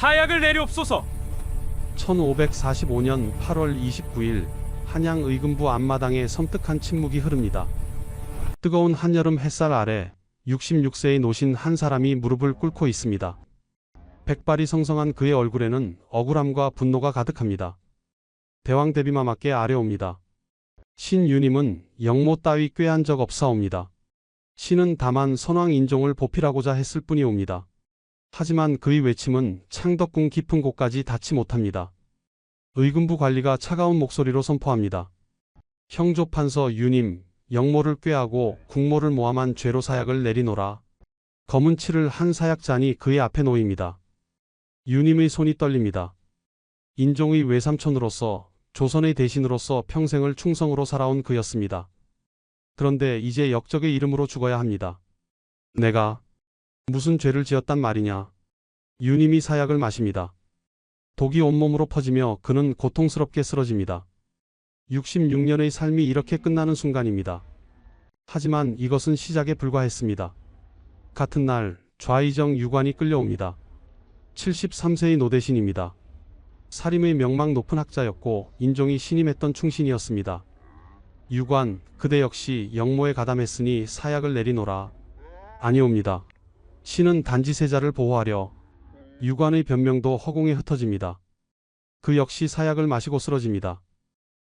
사약을 내리옵소서. 1545년 8월 29일 한양 의금부 앞마당에 섬뜩한 침묵이 흐릅니다. 뜨거운 한여름 햇살 아래 66세의 노신 한 사람이 무릎을 꿇고 있습니다. 백발이 성성한 그의 얼굴에는 억울함과 분노가 가득합니다. 대왕 대비마마께 아뢰옵니다. 신유님은 영모 따위 꾀한 적 없사옵니다. 신은 다만 선왕 인종을 보필하고자 했을 뿐이옵니다. 하지만 그의 외침은 창덕궁 깊은 곳까지 닿지 못합니다. 의금부 관리가 차가운 목소리로 선포합니다. 형조 판서 유님, 영모를 꾀하고 국모를 모함한 죄로 사약을 내리노라. 검은 칠을 한 사약잔이 그의 앞에 놓입니다. 유님의 손이 떨립니다. 인종의 외삼촌으로서 조선의 대신으로서 평생을 충성으로 살아온 그였습니다. 그런데 이제 역적의 이름으로 죽어야 합니다. 내가 무슨 죄를 지었단 말이냐. 유님이 사약을 마십니다. 독이 온몸으로 퍼지며 그는 고통스럽게 쓰러집니다. 66년의 삶이 이렇게 끝나는 순간입니다. 하지만 이것은 시작에 불과했습니다. 같은 날 좌의정 유관이 끌려옵니다. 73세의 노대신입니다. 사림의 명망 높은 학자였고 인종이 신임했던 충신이었습니다. 유관, 그대 역시 영모에 가담했으니 사약을 내리노라. 아니옵니다. 신은 단지 세자를 보호하려. 유관의 변명도 허공에 흩어집니다. 그 역시 사약을 마시고 쓰러집니다.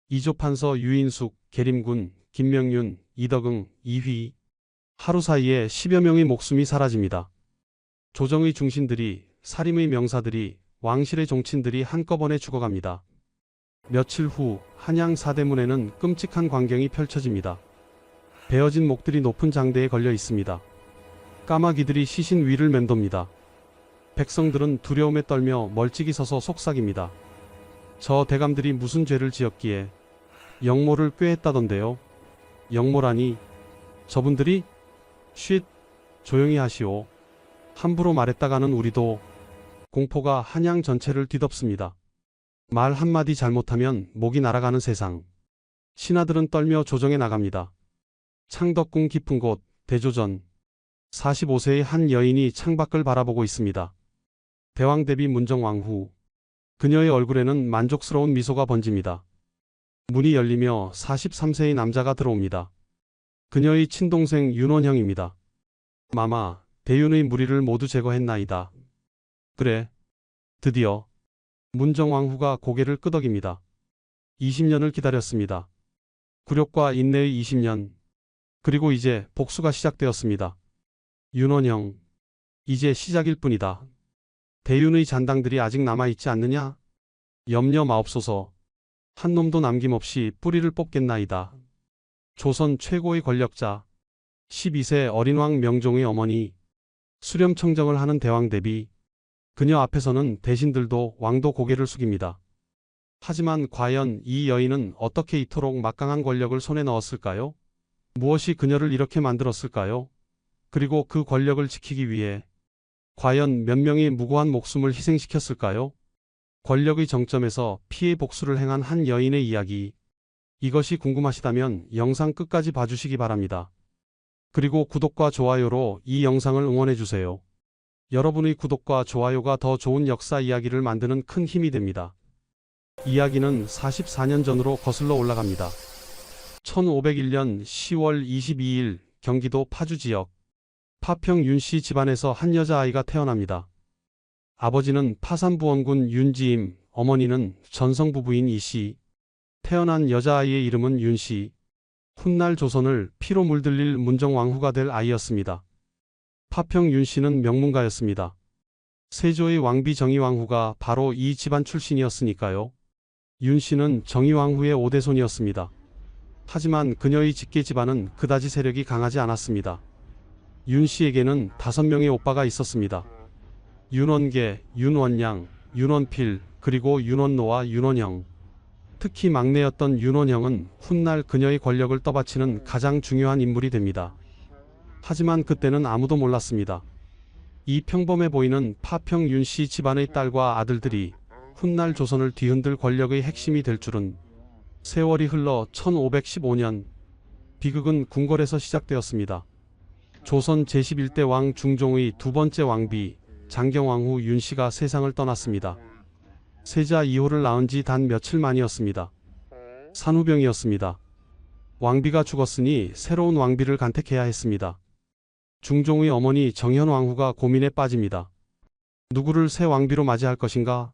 이조판서 유인숙, 계림군, 김명윤, 이덕응, 이휘. 하루 사이에 10여 명의 목숨이 사라집니다. 조정의 중신들이, 사림의 명사들이, 왕실의 종친들이 한꺼번에 죽어갑니다. 며칠 후 한양 사대문에는 끔찍한 광경이 펼쳐집니다. 베어진 목들이 높은 장대에 걸려 있습니다. 까마귀들이 시신 위를 맴돕니다. 백성들은 두려움에 떨며 멀찍이 서서 속삭입니다. 저 대감들이 무슨 죄를 지었기에 영모를 꾀했다던데요. 영모라니 저분들이? 쉿, 조용히 하시오. 함부로 말했다가는 우리도. 공포가 한양 전체를 뒤덮습니다. 말 한마디 잘못하면 목이 날아가는 세상. 신하들은 떨며 조정에 나갑니다. 창덕궁 깊은 곳 대조전. 45세의 한 여인이 창밖을 바라보고 있습니다. 대왕 대비 문정왕후. 그녀의 얼굴에는 만족스러운 미소가 번집니다. 문이 열리며 43세의 남자가 들어옵니다. 그녀의 친동생 윤원형입니다. 마마, 대윤의 무리를 모두 제거했나이다. 그래, 드디어. 문정왕후가 고개를 끄덕입니다. 20년을 기다렸습니다. 굴욕과 인내의 20년. 그리고 이제 복수가 시작되었습니다. 윤원형, 이제 시작일 뿐이다. 대윤의 잔당들이 아직 남아있지 않느냐? 염려 마옵소서. 한 놈도 남김없이 뿌리를 뽑겠나이다. 조선 최고의 권력자, 12세 어린 왕 명종의 어머니, 수렴청정을 하는 대왕 대비. 그녀 앞에서는 대신들도 왕도 고개를 숙입니다. 하지만 과연 이 여인은 어떻게 이토록 막강한 권력을 손에 넣었을까요? 무엇이 그녀를 이렇게 만들었을까요? 그리고 그 권력을 지키기 위해 과연 몇 명의 무고한 목숨을 희생시켰을까요? 권력의 정점에서 피해 복수를 행한 한 여인의 이야기. 이것이 궁금하시다면 영상 끝까지 봐주시기 바랍니다. 그리고 구독과 좋아요로 이 영상을 응원해주세요. 여러분의 구독과 좋아요가 더 좋은 역사 이야기를 만드는 큰 힘이 됩니다. 이야기는 44년 전으로 거슬러 올라갑니다. 1501년 10월 22일 경기도 파주 지역 파평 윤씨 집안에서 한 여자아이가 태어납니다. 아버지는 파산부원군 윤지임, 어머니는 전성부부인 이씨. 태어난 여자아이의 이름은 윤씨. 훗날 조선을 피로 물들일 문정왕후가 될 아이였습니다. 파평 윤씨는 명문가였습니다. 세조의 왕비 정의왕후가 바로 이 집안 출신이었으니까요. 윤씨는 정의왕후의 5대손이었습니다. 하지만 그녀의 직계 집안은 그다지 세력이 강하지 않았습니다. 윤씨에게는 5명의 오빠가 있었습니다. 윤원계, 윤원양, 윤원필, 그리고 윤원노와 윤원형. 특히 막내였던 윤원형은 훗날 그녀의 권력을 떠받치는 가장 중요한 인물이 됩니다. 하지만 그때는 아무도 몰랐습니다. 이 평범해 보이는 파평 윤씨 집안의 딸과 아들들이 훗날 조선을 뒤흔들 권력의 핵심이 될 줄은. 세월이 흘러 1515년 비극은 궁궐에서 시작되었습니다. 조선 제11대 왕 중종의 두 번째 왕비 장경왕 후 윤씨가 세상을 떠났습니다. 세자 2호를 낳은 지 단 며칠 만이었습니다. 산후병이었습니다. 왕비가 죽었으니 새로운 왕비를 간택해야 했습니다. 중종의 어머니 정현왕후가 고민에 빠집니다. 누구를 새 왕비로 맞이할 것인가?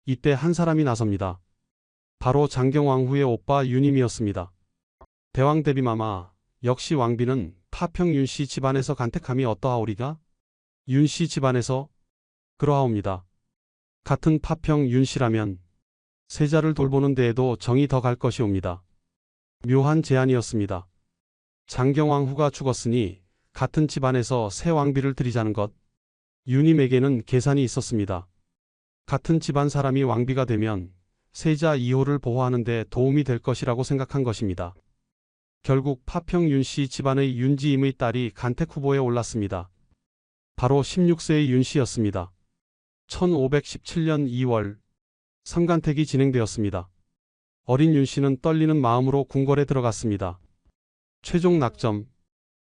이때 한 사람이 나섭니다. 바로 장경왕후의 오빠 윤임이었습니다. 대왕 대비마마, 역시 왕비는 파평 윤씨 집안에서 간택함이 어떠하오리가? 윤씨 집안에서? 그러하옵니다. 같은 파평 윤씨라면 세자를 돌보는 데에도 정이 더 갈 것이옵니다. 묘한 제안이었습니다. 장경왕후가 죽었으니 같은 집안에서 새 왕비를 들이자는 것. 윤임에게는 계산이 있었습니다. 같은 집안 사람이 왕비가 되면 세자 2호를 보호하는 데 도움이 될 것이라고 생각한 것입니다. 결국 파평 윤씨 집안의 윤지임의 딸이 간택 후보에 올랐습니다. 바로 16세의 윤씨였습니다. 1517년 2월 삼간택이 진행되었습니다. 어린 윤씨는 떨리는 마음으로 궁궐에 들어갔습니다. 최종 낙점.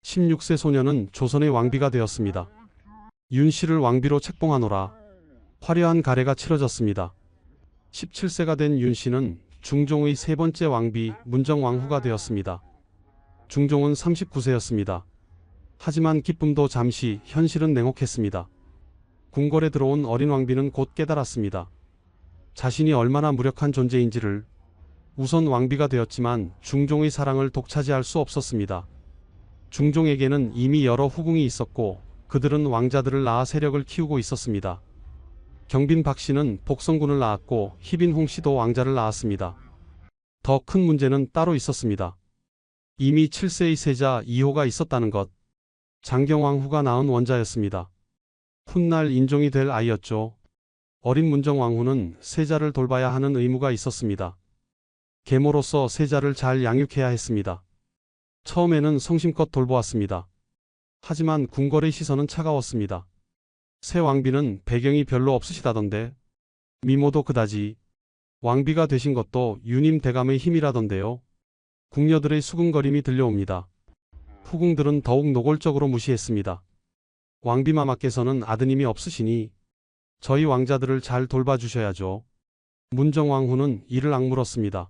16세 소녀는 조선의 왕비가 되었습니다. 윤씨를 왕비로 책봉하노라. 화려한 가례가 치러졌습니다. 17세가 된 윤씨는 중종의 세 번째 왕비 문정왕후가 되었습니다. 중종은 39세였습니다. 하지만 기쁨도 잠시, 현실은 냉혹했습니다. 궁궐에 들어온 어린 왕비는 곧 깨달았습니다. 자신이 얼마나 무력한 존재인지를. 우선 왕비가 되었지만 중종의 사랑을 독차지할 수 없었습니다. 중종에게는 이미 여러 후궁이 있었고 그들은 왕자들을 낳아 세력을 키우고 있었습니다. 경빈 박씨는 복성군을 낳았고 희빈 홍씨도 왕자를 낳았습니다. 더 큰 문제는 따로 있었습니다. 이미 7세의 세자 2호가 있었다는 것. 장경왕후가 낳은 원자였습니다. 훗날 인종이 될 아이였죠. 어린 문정왕후는 세자를 돌봐야 하는 의무가 있었습니다. 계모로서 세자를 잘 양육해야 했습니다. 처음에는 성심껏 돌보았습니다. 하지만 궁궐의 시선은 차가웠습니다. 새 왕비는 배경이 별로 없으시다던데. 미모도 그다지. 왕비가 되신 것도 윤임 대감의 힘이라던데요. 궁녀들의 수군거림이 들려옵니다. 후궁들은 더욱 노골적으로 무시했습니다. 왕비마마께서는 아드님이 없으시니 저희 왕자들을 잘 돌봐주셔야죠. 문정왕후는 이를 악물었습니다.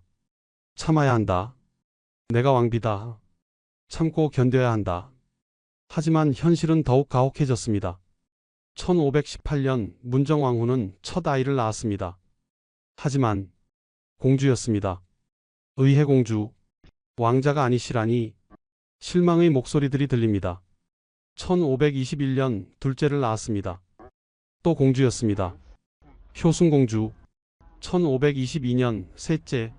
참아야 한다. 내가 왕비다. 참고 견뎌야 한다. 하지만 현실은 더욱 가혹해졌습니다. 1518년 문정왕후는 첫 아이를 낳았습니다. 하지만 공주였습니다. 의해공주. 왕자가 아니시라니. 실망의 목소리들이 들립니다. 1521년 둘째를 낳았습니다. 또 공주였습니다. 효순공주. 1522년 셋째.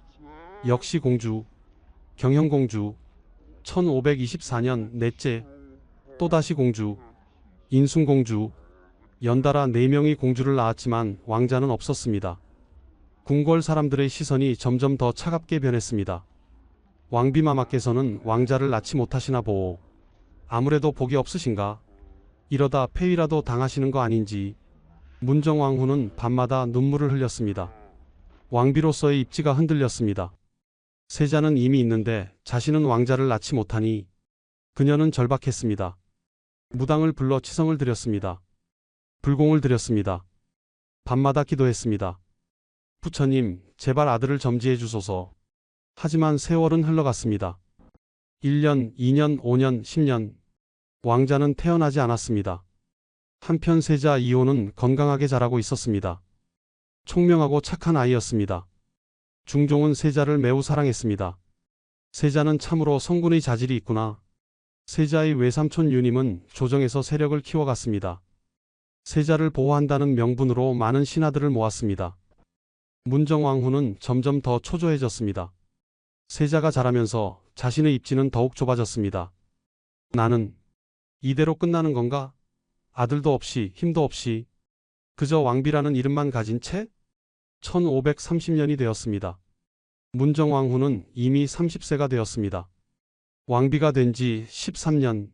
역시 공주. 경현공주. 1524년 넷째. 또다시 공주. 인순공주. 연달아 4명의 공주를 낳았지만 왕자는 없었습니다. 궁궐 사람들의 시선이 점점 더 차갑게 변했습니다. 왕비마마께서는 왕자를 낳지 못하시나 보오. 아무래도 복이 없으신가? 이러다 폐위라도 당하시는 거 아닌지. 문정왕후는 밤마다 눈물을 흘렸습니다. 왕비로서의 입지가 흔들렸습니다. 세자는 이미 있는데 자신은 왕자를 낳지 못하니 그녀는 절박했습니다. 무당을 불러 치성을 드렸습니다. 불공을 드렸습니다. 밤마다 기도했습니다. 부처님, 제발 아들을 점지해 주소서. 하지만 세월은 흘러갔습니다. 1년, 2년, 5년, 10년. 왕자는 태어나지 않았습니다. 한편 세자 2호는 건강하게 자라고 있었습니다. 총명하고 착한 아이였습니다. 중종은 세자를 매우 사랑했습니다. 세자는 참으로 성군의 자질이 있구나. 세자의 외삼촌 윤임은 조정에서 세력을 키워갔습니다. 세자를 보호한다는 명분으로 많은 신하들을 모았습니다. 문정왕후는 점점 더 초조해졌습니다. 세자가 자라면서 자신의 입지는 더욱 좁아졌습니다. 나는 이대로 끝나는 건가? 아들도 없이 힘도 없이 그저 왕비라는 이름만 가진 채? 1530년이 되었습니다. 문정왕후는 이미 30세가 되었습니다. 왕비가 된 지 13년.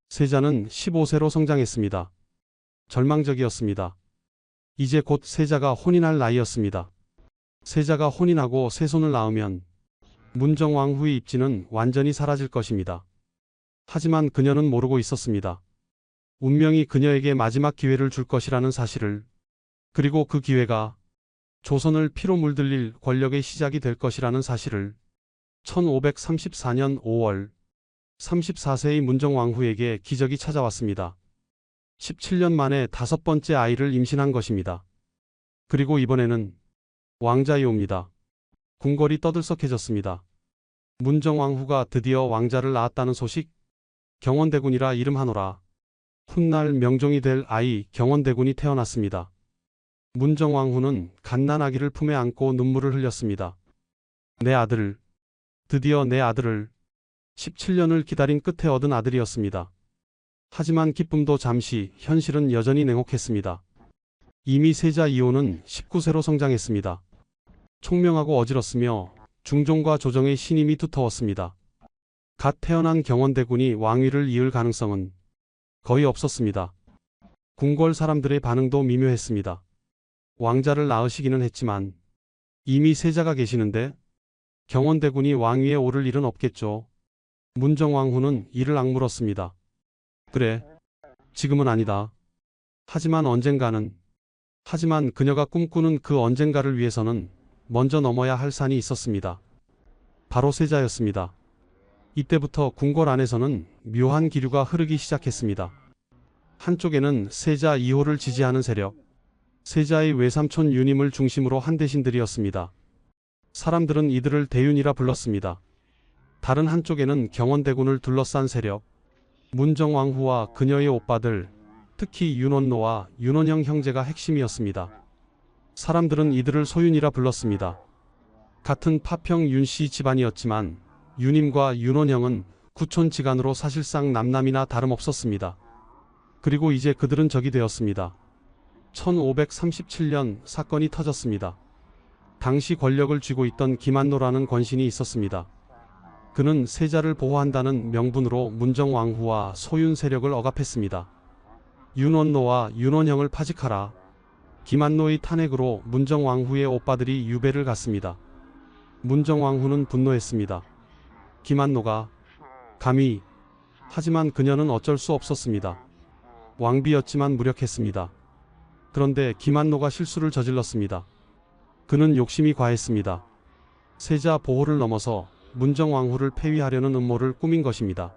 세자는 15세로 성장했습니다. 절망적이었습니다. 이제 곧 세자가 혼인할 나이였습니다. 세자가 혼인하고 세손을 낳으면 문정왕후의 입지는 완전히 사라질 것입니다. 하지만 그녀는 모르고 있었습니다. 운명이 그녀에게 마지막 기회를 줄 것이라는 사실을, 그리고 그 기회가 조선을 피로 물들일 권력의 시작이 될 것이라는 사실을 1534년 5월 34세의 문정왕후에게 기적이 찾아왔습니다. 17년 만에 5번째 아이를 임신한 것입니다. 그리고 이번에는 왕자이 옵니다. 궁궐이 떠들썩해졌습니다. 문정왕후가 드디어 왕자를 낳았다는 소식, 경원대군이라 이름하노라. 훗날 명종이 될 아이 경원대군이 태어났습니다. 문정왕후는 갓난아기를 품에 안고 눈물을 흘렸습니다. 내 아들을, 드디어 내 아들을, 17년을 기다린 끝에 얻은 아들이었습니다. 하지만 기쁨도 잠시, 현실은 여전히 냉혹했습니다. 이미 세자 이호는 19세로 성장했습니다. 총명하고 어지럽으며 중종과 조정의 신임이 두터웠습니다. 갓 태어난 경원대군이 왕위를 이을 가능성은 거의 없었습니다. 궁궐 사람들의 반응도 미묘했습니다. 왕자를 낳으시기는 했지만 이미 세자가 계시는데 경원대군이 왕위에 오를 일은 없겠죠. 문정왕후는 이를 악물었습니다. 그래, 지금은 아니다. 하지만 언젠가는, 하지만 그녀가 꿈꾸는 그 언젠가를 위해서는 먼저 넘어야 할 산이 있었습니다. 바로 세자였습니다. 이때부터 궁궐 안에서는 묘한 기류가 흐르기 시작했습니다. 한쪽에는 세자 2호를 지지하는 세력, 세자의 외삼촌 윤임을 중심으로 한 대신들이었습니다. 사람들은 이들을 대윤이라 불렀습니다. 다른 한쪽에는 경원대군을 둘러싼 세력, 문정왕후와 그녀의 오빠들, 특히 윤원노와 윤원형 형제가 핵심이었습니다. 사람들은 이들을 소윤이라 불렀습니다. 같은 파평 윤씨 집안이었지만 윤임과 윤원형은 구촌지간으로 사실상 남남이나 다름없었습니다. 그리고 이제 그들은 적이 되었습니다. 1537년 사건이 터졌습니다. 당시 권력을 쥐고 있던 김한노라는 권신이 있었습니다. 그는 세자를 보호한다는 명분으로 문정왕후와 소윤 세력을 억압했습니다. 윤원노와 윤원형을 파직하라. 김한노의 탄핵으로 문정왕후의 오빠들이 유배를 갔습니다. 문정왕후는 분노했습니다. 김한노가 감히, 하지만 그녀는 어쩔 수 없었습니다. 왕비였지만 무력했습니다. 그런데 김한노가 실수를 저질렀습니다. 그는 욕심이 과했습니다. 세자 보호를 넘어서 문정왕후를 폐위하려는 음모를 꾸민 것입니다.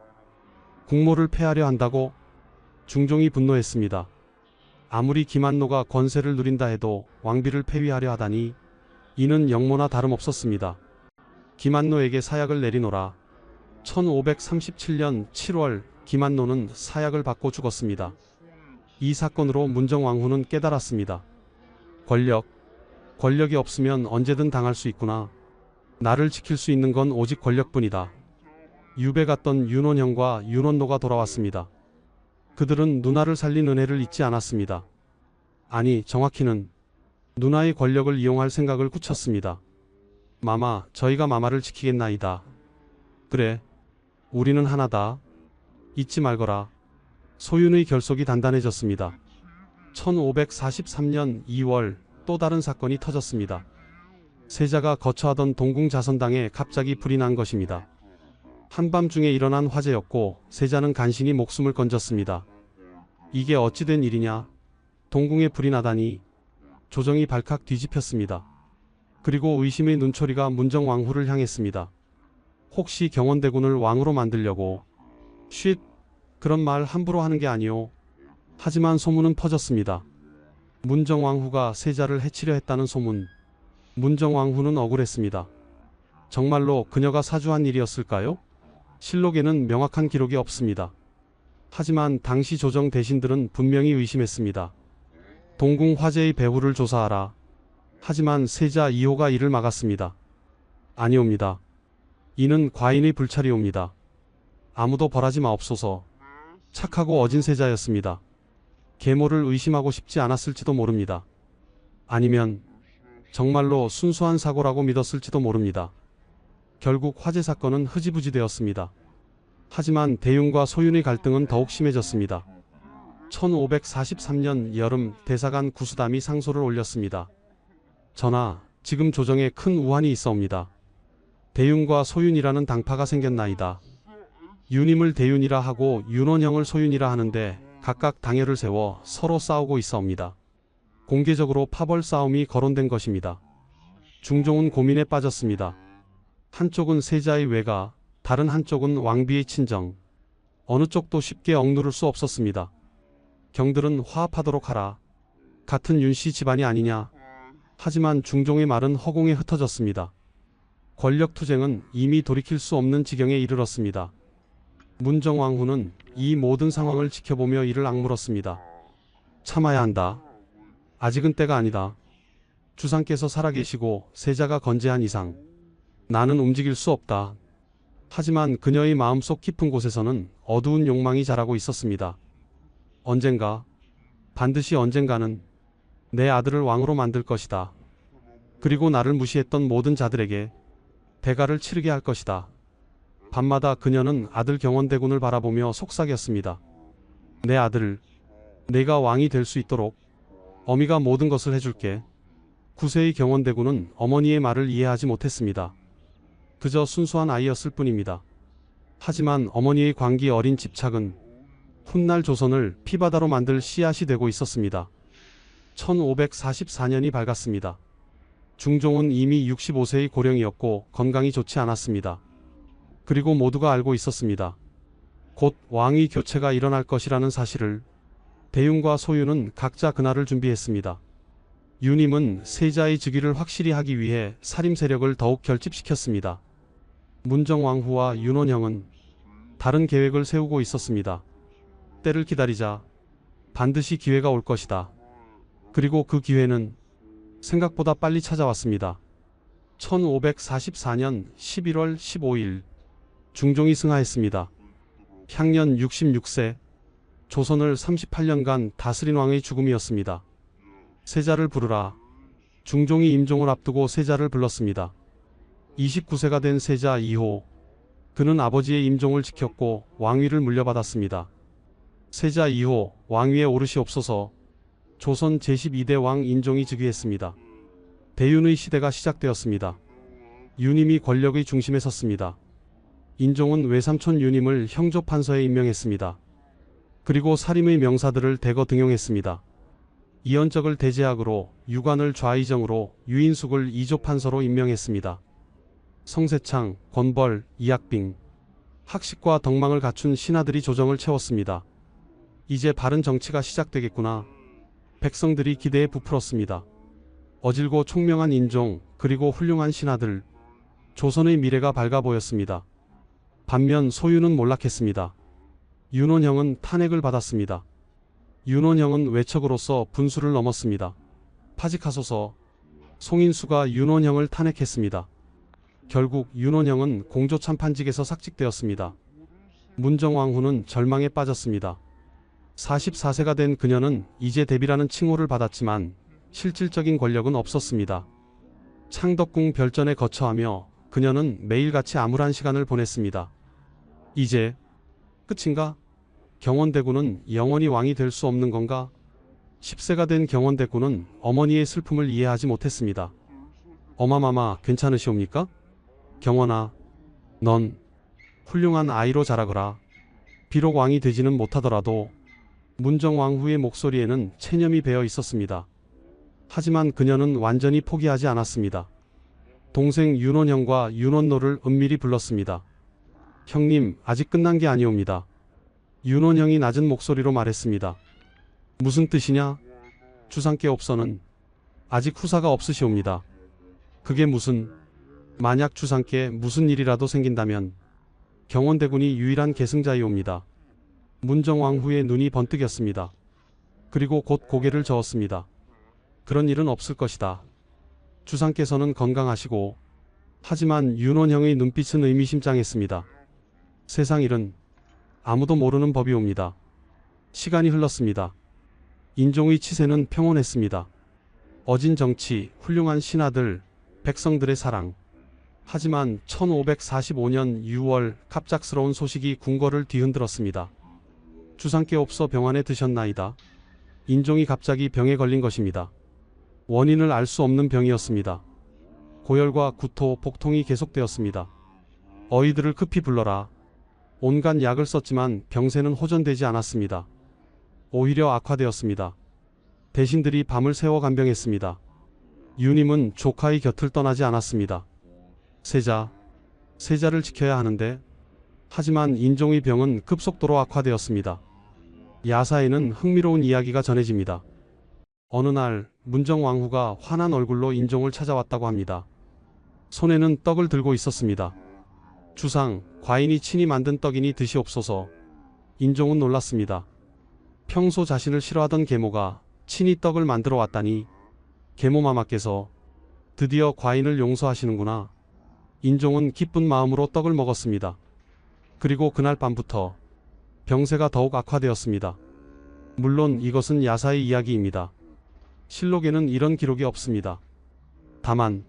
국모를 폐하려 한다고? 중종이 분노했습니다. 아무리 김한노가 권세를 누린다 해도 왕비를 폐위하려 하다니 이는 영모나 다름없었습니다. 김한노에게 사약을 내리노라. 1537년 7월 김한노는 사약을 받고 죽었습니다. 이 사건으로 문정왕후는 깨달았습니다. 권력이 없으면 언제든 당할 수 있구나. 나를 지킬 수 있는 건 오직 권력뿐이다. 유배 갔던 윤원형과 윤원노가 돌아왔습니다. 그들은 누나를 살린 은혜를 잊지 않았습니다. 아니, 정확히는 누나의 권력을 이용할 생각을 굳혔습니다. 마마, 저희가 마마를 지키겠나이다. 그래, 우리는 하나다. 잊지 말거라. 소윤의 결속이 단단해졌습니다. 1543년 2월 또 다른 사건이 터졌습니다. 세자가 거처하던 동궁 자선당에 갑자기 불이 난 것입니다. 한밤중에 일어난 화재였고 세자는 간신히 목숨을 건졌습니다. 이게 어찌된 일이냐? 동궁에 불이 나다니. 조정이 발칵 뒤집혔습니다. 그리고 의심의 눈초리가 문정왕후를 향했습니다. 혹시 경원대군을 왕으로 만들려고? 쉿, 그런 말 함부로 하는 게 아니오. 하지만 소문은 퍼졌습니다. 문정왕후가 세자를 해치려 했다는 소문. 문정왕후는 억울했습니다. 정말로 그녀가 사주한 일이었을까요? 실록에는 명확한 기록이 없습니다. 하지만 당시 조정 대신들은 분명히 의심했습니다. 동궁 화재의 배후를 조사하라. 하지만 세자 2호가 이를 막았습니다. 아니옵니다. 이는 과인의 불찰이옵니다. 아무도 벌하지 마옵소서. 착하고 어진 세자였습니다. 계모를 의심하고 싶지 않았을지도 모릅니다. 아니면 정말로 순수한 사고라고 믿었을지도 모릅니다. 결국 화재 사건은 흐지부지 되었습니다. 하지만 대윤과 소윤의 갈등은 더욱 심해졌습니다. 1543년 여름 대사관 구수담이 상소를 올렸습니다. 전하, 지금 조정에 큰 우환이 있어옵니다. 대윤과 소윤이라는 당파가 생겼나이다. 윤임을 대윤이라 하고 윤원형을 소윤이라 하는데 각각 당열을 세워 서로 싸우고 있어옵니다. 공개적으로 파벌 싸움이 거론된 것입니다. 중종은 고민에 빠졌습니다. 한쪽은 세자의 외가, 다른 한쪽은 왕비의 친정. 어느 쪽도 쉽게 억누를 수 없었습니다. 경들은 화합하도록 하라. 같은 윤씨 집안이 아니냐. 하지만 중종의 말은 허공에 흩어졌습니다. 권력투쟁은 이미 돌이킬 수 없는 지경에 이르렀습니다. 문정왕후는 이 모든 상황을 지켜보며 이를 악물었습니다. 참아야 한다. 아직은 때가 아니다. 주상께서 살아계시고 세자가 건재한 이상 나는 움직일 수 없다. 하지만 그녀의 마음속 깊은 곳에서는 어두운 욕망이 자라고 있었습니다. 언젠가, 반드시 언젠가는 내 아들을 왕으로 만들 것이다. 그리고 나를 무시했던 모든 자들에게 대가를 치르게 할 것이다. 밤마다 그녀는 아들 경원대군을 바라보며 속삭였습니다. 내 아들, 내가 왕이 될 수 있도록 어미가 모든 것을 해줄게. 9세의 경원대군은 어머니의 말을 이해하지 못했습니다. 그저 순수한 아이였을 뿐입니다. 하지만 어머니의 광기 어린 집착은 훗날 조선을 피바다로 만들 씨앗이 되고 있었습니다. 1544년이 밝았습니다. 중종은 이미 65세의 고령이었고 건강이 좋지 않았습니다. 그리고 모두가 알고 있었습니다. 곧 왕위 교체가 일어날 것이라는 사실을. 대윤과 소윤은 각자 그날을 준비했습니다. 윤임은 세자의 즉위를 확실히 하기 위해 살림 세력을 더욱 결집시켰습니다. 문정왕후와 윤원형은 다른 계획을 세우고 있었습니다. 때를 기다리자. 반드시 기회가 올 것이다. 그리고 그 기회는 생각보다 빨리 찾아왔습니다. 1544년 11월 15일 중종이 승하했습니다. 향년 66세, 조선을 38년간 다스린 왕의 죽음이었습니다. 세자를 부르라. 중종이 임종을 앞두고 세자를 불렀습니다. 29세가 된 세자 2호. 그는 아버지의 임종을 지켰고 왕위를 물려받았습니다. 세자 2호 왕위에 오르시옵소서. 조선 제12대 왕 인종이 즉위했습니다. 대윤의 시대가 시작되었습니다. 윤임이 권력의 중심에 섰습니다. 인종은 외삼촌 윤임을 형조판서에 임명했습니다. 그리고 사림의 명사들을 대거 등용했습니다. 이언적을 대제학으로, 유관을 좌의정으로, 유인숙을 이조판서로 임명했습니다. 성세창, 권벌, 이학빙, 학식과 덕망을 갖춘 신하들이 조정을 채웠습니다. 이제 바른 정치가 시작되겠구나. 백성들이 기대에 부풀었습니다. 어질고 총명한 인종, 그리고 훌륭한 신하들. 조선의 미래가 밝아 보였습니다. 반면 소윤은 몰락했습니다. 윤원형은 탄핵을 받았습니다. 윤원형은 외척으로서 분수를 넘었습니다. 파직하소서. 송인수가 윤원형을 탄핵했습니다. 결국 윤원형은 공조참판직에서 삭직되었습니다. 문정왕후는 절망에 빠졌습니다. 44세가 된 그녀는 이제 대비라는 칭호를 받았지만 실질적인 권력은 없었습니다. 창덕궁 별전에 거처하며 그녀는 매일같이 암울한 시간을 보냈습니다. 이제 끝인가? 경원대군은 영원히 왕이 될 수 없는 건가? 10세가 된 경원대군은 어머니의 슬픔을 이해하지 못했습니다. 어마마마 괜찮으시옵니까? 경원아, 넌 훌륭한 아이로 자라거라. 비록 왕이 되지는 못하더라도. 문정왕후의 목소리에는 체념이 배어 있었습니다. 하지만 그녀는 완전히 포기하지 않았습니다. 동생 윤원형과 윤원노를 은밀히 불렀습니다. 형님, 아직 끝난 게 아니옵니다. 윤원형이 낮은 목소리로 말했습니다. 무슨 뜻이냐? 주상께 없어는 아직 후사가 없으시옵니다. 그게 무슨, 만약 주상께 무슨 일이라도 생긴다면 경원대군이 유일한 계승자이옵니다. 문정왕후의 눈이 번뜩였습니다. 그리고 곧 고개를 저었습니다. 그런 일은 없을 것이다. 주상께서는 건강하시고. 하지만 윤원형의 눈빛은 의미심장했습니다. 세상 일은 아무도 모르는 법이옵니다. 시간이 흘렀습니다. 인종의 치세는 평온했습니다. 어진 정치, 훌륭한 신하들, 백성들의 사랑. 하지만 1545년 6월 갑작스러운 소식이 궁궐을 뒤흔들었습니다. 주상께 없어 병환에 드셨나이다. 인종이 갑자기 병에 걸린 것입니다. 원인을 알 수 없는 병이었습니다. 고열과 구토, 복통이 계속되었습니다. 어이들을 급히 불러라. 온갖 약을 썼지만 병세는 호전되지 않았습니다. 오히려 악화되었습니다. 대신들이 밤을 새워 간병했습니다. 유님은 조카의 곁을 떠나지 않았습니다. 세자를 지켜야 하는데, 하지만 인종의 병은 급속도로 악화되었습니다. 야사에는 흥미로운 이야기가 전해집니다. 어느 날 문정왕후가 환한 얼굴로 인종을 찾아왔다고 합니다. 손에는 떡을 들고 있었습니다. 주상, 과인이 친히 만든 떡이니 드시옵소서. 인종은 놀랐습니다. 평소 자신을 싫어하던 계모가 친히 떡을 만들어 왔다니, 계모마마께서 드디어 과인을 용서하시는구나. 인종은 기쁜 마음으로 떡을 먹었습니다. 그리고 그날 밤부터 병세가 더욱 악화되었습니다. 물론 이것은 야사의 이야기입니다. 실록에는 이런 기록이 없습니다. 다만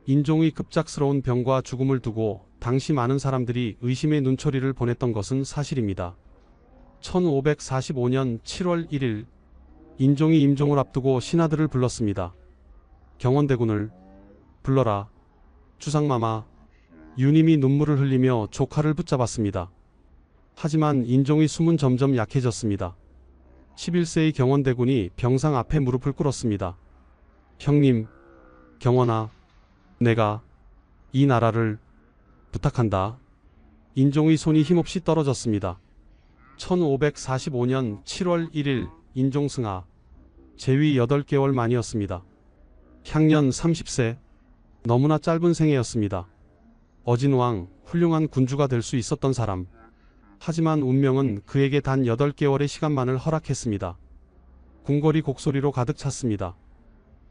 인종의 급작스러운 병과 죽음을 두고 당시 많은 사람들이 의심의 눈초리를 보냈던 것은 사실입니다. 1545년 7월 1일 인종이 임종을 앞두고 신하들을 불렀습니다. 경원대군을 불러라. 주상마마. 유님이 눈물을 흘리며 조카를 붙잡았습니다. 하지만 인종의 숨은 점점 약해졌습니다. 11세의 경원대군이 병상 앞에 무릎을 꿇었습니다. 형님, 경원아, 내가 이 나라를 부탁한다. 인종의 손이 힘없이 떨어졌습니다. 1545년 7월 1일 인종승하. 재위 8개월 만이었습니다. 향년 30세. 너무나 짧은 생애였습니다. 어진왕, 훌륭한 군주가 될 수 있었던 사람. 하지만 운명은 그에게 단 8개월의 시간만을 허락했습니다. 궁궐이 곡소리로 가득 찼습니다.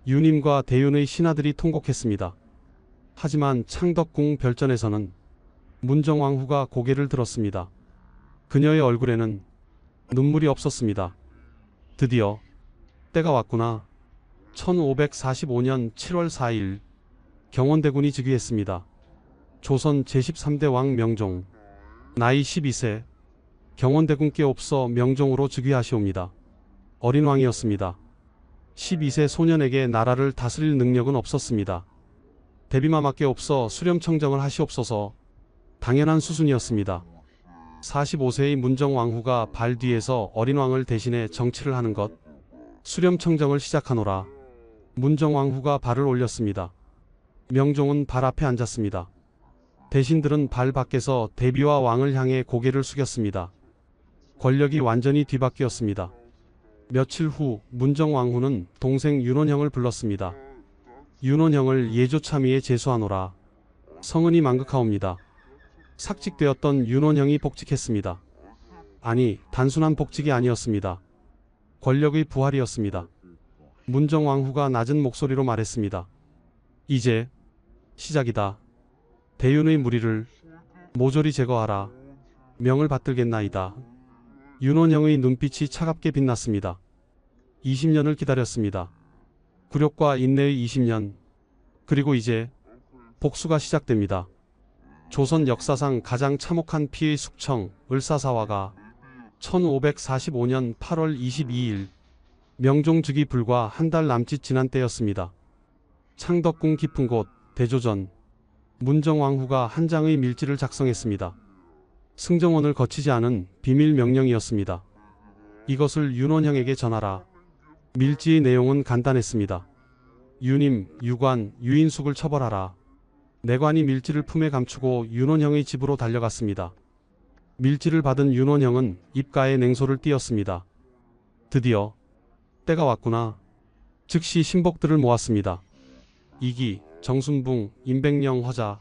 유님과 대윤의 신하들이 통곡했습니다. 하지만 창덕궁 별전에서는 문정왕후가 고개를 들었습니다. 그녀의 얼굴에는 눈물이 없었습니다. 드디어 때가 왔구나. 1545년 7월 4일 경원대군이 즉위했습니다. 조선 제13대 왕 명종. 나이 12세. 경원대군께 없어 명종으로 즉위하시옵니다. 어린 왕이었습니다. 12세 소년에게 나라를 다스릴 능력은 없었습니다. 대비마마께 없어 수렴청정을 하시옵소서. 당연한 수순이었습니다. 45세의 문정왕후가 발 뒤에서 어린왕을 대신해 정치를 하는 것. 수렴청정을 시작하노라. 문정왕후가 발을 올렸습니다. 명종은 발 앞에 앉았습니다. 대신들은 발 밖에서 대비와 왕을 향해 고개를 숙였습니다. 권력이 완전히 뒤바뀌었습니다. 며칠 후 문정왕후는 동생 윤원형을 불렀습니다. 윤원형을 예조참의에 제수하노라. 성은이 망극하옵니다. 삭직되었던 윤원형이 복직했습니다. 아니, 단순한 복직이 아니었습니다. 권력의 부활이었습니다. 문정왕후가 낮은 목소리로 말했습니다. 이제 시작이다. 대윤의 무리를 모조리 제거하라. 명을 받들겠나이다. 윤원형의 눈빛이 차갑게 빛났습니다. 20년을 기다렸습니다. 굴욕과 인내의 20년. 그리고 이제 복수가 시작됩니다. 조선 역사상 가장 참혹한 피의 숙청, 을사사화가 1545년 8월 22일 명종 즉위 불과 한 달 남짓 지난 때였습니다. 창덕궁 깊은 곳, 대조전. 문정왕후가 한 장의 밀지를 작성했습니다. 승정원을 거치지 않은 비밀 명령이었습니다. 이것을 윤원형에게 전하라. 밀지의 내용은 간단했습니다. 유님, 유관, 유인숙을 처벌하라. 내관이 밀지를 품에 감추고 윤원형의 집으로 달려갔습니다. 밀지를 받은 윤원형은 입가에 냉소를 띄었습니다. 드디어 때가 왔구나. 즉시 신복들을 모았습니다. 이기, 정순붕, 임백령, 허자,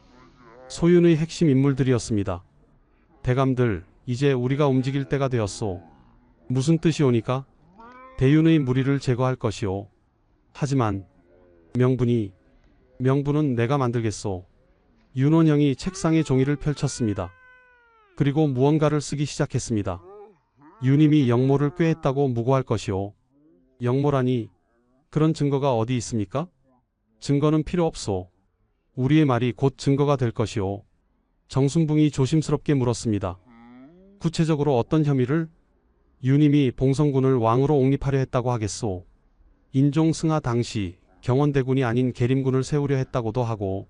소윤의 핵심 인물들이었습니다. 대감들, 이제 우리가 움직일 때가 되었소. 무슨 뜻이오니까? 대윤의 무리를 제거할 것이오. 하지만 명분은 내가 만들겠소. 윤원형이 책상에 종이를 펼쳤습니다. 그리고 무언가를 쓰기 시작했습니다. 유님이 영모를 꾀했다고 무고할 것이오. 영모라니, 그런 증거가 어디 있습니까? 증거는 필요 없소. 우리의 말이 곧 증거가 될 것이오. 정순붕이 조심스럽게 물었습니다. 구체적으로 어떤 혐의를? 유님이 봉성군을 왕으로 옹립하려 했다고 하겠소. 인종승하 당시 경원대군이 아닌 계림군을 세우려 했다고도 하고.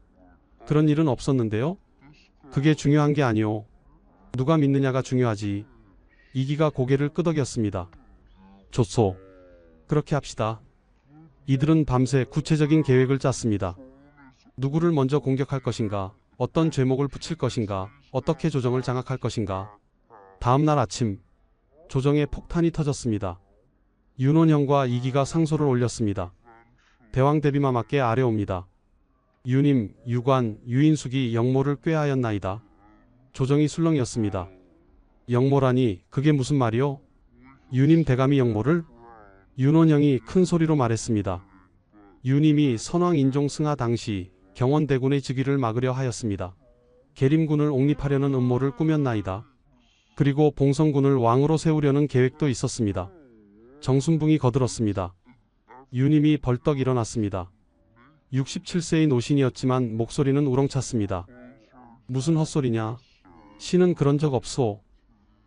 그런 일은 없었는데요? 그게 중요한 게 아니오. 누가 믿느냐가 중요하지. 이기가 고개를 끄덕였습니다. 좋소. 그렇게 합시다. 이들은 밤새 구체적인 계획을 짰습니다. 누구를 먼저 공격할 것인가, 어떤 죄목을 붙일 것인가, 어떻게 조정을 장악할 것인가. 다음 날 아침, 조정에 폭탄이 터졌습니다. 윤원형과 이기가 상소를 올렸습니다. 대왕 대비마마께 아뢰옵니다. 유님, 유관, 유인숙이 영모를 꾀하였나이다. 조정이 술렁이었습니다. 영모라니 그게 무슨 말이오? 유님 대감이 영모를? 윤원형이 큰 소리로 말했습니다. 유님이 선왕 인종 승하 당시 경원대군의 즉위를 막으려 하였습니다. 계림군을 옹립하려는 음모를 꾸몄나이다. 그리고 봉성군을 왕으로 세우려는 계획도 있었습니다. 정순붕이 거들었습니다. 유님이 벌떡 일어났습니다. 67세의 노신이었지만 목소리는 우렁찼습니다. 무슨 헛소리냐? 신은 그런 적 없소.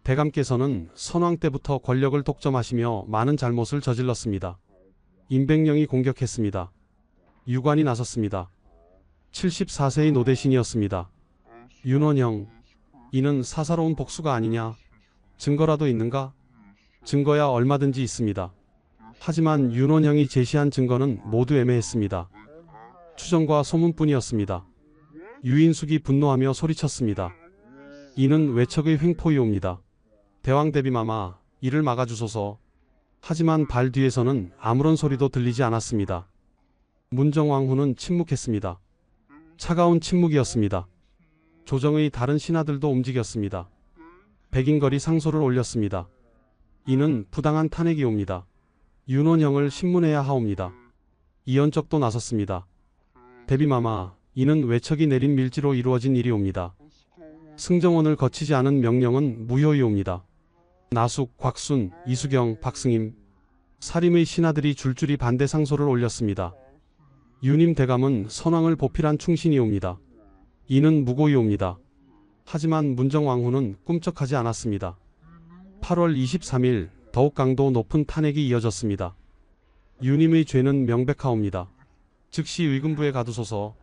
대감께서는 선왕 때부터 권력을 독점하시며 많은 잘못을 저질렀습니다. 임백령이 공격했습니다. 유관이 나섰습니다. 74세의 노대신이었습니다. 윤원형, 이는 사사로운 복수가 아니냐? 증거라도 있는가? 증거야 얼마든지 있습니다. 하지만 윤원형이 제시한 증거는 모두 애매했습니다. 추정과 소문뿐이었습니다. 유인숙이 분노하며 소리쳤습니다. 이는 외척의 횡포이옵니다. 대왕 대비마마, 이를 막아주소서. 하지만 발 뒤에서는 아무런 소리도 들리지 않았습니다. 문정왕후는 침묵했습니다. 차가운 침묵이었습니다. 조정의 다른 신하들도 움직였습니다. 백인걸이 상소를 올렸습니다. 이는 부당한 탄핵이옵니다. 윤원형을 신문해야 하옵니다. 이연적도 나섰습니다. 대비마마, 이는 외척이 내린 밀지로 이루어진 일이옵니다. 승정원을 거치지 않은 명령은 무효이옵니다. 나숙, 곽순, 이수경, 박승임, 사림의 신하들이 줄줄이 반대 상소를 올렸습니다. 유님 대감은 선왕을 보필한 충신이옵니다. 이는 무고이옵니다. 하지만 문정왕후는 꿈쩍하지 않았습니다. 8월 23일 더욱 강도 높은 탄핵이 이어졌습니다. 유님의 죄는 명백하옵니다. 즉시 의금부에 가두소서.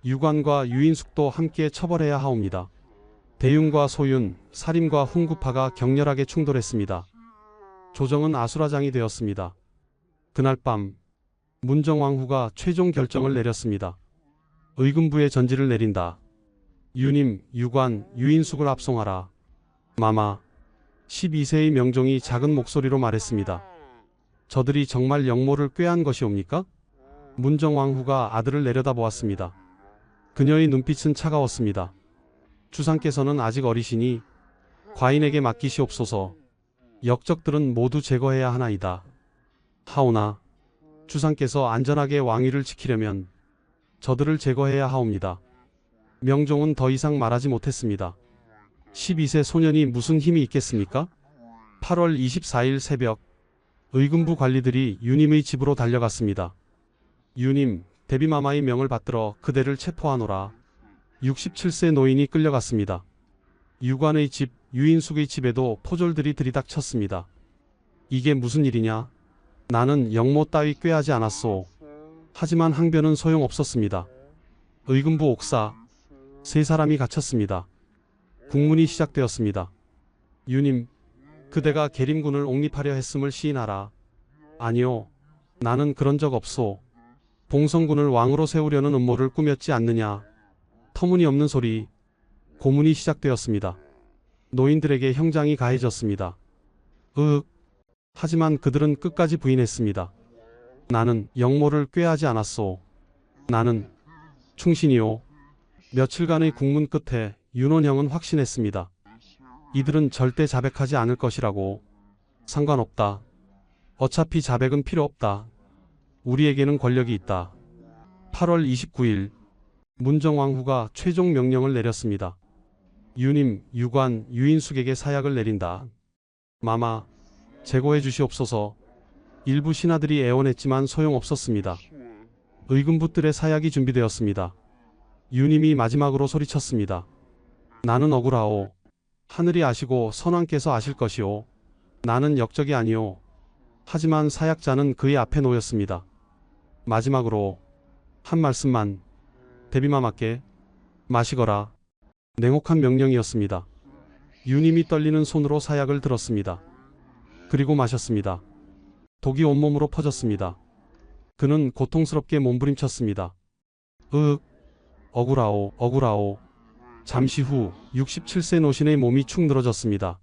유관과 유인숙도 함께 처벌해야 하옵니다. 대윤과 소윤, 사림과 훈구파가 격렬하게 충돌했습니다. 조정은 아수라장이 되었습니다. 그날 밤 문정왕후가 최종 결정을 내렸습니다. 의금부에 전지를 내린다. 유님, 유관, 유인숙을 압송하라. 마마. 12세의 명종이 작은 목소리로 말했습니다. 저들이 정말 영모를 꾀한 것이옵니까? 문정왕후가 아들을 내려다보았습니다. 그녀의 눈빛은 차가웠습니다. 주상께서는 아직 어리시니 과인에게 맡기시옵소서. 역적들은 모두 제거해야 하나이다. 하오나 주상께서 안전하게 왕위를 지키려면 저들을 제거해야 하옵니다. 명종은 더 이상 말하지 못했습니다. 12세 소년이 무슨 힘이 있겠습니까? 8월 24일 새벽 의금부 관리들이 유님의 집으로 달려갔습니다. 유님, 대비마마의 명을 받들어 그대를 체포하노라. 67세 노인이 끌려갔습니다. 유관의 집, 유인숙의 집에도 포졸들이 들이닥쳤습니다. 이게 무슨 일이냐? 나는 영모 따위 꾀하지 않았소. 하지만 항변은 소용없었습니다. 의금부 옥사, 세 사람이 갇혔습니다. 국문이 시작되었습니다. 유님, 그대가 계림군을 옹립하려 했음을 시인하라. 아니요, 나는 그런 적 없소. 봉성군을 왕으로 세우려는 음모를 꾸몄지 않느냐. 터무니없는 소리. 고문이 시작되었습니다. 노인들에게 형장이 가해졌습니다. 하지만 그들은 끝까지 부인했습니다. 나는 영모를 꾀하지 않았소. 나는 충신이요. 며칠간의 국문 끝에 윤원형은 확신했습니다. 이들은 절대 자백하지 않을 것이라고. 상관없다. 어차피 자백은 필요 없다. 우리에게는 권력이 있다. 8월 29일 문정왕후가 최종 명령을 내렸습니다. 유님, 유관, 유인숙에게 사약을 내린다. 마마, 제거해 주시옵소서. 일부 신하들이 애원했지만 소용없었습니다. 의금부 뜰에 사약이 준비되었습니다. 유님이 마지막으로 소리쳤습니다. 나는 억울하오. 하늘이 아시고 선왕께서 아실 것이오. 나는 역적이 아니오. 하지만 사약자는 그의 앞에 놓였습니다. 마지막으로 한 말씀만. 대비마마께 마시거라. 냉혹한 명령이었습니다. 유님이 떨리는 손으로 사약을 들었습니다. 그리고 마셨습니다. 독이 온몸으로 퍼졌습니다. 그는 고통스럽게 몸부림쳤습니다. 으윽, 억울하오, 억울하오. 잠시 후 67세 노신의 몸이 축 늘어졌습니다.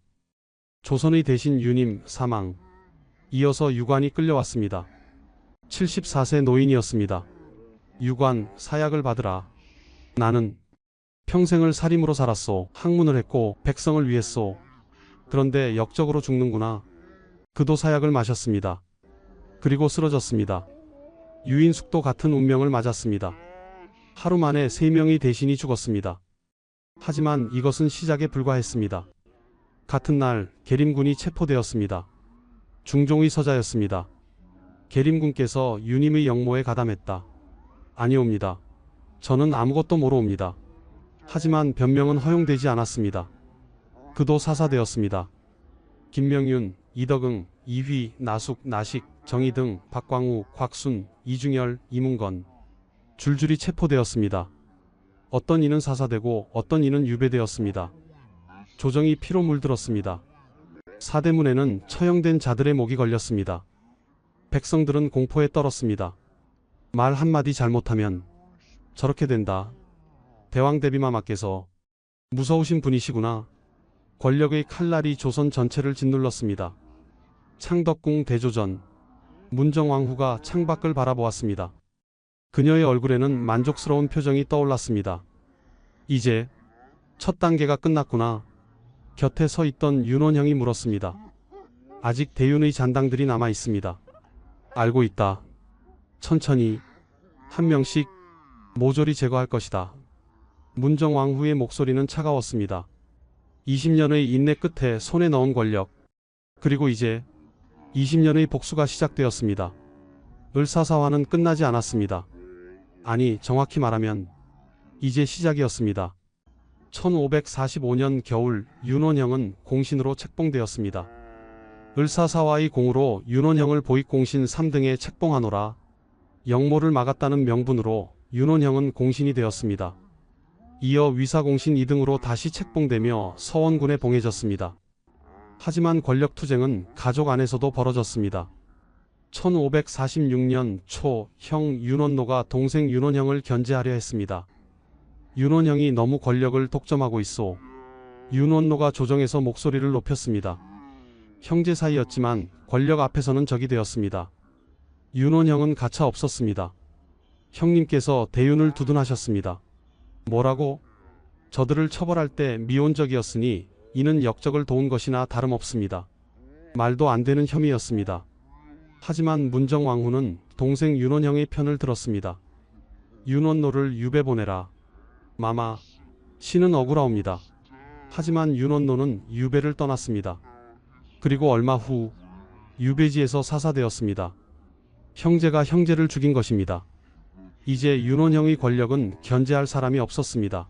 조선의 대신 유님 사망. 이어서 유관이 끌려왔습니다. 74세 노인이었습니다. 유관, 사약을 받으라. 나는 평생을 살림으로 살았소. 학문을 했고 백성을 위했소. 그런데 역적으로 죽는구나. 그도 사약을 마셨습니다. 그리고 쓰러졌습니다. 유인숙도 같은 운명을 맞았습니다. 하루 만에 3명의 대신이 죽었습니다. 하지만 이것은 시작에 불과했습니다. 같은 날 계림군이 체포되었습니다. 중종의 서자였습니다. 계림군께서 유님의 영모에 가담했다. 아니옵니다. 저는 아무것도 모르옵니다. 하지만 변명은 허용되지 않았습니다. 그도 사사되었습니다. 김명윤, 이덕응, 이휘, 나숙, 나식, 정희 등 박광우, 곽순, 이중열, 이문건 줄줄이 체포되었습니다. 어떤 이는 사사되고 어떤 이는 유배되었습니다. 조정이 피로 물들었습니다. 사대문에는 처형된 자들의 목이 걸렸습니다. 백성들은 공포에 떨었습니다. 말 한마디 잘못하면 저렇게 된다. 대왕대비마마께서 무서우신 분이시구나. 권력의 칼날이 조선 전체를 짓눌렀습니다. 창덕궁 대조전, 문정왕후가 창밖을 바라보았습니다. 그녀의 얼굴에는 만족스러운 표정이 떠올랐습니다. 이제 첫 단계가 끝났구나. 곁에 서 있던 윤원형이 물었습니다. 아직 대윤의 잔당들이 남아 있습니다. 알고 있다. 천천히 한 명씩 모조리 제거할 것이다. 문정왕후의 목소리는 차가웠습니다. 20년의 인내 끝에 손에 넣은 권력, 그리고 이제 20년의 복수가 시작되었습니다. 을사사화는 끝나지 않았습니다. 아니, 정확히 말하면 이제 시작이었습니다. 1545년 겨울 윤원형은 공신으로 책봉되었습니다. 을사사화의 공으로 윤원형을 보익공신 3등에 책봉하노라. 영모를 막았다는 명분으로 윤원형은 공신이 되었습니다. 이어 위사공신 2등으로 다시 책봉되며 서원군에 봉해졌습니다. 하지만 권력투쟁은 가족 안에서도 벌어졌습니다. 1546년 초 형 윤원노가 동생 윤원형을 견제하려 했습니다. 윤원형이 너무 권력을 독점하고 있어 윤원노가 조정에서 목소리를 높였습니다. 형제 사이였지만 권력 앞에서는 적이 되었습니다. 윤원형은 가차 없었습니다. 형님께서 대윤을 두둔하셨습니다. 뭐라고? 저들을 처벌할 때 미온적이었으니 이는 역적을 도운 것이나 다름없습니다. 말도 안 되는 혐의였습니다. 하지만 문정왕후는 동생 윤원형의 편을 들었습니다. 윤원노를 유배 보내라. 마마, 신은 억울하옵니다. 하지만 윤원노는 유배를 떠났습니다. 그리고 얼마 후 유배지에서 사사되었습니다. 형제가 형제를 죽인 것입니다. 이제 윤원형의 권력은 견제할 사람이 없었습니다.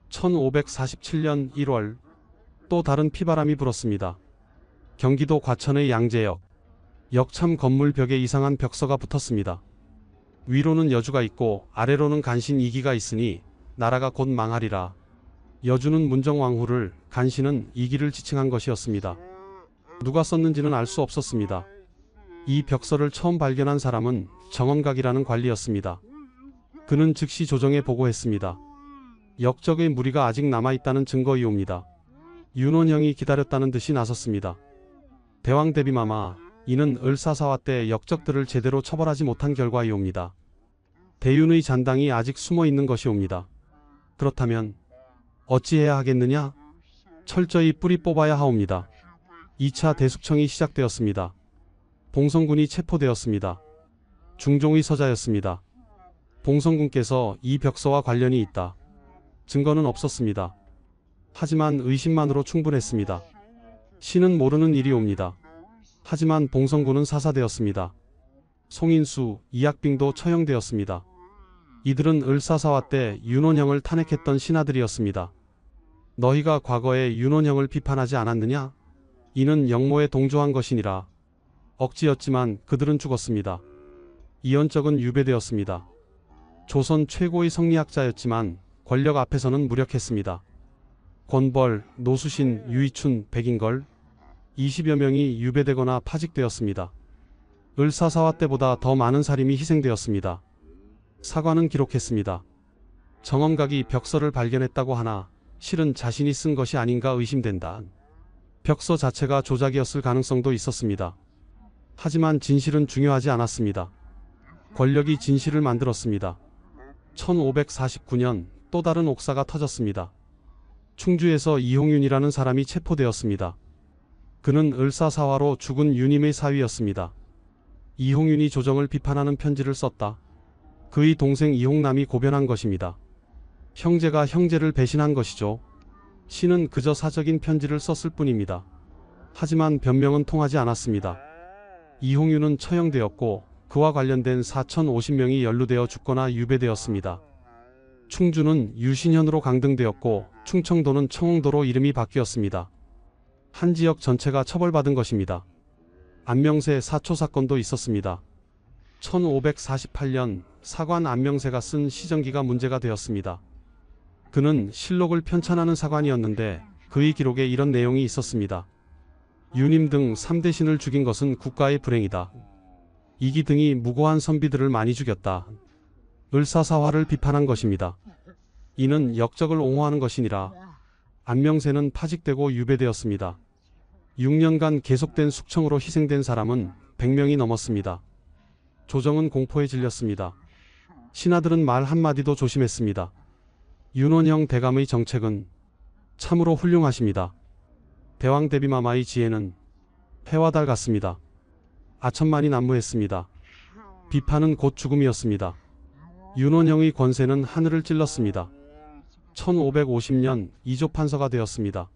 1547년 1월 또 다른 피바람이 불었습니다. 경기도 과천의 양재역. 역참 건물 벽에 이상한 벽서가 붙었습니다. 위로는 여주가 있고 아래로는 간신 2기가 있으니 나라가 곧 망하리라. 여주는 문정왕후를, 간신은 2기를 지칭한 것이었습니다. 누가 썼는지는 알 수 없었습니다. 이 벽서를 처음 발견한 사람은 정원각이라는 관리였습니다. 그는 즉시 조정에 보고했습니다. 역적의 무리가 아직 남아있다는 증거이옵니다. 윤원형이 기다렸다는 듯이 나섰습니다. 대왕대비마마, 이는 을사사화 때 역적들을 제대로 처벌하지 못한 결과이옵니다. 대윤의 잔당이 아직 숨어있는 것이옵니다. 그렇다면 어찌해야 하겠느냐? 철저히 뿌리 뽑아야 하옵니다. 2차 대숙청이 시작되었습니다. 봉성군이 체포되었습니다. 중종의 서자였습니다. 봉성군께서 이 벽서와 관련이 있다. 증거는 없었습니다. 하지만 의심만으로 충분했습니다. 신은 모르는 일이옵니다. 하지만 봉성군은 사사되었습니다. 송인수, 이학빙도 처형되었습니다. 이들은 을사사화 때 윤원형을 탄핵했던 신하들이었습니다. 너희가 과거에 윤원형을 비판하지 않았느냐? 이는 영모에 동조한 것이니라. 억지였지만 그들은 죽었습니다. 이연적은 유배되었습니다. 조선 최고의 성리학자였지만 권력 앞에서는 무력했습니다. 권벌, 노수신, 유이춘, 백인걸 20여 명이 유배되거나 파직되었습니다. 을사사화 때보다 더 많은 살인이 희생되었습니다. 사관은 기록했습니다. 정엄각이 벽서를 발견했다고 하나 실은 자신이 쓴 것이 아닌가 의심된다. 벽서 자체가 조작이었을 가능성도 있었습니다. 하지만 진실은 중요하지 않았습니다. 권력이 진실을 만들었습니다. 1549년 또 다른 옥사가 터졌습니다. 충주에서 이홍윤이라는 사람이 체포되었습니다. 그는 을사사화로 죽은 윤임의 사위였습니다. 이홍윤이 조정을 비판하는 편지를 썼다. 그의 동생 이홍남이 고변한 것입니다. 형제가 형제를 배신한 것이죠. 신은 그저 사적인 편지를 썼을 뿐입니다. 하지만 변명은 통하지 않았습니다. 이홍윤은 처형되었고 그와 관련된 4,050명이 연루되어 죽거나 유배되었습니다. 충주는 유신현으로 강등되었고 충청도는 청홍도로 이름이 바뀌었습니다. 한 지역 전체가 처벌받은 것입니다. 안명세 사초 사건도 있었습니다. 1548년 사관 안명세가 쓴 시정기가 문제가 되었습니다. 그는 실록을 편찬하는 사관이었는데 그의 기록에 이런 내용이 있었습니다. 윤임 등 3대 신을 죽인 것은 국가의 불행이다. 이기 등이 무고한 선비들을 많이 죽였다. 을사사화를 비판한 것입니다. 이는 역적을 옹호하는 것이니라. 안명세는 파직되고 유배되었습니다. 6년간 계속된 숙청으로 희생된 사람은 100명이 넘었습니다. 조정은 공포에 질렸습니다. 신하들은 말 한마디도 조심했습니다. 윤원형 대감의 정책은 참으로 훌륭하십니다. 대왕 대비마마의 지혜는 해와 달 같습니다. 아천만이 난무했습니다. 비판은 곧 죽음이었습니다. 윤원형의 권세는 하늘을 찔렀습니다. 1550년 이조판서가 되었습니다.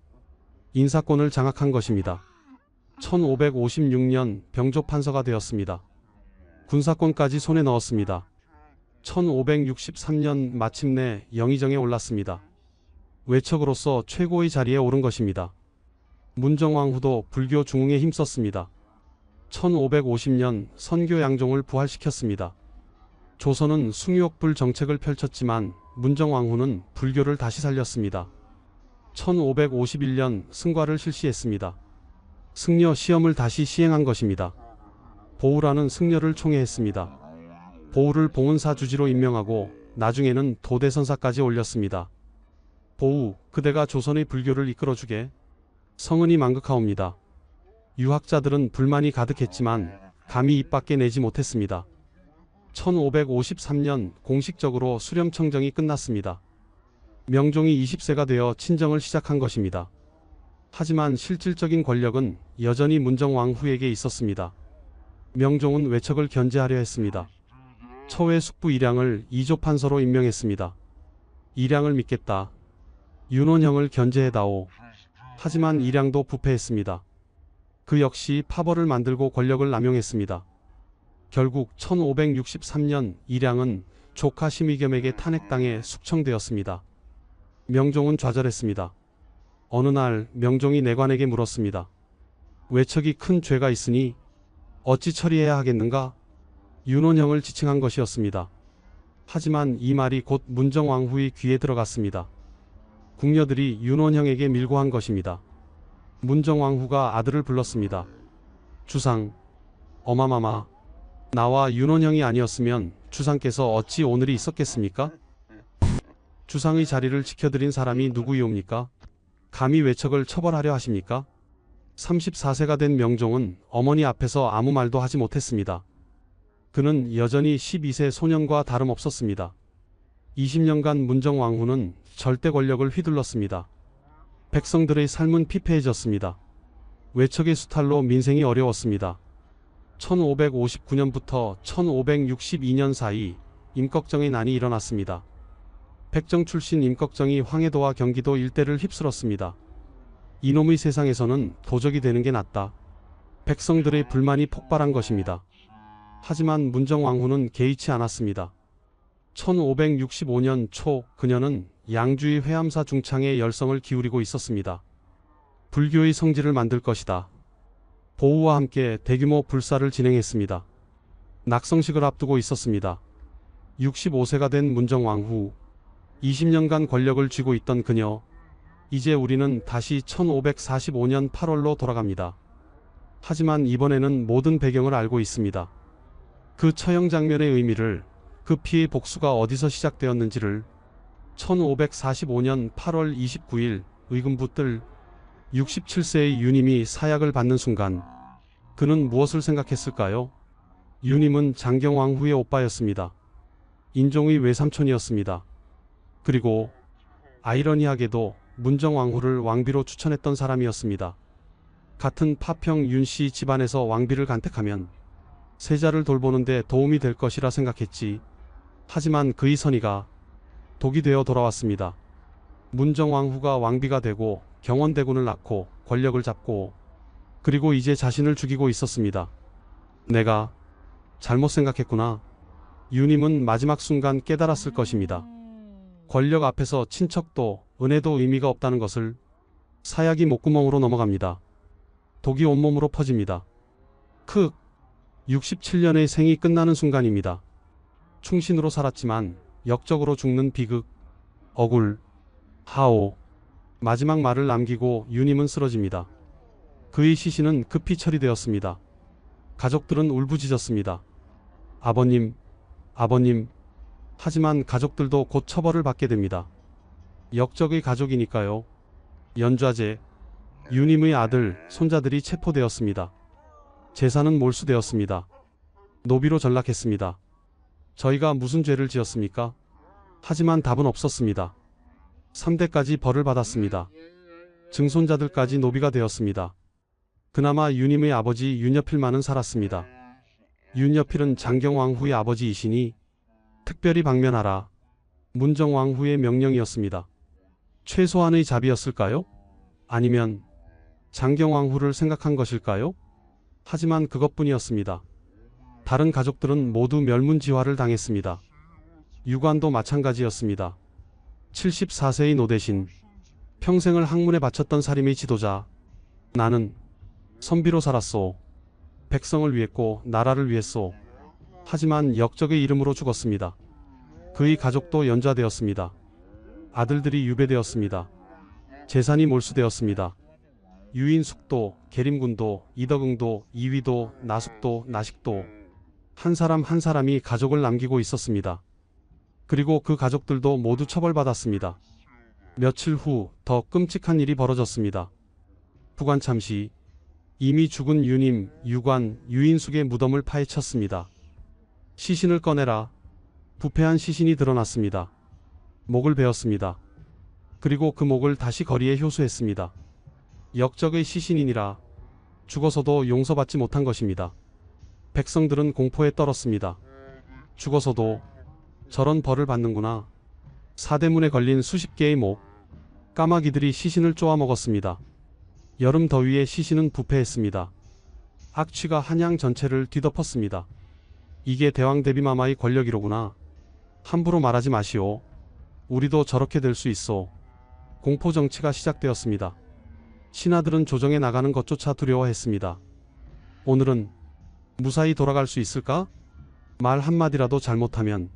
인사권을 장악한 것입니다. 1556년 병조판서가 되었습니다. 군사권까지 손에 넣었습니다. 1563년 마침내 영의정에 올랐습니다. 외척으로서 최고의 자리에 오른 것입니다. 문정왕후도 불교 중흥에 힘썼습니다. 1550년 선교 양종을 부활시켰습니다. 조선은 숭유옥불 정책을 펼쳤지만 문정왕후는 불교를 다시 살렸습니다. 1551년 승과를 실시했습니다. 승려 시험을 다시 시행한 것입니다. 보우라는 승려를 총애했습니다. 보우를 봉은사 주지로 임명하고 나중에는 도대선사까지 올렸습니다. 보우, 그대가 조선의 불교를 이끌어주게. 성은이 망극하옵니다. 유학자들은 불만이 가득했지만 감히 입 밖에 내지 못했습니다. 1553년 공식적으로 수렴청정이 끝났습니다. 명종이 20세가 되어 친정을 시작한 것입니다. 하지만 실질적인 권력은 여전히 문정왕후에게 있었습니다. 명종은 외척을 견제하려 했습니다. 처외 숙부 일양을 이조판서로 임명했습니다. 일양을 믿겠다. 윤원형을 견제해다오. 하지만 일양도 부패했습니다. 그 역시 파벌을 만들고 권력을 남용했습니다. 결국 1563년 일양은 조카 심의겸에게 탄핵당해 숙청되었습니다. 명종은 좌절했습니다. 어느 날 명종이 내관에게 물었습니다. 외척이 큰 죄가 있으니 어찌 처리해야 하겠는가? 윤원형을 지칭한 것이었습니다. 하지만 이 말이 곧 문정왕후의 귀에 들어갔습니다. 궁녀들이 윤원형에게 밀고 한 것입니다. 문정왕후가 아들을 불렀습니다. 주상, 어마마마, 나와 윤원형이 아니었으면 주상께서 어찌 오늘이 있었겠습니까? 주상의 자리를 지켜드린 사람이 누구이옵니까? 감히 외척을 처벌하려 하십니까? 34세가 된 명종은 어머니 앞에서 아무 말도 하지 못했습니다. 그는 여전히 12세 소년과 다름없었습니다. 20년간 문정왕후는 절대 권력을 휘둘렀습니다. 백성들의 삶은 피폐해졌습니다. 외척의 수탈로 민생이 어려웠습니다. 1559년부터 1562년 사이 임꺽정의 난이 일어났습니다. 백정 출신 임꺽정이 황해도와 경기도 일대를 휩쓸었습니다. 이놈의 세상에서는 도적이 되는 게 낫다. 백성들의 불만이 폭발한 것입니다. 하지만 문정왕후는 개의치 않았습니다. 1565년 초 그녀는 양주의 회암사 중창에 열성을 기울이고 있었습니다. 불교의 성지를 만들 것이다. 보우와 함께 대규모 불사를 진행했습니다. 낙성식을 앞두고 있었습니다. 65세가 된 문정왕후, 20년간 권력을 쥐고 있던 그녀, 이제 우리는 다시 1545년 8월로 돌아갑니다. 하지만 이번에는 모든 배경을 알고 있습니다. 그 처형 장면의 의미를, 그 피의 복수가 어디서 시작되었는지를. 1545년 8월 29일 의금부 뜰 67세의 유님이 사약을 받는 순간 그는 무엇을 생각했을까요? 유님은 장경왕후의 오빠였습니다. 인종의 외삼촌이었습니다. 그리고 아이러니하게도 문정왕후를 왕비로 추천했던 사람이었습니다. 같은 파평 윤씨 집안에서 왕비를 간택하면 세자를 돌보는데 도움이 될 것이라 생각했지. 하지만 그의 선의가 독이 되어 돌아왔습니다. 문정왕후가 왕비가 되고 경원대군을 낳고 권력을 잡고 그리고 이제 자신을 죽이고 있었습니다. 내가 잘못 생각했구나. 유님은 마지막 순간 깨달았을 것입니다. 권력 앞에서 친척도 은혜도 의미가 없다는 것을. 사약이 목구멍으로 넘어갑니다. 독이 온몸으로 퍼집니다. 67년의 생이 끝나는 순간입니다. 충신으로 살았지만 역적으로 죽는 비극, 억울, 하오. 마지막 말을 남기고 유님은 쓰러집니다. 그의 시신은 급히 처리되었습니다. 가족들은 울부짖었습니다. 아버님, 아버님. 하지만 가족들도 곧 처벌을 받게 됩니다. 역적의 가족이니까요. 연좌제. 유님의 아들, 손자들이 체포되었습니다. 재산은 몰수되었습니다. 노비로 전락했습니다. 저희가 무슨 죄를 지었습니까? 하지만 답은 없었습니다. 3대까지 벌을 받았습니다. 증손자들까지 노비가 되었습니다. 그나마 유님의 아버지 윤여필만은 살았습니다. 윤여필은 장경왕후의 아버지이시니 특별히 방면하라. 문정왕후의 명령이었습니다. 최소한의 자비였을까요? 아니면 장경왕후를 생각한 것일까요? 하지만 그것뿐이었습니다. 다른 가족들은 모두 멸문지화를 당했습니다. 유관도 마찬가지였습니다. 74세의 노대신, 평생을 학문에 바쳤던 사림의 지도자. 나는 선비로 살았소. 백성을 위했고 나라를 위했소. 하지만 역적의 이름으로 죽었습니다. 그의 가족도 연좌되었습니다. 아들들이 유배되었습니다. 재산이 몰수되었습니다. 유인숙도, 계림군도, 이덕응도, 이위도, 나숙도, 나식도. 한 사람 한 사람이 가족을 남기고 있었습니다. 그리고 그 가족들도 모두 처벌받았습니다. 며칠 후 더 끔찍한 일이 벌어졌습니다. 부관참시. 이미 죽은 유님, 유관, 유인숙의 무덤을 파헤쳤습니다. 시신을 꺼내라. 부패한 시신이 드러났습니다. 목을 베었습니다. 그리고 그 목을 다시 거리에 효수했습니다. 역적의 시신이니라. 죽어서도 용서받지 못한 것입니다. 백성들은 공포에 떨었습니다. 죽어서도 저런 벌을 받는구나. 사대문에 걸린 수십 개의 목. 까마귀들이 시신을 쪼아 먹었습니다. 여름 더위에 시신은 부패했습니다. 악취가 한양 전체를 뒤덮었습니다. 이게 대왕 대비마마의 권력이로구나. 함부로 말하지 마시오. 우리도 저렇게 될 수 있어. 공포 정치가 시작되었습니다. 신하들은 조정에 나가는 것조차 두려워했습니다. 오늘은 무사히 돌아갈 수 있을까? 말 한마디라도 잘못하면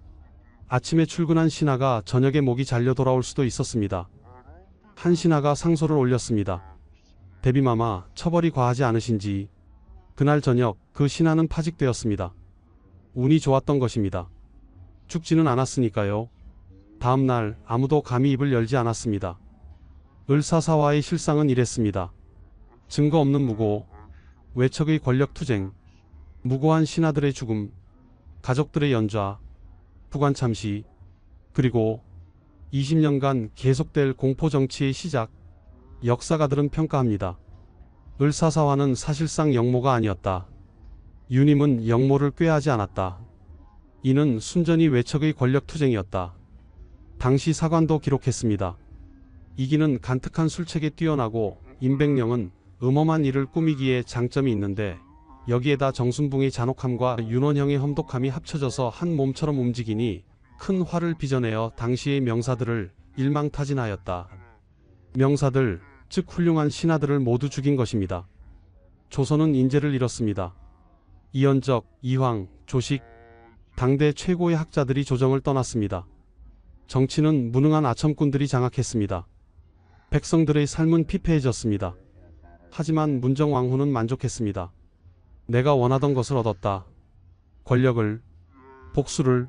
아침에 출근한 신하가 저녁에 목이 잘려 돌아올 수도 있었습니다. 한 신하가 상소를 올렸습니다. 대비마마, 처벌이 과하지 않으신지. 그날 저녁 그 신하는 파직되었습니다. 운이 좋았던 것입니다. 죽지는 않았으니까요. 다음 날 아무도 감히 입을 열지 않았습니다. 을사사와의 실상은 이랬습니다. 증거 없는 무고, 외척의 권력투쟁, 무고한 신하들의 죽음, 가족들의 연좌, 부관참시, 그리고 20년간 계속될 공포정치의 시작. 역사가들은 평가합니다. 을사사화는 사실상 역모가 아니었다. 유님은 역모를 꾀하지 않았다. 이는 순전히 외척의 권력투쟁이었다. 당시 사관도 기록했습니다. 이기는 간특한 술책에 뛰어나고 임백령은 음험한 일을 꾸미기에 장점이 있는데 여기에다 정순붕의 잔혹함과 윤원형의 험독함이 합쳐져서 한 몸처럼 움직이니 큰 화를 빚어내어 당시의 명사들을 일망타진하였다. 명사들, 즉 훌륭한 신하들을 모두 죽인 것입니다. 조선은 인재를 잃었습니다. 이연적, 이황, 조식, 당대 최고의 학자들이 조정을 떠났습니다. 정치는 무능한 아첨꾼들이 장악했습니다. 백성들의 삶은 피폐해졌습니다. 하지만 문정왕후는 만족했습니다. 내가 원하던 것을 얻었다. 권력을, 복수를.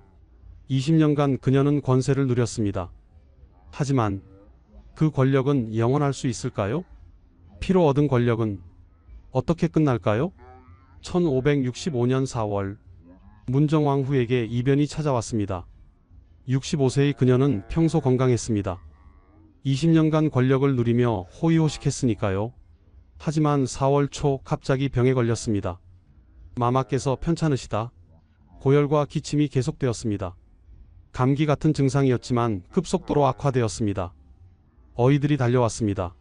20년간 그녀는 권세를 누렸습니다. 하지만 그 권력은 영원할 수 있을까요? 피로 얻은 권력은 어떻게 끝날까요? 1565년 4월 문정왕후에게 이변이 찾아왔습니다. 65세의 그녀는 평소 건강했습니다. 20년간 권력을 누리며 호의호식했으니까요. 하지만 4월 초 갑자기 병에 걸렸습니다. 마마께서 편찮으시다. 고열과 기침이 계속되었습니다. 감기 같은 증상이었지만 급속도로 악화되었습니다. 어이들이 달려왔습니다.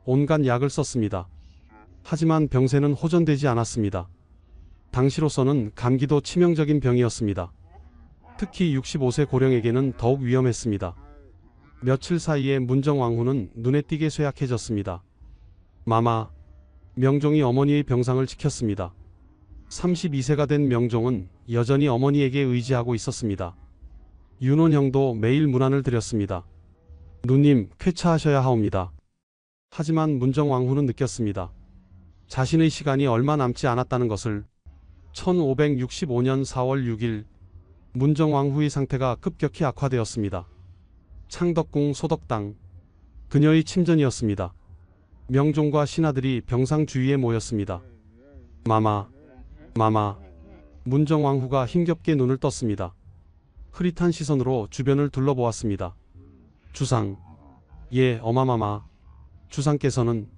온갖 약을 썼습니다. 하지만 병세는 호전되지 않았습니다. 당시로서는 감기도 치명적인 병이었습니다. 특히 65세 고령에게는 더욱 위험했습니다. 며칠 사이에 문정왕후는 눈에 띄게 쇠약해졌습니다. 마마, 명종이 어머니의 병상을 지켰습니다. 32세가 된 명종은 여전히 어머니에게 의지하고 있었습니다. 윤원형도 매일 문안을 드렸습니다. 누님, 쾌차하셔야 하옵니다. 하지만 문정왕후는 느꼈습니다. 자신의 시간이 얼마 남지 않았다는 것을. 1565년 4월 6일 문정왕후의 상태가 급격히 악화되었습니다. 창덕궁 소덕당, 그녀의 침전이었습니다. 명종과 신하들이 병상 주위에 모였습니다. 마마, 마마. 문정왕후가 힘겹게 눈을 떴습니다. 흐릿한 시선으로 주변을 둘러보았습니다. 주상, 예, 어마마마. 주상께서는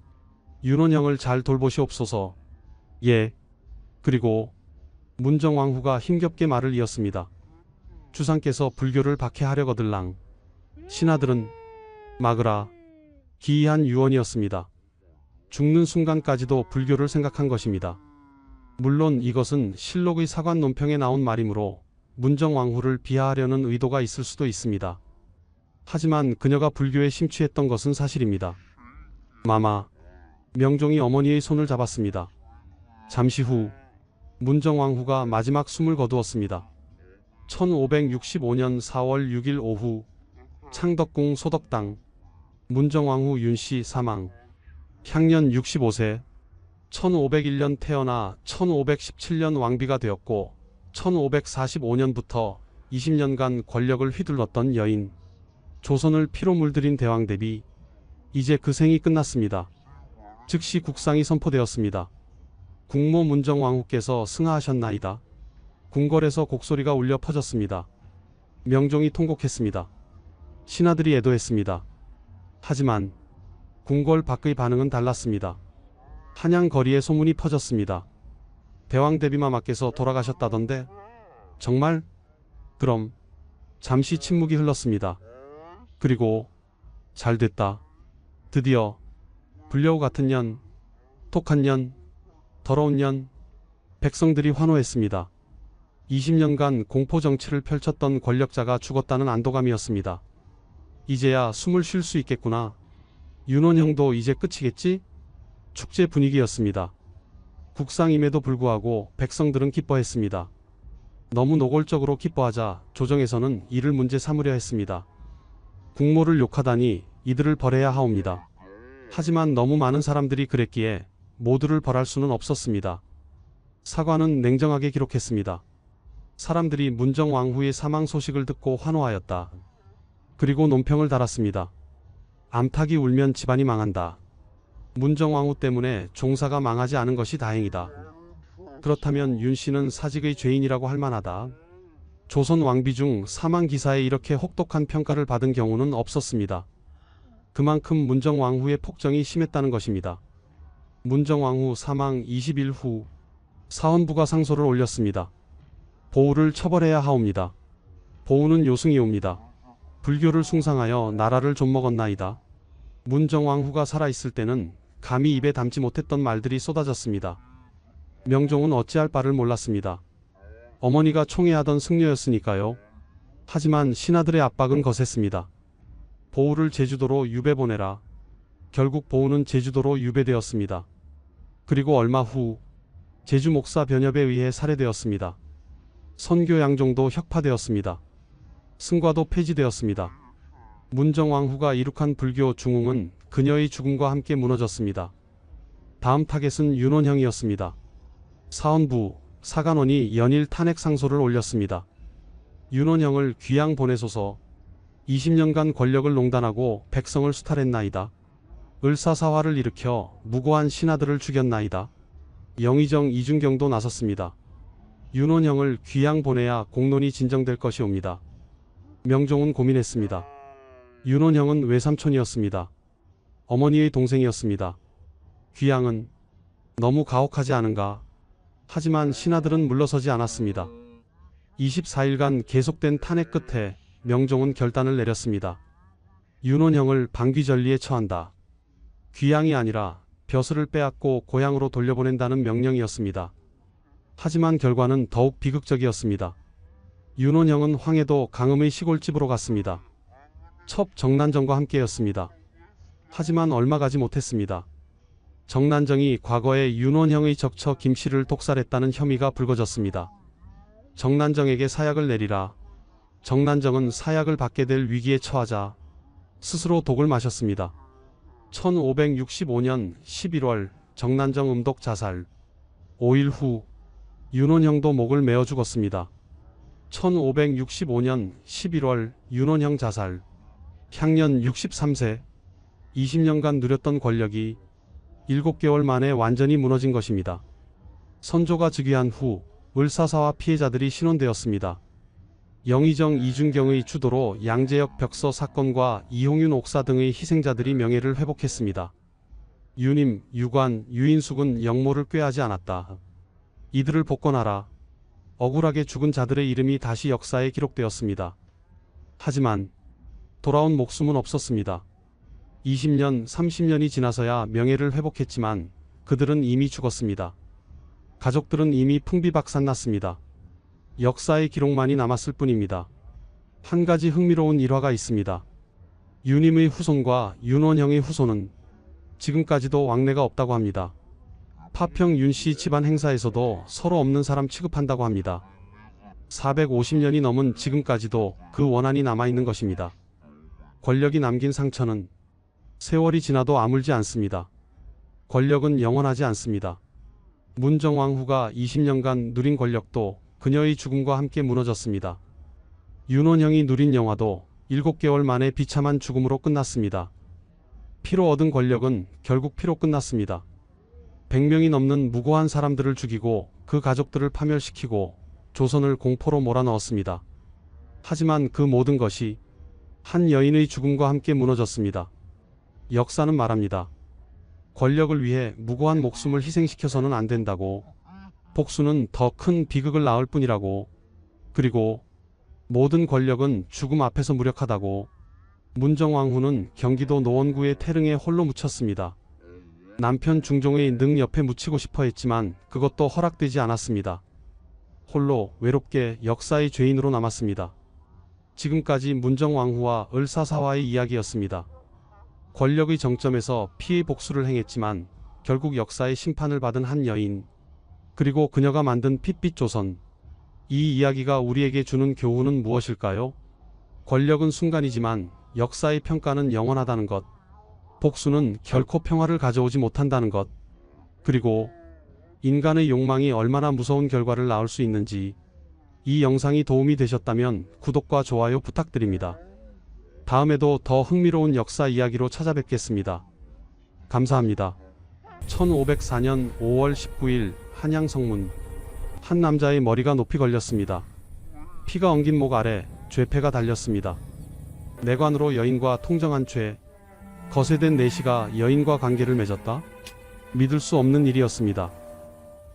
윤원형을 잘 돌보시옵소서. 예. 그리고 문정왕후가 힘겹게 말을 이었습니다. 주상께서 불교를 박해하려거들랑. 신하들은 막으라. 기이한 유언이었습니다. 죽는 순간까지도 불교를 생각한 것입니다. 물론 이것은 실록의 사관 논평에 나온 말이므로 문정왕후를 비하하려는 의도가 있을 수도 있습니다. 하지만 그녀가 불교에 심취했던 것은 사실입니다. 마마. 명종이 어머니의 손을 잡았습니다. 잠시 후 문정왕후가 마지막 숨을 거두었습니다. 1565년 4월 6일 오후 창덕궁 소덕당, 문정왕후 윤씨 사망. 향년 65세. 1501년 태어나 1517년 왕비가 되었고 1545년부터 20년간 권력을 휘둘렀던 여인. 조선을 피로 물들인 대왕 대비. 이제 그 생이 끝났습니다. 즉시 국상이 선포되었습니다. 국모 문정왕후께서 승하하셨나이다. 궁궐에서 곡소리가 울려 퍼졌습니다. 명종이 통곡했습니다. 신하들이 애도했습니다. 하지만 궁궐 밖의 반응은 달랐습니다. 한양 거리에 소문이 퍼졌습니다. 대왕 대비마마께서 돌아가셨다던데? 정말? 그럼. 잠시 침묵이 흘렀습니다. 그리고 잘됐다. 드디어 불려우 같은 년, 독한 년, 더러운 년. 백성들이 환호했습니다. 20년간 공포정치를 펼쳤던 권력자가 죽었다는 안도감이었습니다. 이제야 숨을 쉴 수 있겠구나. 윤원형도 이제 끝이겠지? 축제 분위기였습니다. 국상임에도 불구하고 백성들은 기뻐했습니다. 너무 노골적으로 기뻐하자 조정에서는 이를 문제 삼으려 했습니다. 국모를 욕하다니 이들을 벌해야 하옵니다. 하지만 너무 많은 사람들이 그랬기에 모두를 벌할 수는 없었습니다. 사관은 냉정하게 기록했습니다. 사람들이 문정왕후의 사망 소식을 듣고 환호하였다. 그리고 논평을 달았습니다. 암탉이 울면 집안이 망한다. 문정왕후 때문에 종사가 망하지 않은 것이 다행이다. 그렇다면 윤씨는 사직의 죄인이라고 할 만하다. 조선 왕비 중 사망 기사에 이렇게 혹독한 평가를 받은 경우는 없었습니다. 그만큼 문정왕후의 폭정이 심했다는 것입니다. 문정왕후 사망 20일 후 사헌부가 상소를 올렸습니다. 보우를 처벌해야 하옵니다. 보우는 요승이옵니다. 불교를 숭상하여 나라를 좀먹었나이다. 문정왕후가 살아있을 때는 감히 입에 담지 못했던 말들이 쏟아졌습니다. 명종은 어찌할 바를 몰랐습니다. 어머니가 총애하던 승려였으니까요. 하지만 신하들의 압박은 거셌습니다. 보우를 제주도로 유배 보내라. 결국 보우는 제주도로 유배되었습니다. 그리고 얼마 후 제주 목사 변협에 의해 살해되었습니다. 선교 양종도 혁파되었습니다. 승과도 폐지되었습니다. 문정왕후가 이룩한 불교 중흥은 그녀의 죽음과 함께 무너졌습니다. 다음 타겟은 윤원형이었습니다. 사헌부, 사간원이 연일 탄핵 상소를 올렸습니다. 윤원형을 귀양 보내소서. 20년간 권력을 농단하고 백성을 수탈했나이다. 을사사화를 일으켜 무고한 신하들을 죽였나이다. 영의정 이준경도 나섰습니다. 윤원형을 귀양 보내야 공론이 진정될 것이옵니다. 명종은 고민했습니다. 윤원형은 외삼촌이었습니다. 어머니의 동생이었습니다. 귀양은 너무 가혹하지 않은가. 하지만 신하들은 물러서지 않았습니다. 24일간 계속된 탄핵 끝에 명종은 결단을 내렸습니다. 윤원형을 방귀전리에 처한다. 귀양이 아니라 벼슬을 빼앗고 고향으로 돌려보낸다는 명령이었습니다. 하지만 결과는 더욱 비극적이었습니다. 윤원형은 황해도 강음의 시골집으로 갔습니다. 첩 정난정과 함께였습니다. 하지만 얼마 가지 못했습니다. 정난정이 과거에 윤원형의 적처 김씨를 독살했다는 혐의가 불거졌습니다. 정난정에게 사약을 내리라. 정난정은 사약을 받게 될 위기에 처하자 스스로 독을 마셨습니다. 1565년 11월 정난정 음독 자살. 5일 후 윤원형도 목을 메어 죽었습니다. 1565년 11월 윤원형 자살. 향년 63세. 20년간 누렸던 권력이 7개월 만에 완전히 무너진 것입니다. 선조가 즉위한 후 을사사화 피해자들이 신원되었습니다. 영의정 이준경의 주도로 양재역 벽서 사건과 이홍윤 옥사 등의 희생자들이 명예를 회복했습니다. 유님, 유관, 유인숙은 영모를 꾀하지 않았다. 이들을 복권하라. 억울하게 죽은 자들의 이름이 다시 역사에 기록되었습니다. 하지만 돌아온 목숨은 없었습니다. 20년, 30년이 지나서야 명예를 회복했지만 그들은 이미 죽었습니다. 가족들은 이미 풍비박산났습니다. 역사의 기록만이 남았을 뿐입니다. 한 가지 흥미로운 일화가 있습니다. 유님의 후손과 윤원형의 후손은 지금까지도 왕래가 없다고 합니다. 파평 윤씨 집안 행사에서도 서로 없는 사람 취급한다고 합니다. 450년이 넘은 지금까지도 그 원한이 남아있는 것입니다. 권력이 남긴 상처는 세월이 지나도 아물지 않습니다. 권력은 영원하지 않습니다. 문정왕후가 20년간 누린 권력도 그녀의 죽음과 함께 무너졌습니다. 윤원형이 누린 영화도 7개월 만에 비참한 죽음으로 끝났습니다. 피로 얻은 권력은 결국 피로 끝났습니다. 100명이 넘는 무고한 사람들을 죽이고 그 가족들을 파멸시키고 조선을 공포로 몰아넣었습니다. 하지만 그 모든 것이 한 여인의 죽음과 함께 무너졌습니다. 역사는 말합니다. 권력을 위해 무고한 목숨을 희생시켜서는 안 된다고. 복수는 더 큰 비극을 낳을 뿐이라고. 그리고 모든 권력은 죽음 앞에서 무력하다고. 문정왕후는 경기도 노원구의 태릉에 홀로 묻혔습니다. 남편 중종의 능 옆에 묻히고 싶어 했지만 그것도 허락되지 않았습니다. 홀로 외롭게 역사의 죄인으로 남았습니다. 지금까지 문정왕후와 을사사화의 이야기였습니다. 권력의 정점에서 피해 복수를 행했지만 결국 역사의 심판을 받은 한 여인, 그리고 그녀가 만든 핏빛 조선. 이 이야기가 우리에게 주는 교훈은 무엇일까요? 권력은 순간이지만 역사의 평가는 영원하다는 것. 복수는 결코 평화를 가져오지 못한다는 것. 그리고 인간의 욕망이 얼마나 무서운 결과를 낳을 수 있는지. 이 영상이 도움이 되셨다면 구독과 좋아요 부탁드립니다. 다음에도 더 흥미로운 역사 이야기로 찾아뵙겠습니다. 감사합니다. 1504년 5월 19일 한양성문. 한 남자의 머리가 높이 걸렸습니다. 피가 엉긴 목 아래 죄패가 달렸습니다. 내관으로 여인과 통정한 죄. 거세된 내시가 여인과 관계를 맺었다? 믿을 수 없는 일이었습니다.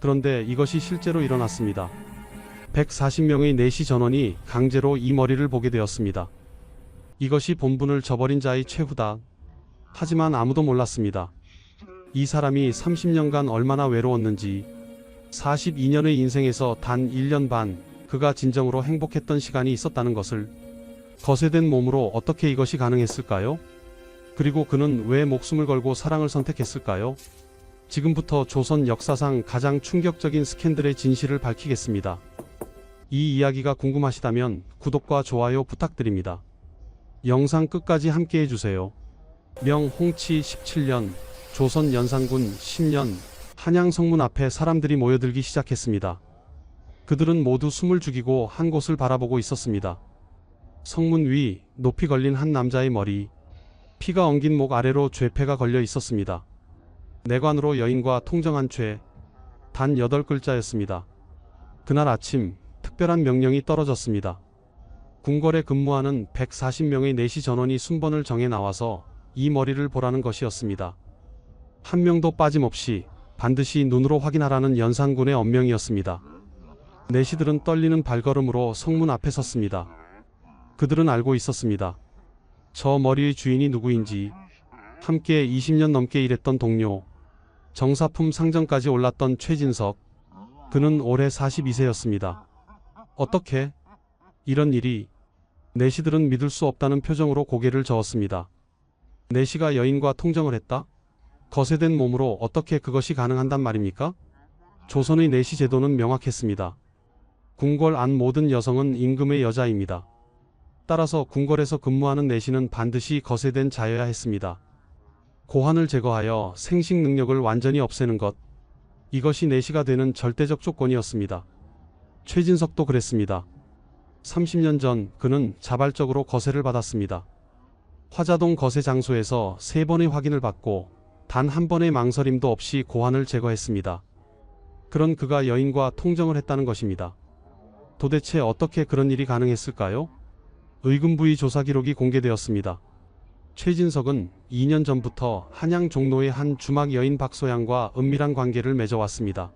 그런데 이것이 실제로 일어났습니다. 140명의 내시 전원이 강제로 이 머리를 보게 되었습니다. 이것이 본분을 저버린 자의 최후다. 하지만 아무도 몰랐습니다. 이 사람이 30년간 얼마나 외로웠는지, 42년의 인생에서 단 1년 반 그가 진정으로 행복했던 시간이 있었다는 것을. 거세된 몸으로 어떻게 이것이 가능했을까요? 그리고 그는 왜 목숨을 걸고 사랑을 선택했을까요? 지금부터 조선 역사상 가장 충격적인 스캔들의 진실을 밝히겠습니다. 이 이야기가 궁금하시다면 구독과 좋아요 부탁드립니다. 영상 끝까지 함께해 주세요. 명 홍치 17년, 조선 연산군 10년, 한양 성문 앞에 사람들이 모여들기 시작했습니다. 그들은 모두 숨을 죽이고 한 곳을 바라보고 있었습니다. 성문 위 높이 걸린 한 남자의 머리, 피가 엉긴 목 아래로 죄패가 걸려 있었습니다. 내관으로 여인과 통정한 죄, 단 8글자였습니다. 그날 아침 특별한 명령이 떨어졌습니다. 궁궐에 근무하는 140명의 내시 전원이 순번을 정해 나와서 이 머리를 보라는 것이었습니다. 한 명도 빠짐없이 반드시 눈으로 확인하라는 연산군의 엄명이었습니다. 내시들은 떨리는 발걸음으로 성문 앞에 섰습니다. 그들은 알고 있었습니다. 저 머리의 주인이 누구인지, 함께 20년 넘게 일했던 동료, 정사품 상정까지 올랐던 최진석, 그는 올해 42세였습니다. 어떻게? 이런 일이? 내시들은 믿을 수 없다는 표정으로 고개를 저었습니다. 내시가 여인과 통정을 했다? 거세된 몸으로 어떻게 그것이 가능한단 말입니까? 조선의 내시 제도는 명확했습니다. 궁궐 안 모든 여성은 임금의 여자입니다. 따라서 궁궐에서 근무하는 내시는 반드시 거세된 자여야 했습니다. 고환을 제거하여 생식 능력을 완전히 없애는 것, 이것이 내시가 되는 절대적 조건이었습니다. 최진석도 그랬습니다. 30년 전 그는 자발적으로 거세를 받았습니다. 화자동 거세 장소에서 3번의 확인을 받고 단 한 번의 망설임도 없이 고환을 제거했습니다. 그런 그가 여인과 통정을 했다는 것입니다. 도대체 어떻게 그런 일이 가능했을까요? 의금부의 조사 기록이 공개되었습니다. 최진석은 2년 전부터 한양 종로의 한 주막 여인 박소양과 은밀한 관계를 맺어왔습니다.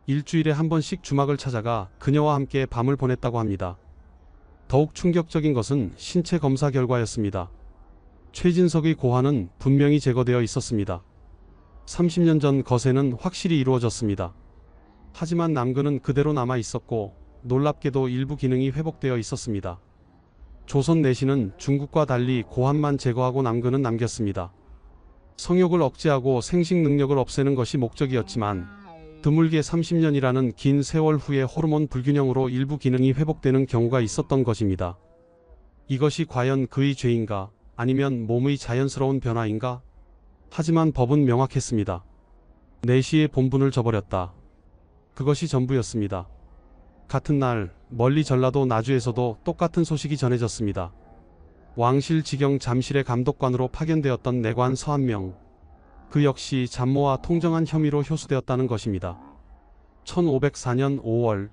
일주일에 한 번씩 주막을 찾아가 그녀와 함께 밤을 보냈다고 합니다. 더욱 충격적인 것은 신체 검사 결과였습니다. 최진석의 고환은 분명히 제거되어 있었습니다. 30년 전 거세는 확실히 이루어졌습니다. 하지만 남근은 그대로 남아 있었고 놀랍게도 일부 기능이 회복되어 있었습니다. 조선 내시는 중국과 달리 고환만 제거하고 남근은 남겼습니다. 성욕을 억제하고 생식 능력을 없애는 것이 목적이었지만 드물게 30년이라는 긴 세월 후에 호르몬 불균형으로 일부 기능이 회복되는 경우가 있었던 것입니다. 이것이 과연 그의 죄인가, 아니면 몸의 자연스러운 변화인가? 하지만 법은 명확했습니다. 내시의 본분을 저버렸다. 그것이 전부였습니다. 같은 날 멀리 전라도 나주에서도 똑같은 소식이 전해졌습니다. 왕실지경 잠실의 감독관으로 파견되었던 내관 서한명, 그 역시 잠모와 통정한 혐의로 효수되었다는 것입니다. 1504년 5월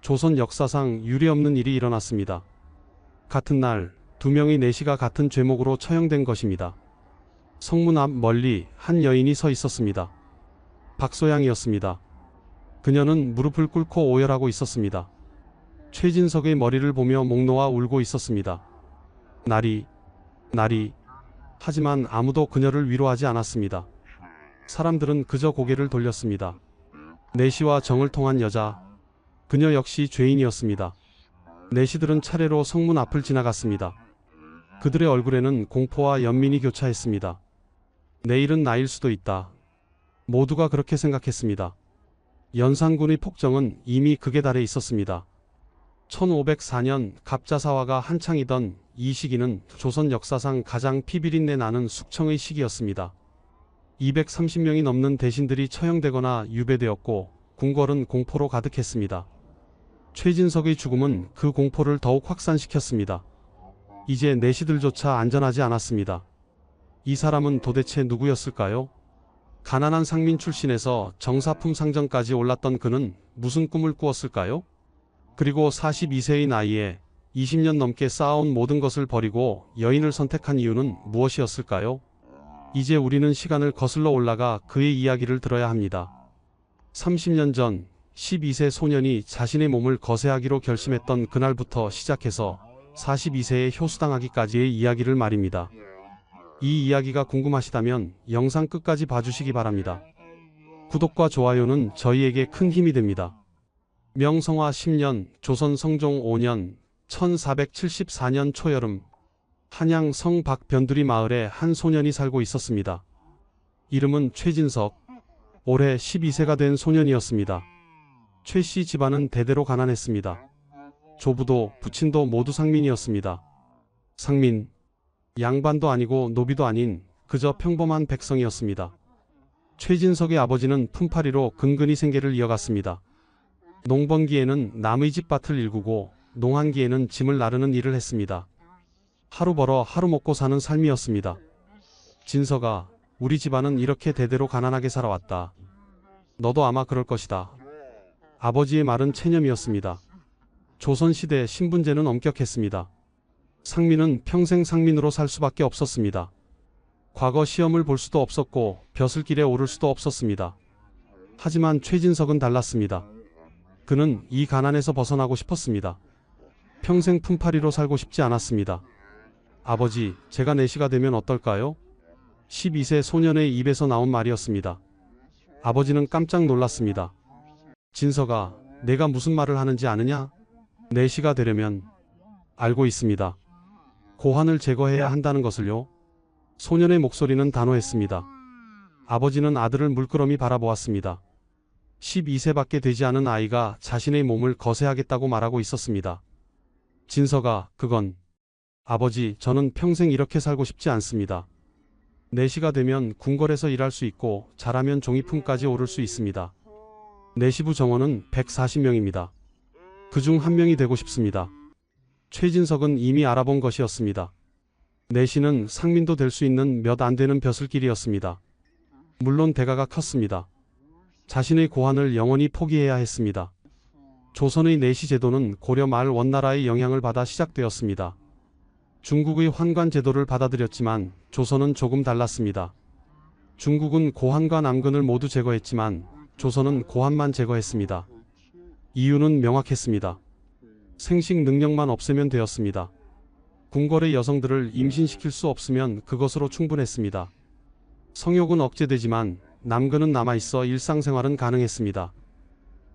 조선 역사상 유례없는 일이 일어났습니다. 같은 날 2명의 내시가 같은 죄목으로 처형된 것입니다. 성문 앞 멀리 한 여인이 서 있었습니다. 박소양이었습니다. 그녀는 무릎을 꿇고 오열하고 있었습니다. 최진석의 머리를 보며 목 놓아 울고 있었습니다. 나리. 하지만 아무도 그녀를 위로하지 않았습니다. 사람들은 그저 고개를 돌렸습니다. 내시와 정을 통한 여자, 그녀 역시 죄인이었습니다. 내시들은 차례로 성문 앞을 지나갔습니다. 그들의 얼굴에는 공포와 연민이 교차했습니다. 내일은 나일 수도 있다. 모두가 그렇게 생각했습니다. 연산군의 폭정은 이미 극에 달해 있었습니다. 1504년 갑자사화가 한창이던 이 시기는 조선 역사상 가장 피비린내 나는 숙청의 시기였습니다. 230명이 넘는 대신들이 처형되거나 유배되었고 궁궐은 공포로 가득했습니다. 최진석의 죽음은 그 공포를 더욱 확산시켰습니다. 이제 내시들조차 안전하지 않았습니다. 이 사람은 도대체 누구였을까요? 가난한 상민 출신에서 정사품 상정까지 올랐던 그는 무슨 꿈을 꾸었을까요? 그리고 42세의 나이에 20년 넘게 쌓아온 모든 것을 버리고 여인을 선택한 이유는 무엇이었을까요? 이제 우리는 시간을 거슬러 올라가 그의 이야기를 들어야 합니다. 30년 전 12세 소년이 자신의 몸을 거세하기로 결심했던 그날부터 시작해서 42세에 효수당하기까지의 이야기를 말입니다. 이 이야기가 궁금하시다면 영상 끝까지 봐주시기 바랍니다. 구독과 좋아요는 저희에게 큰 힘이 됩니다. 명성화 10년, 조선 성종 5년, 1474년 초여름, 한양 성 박변두리 마을에 한 소년이 살고 있었습니다. 이름은 최진석, 올해 12세가 된 소년이었습니다. 최씨 집안은 대대로 가난했습니다. 조부도 부친도 모두 상민이었습니다. 상민, 양반도 아니고 노비도 아닌 그저 평범한 백성이었습니다. 최진석의 아버지는 품팔이로 근근히 생계를 이어갔습니다. 농번기에는 남의 집 밭을 일구고 농한기에는 짐을 나르는 일을 했습니다. 하루 벌어 하루 먹고 사는 삶이었습니다. 진석아, 우리 집안은 이렇게 대대로 가난하게 살아왔다. 너도 아마 그럴 것이다. 아버지의 말은 체념이었습니다. 조선시대 신분제는 엄격했습니다. 상민은 평생 상민으로 살 수밖에 없었습니다. 과거 시험을 볼 수도 없었고 벼슬길에 오를 수도 없었습니다. 하지만 최진석은 달랐습니다. 그는 이 가난에서 벗어나고 싶었습니다. 평생 품팔이로 살고 싶지 않았습니다. 아버지, 제가 내시가 되면 어떨까요? 12세 소년의 입에서 나온 말이었습니다. 아버지는 깜짝 놀랐습니다. 진석아, 내가 무슨 말을 하는지 아느냐? 내시가 되려면 알고 있습니다. 고환을 제거해야 한다는 것을요. 소년의 목소리는 단호했습니다. 아버지는 아들을 물끄러미 바라보았습니다. 12세밖에 되지 않은 아이가 자신의 몸을 거세하겠다고 말하고 있었습니다. 진석아, 그건 아버지, 저는 평생 이렇게 살고 싶지 않습니다. 내시가 되면 궁궐에서 일할 수 있고 잘하면 종이품까지 오를 수 있습니다. 내시부 정원은 140명입니다. 그중 한 명이 되고 싶습니다. 최진석은 이미 알아본 것이었습니다. 내시는 상민도 될 수 있는 몇 안 되는 벼슬길이었습니다. 물론 대가가 컸습니다. 자신의 고환을 영원히 포기해야 했습니다. 조선의 내시 제도는 고려 말 원나라의 영향을 받아 시작되었습니다. 중국의 환관 제도를 받아들였지만 조선은 조금 달랐습니다. 중국은 고환과 남근을 모두 제거했지만 조선은 고환만 제거했습니다. 이유는 명확했습니다. 생식 능력만 없애면 되었습니다. 궁궐의 여성들을 임신시킬 수 없으면 그것으로 충분했습니다. 성욕은 억제되지만 남근은 남아있어 일상생활은 가능했습니다.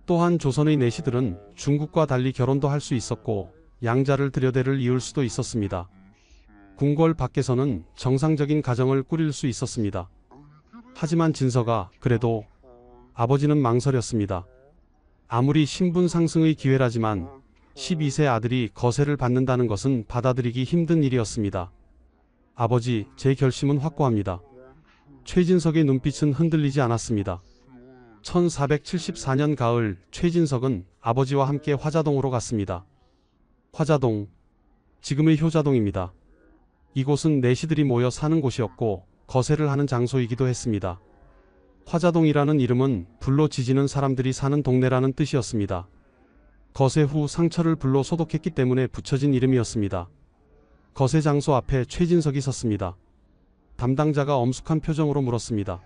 또한 조선의 내시들은 중국과 달리 결혼도 할 수 있었고 양자를 들여대를 이을 수도 있었습니다. 궁궐 밖에서는 정상적인 가정을 꾸릴 수 있었습니다. 하지만 진서가 그래도 아버지는 망설였습니다. 아무리 신분 상승의 기회라지만 12세 아들이 거세를 받는다는 것은 받아들이기 힘든 일이었습니다. 아버지, 제 결심은 확고합니다. 최진석의 눈빛은 흔들리지 않았습니다. 1474년 가을 최진석은 아버지와 함께 화자동으로 갔습니다. 화자동, 지금의 효자동입니다. 이곳은 내시들이 모여 사는 곳이었고 거세를 하는 장소이기도 했습니다. 화자동이라는 이름은 불로 지지는 사람들이 사는 동네라는 뜻이었습니다. 거세 후 상처를 불로 소독했기 때문에 붙여진 이름이었습니다. 거세 장소 앞에 최진석이 섰습니다. 담당자가 엄숙한 표정으로 물었습니다.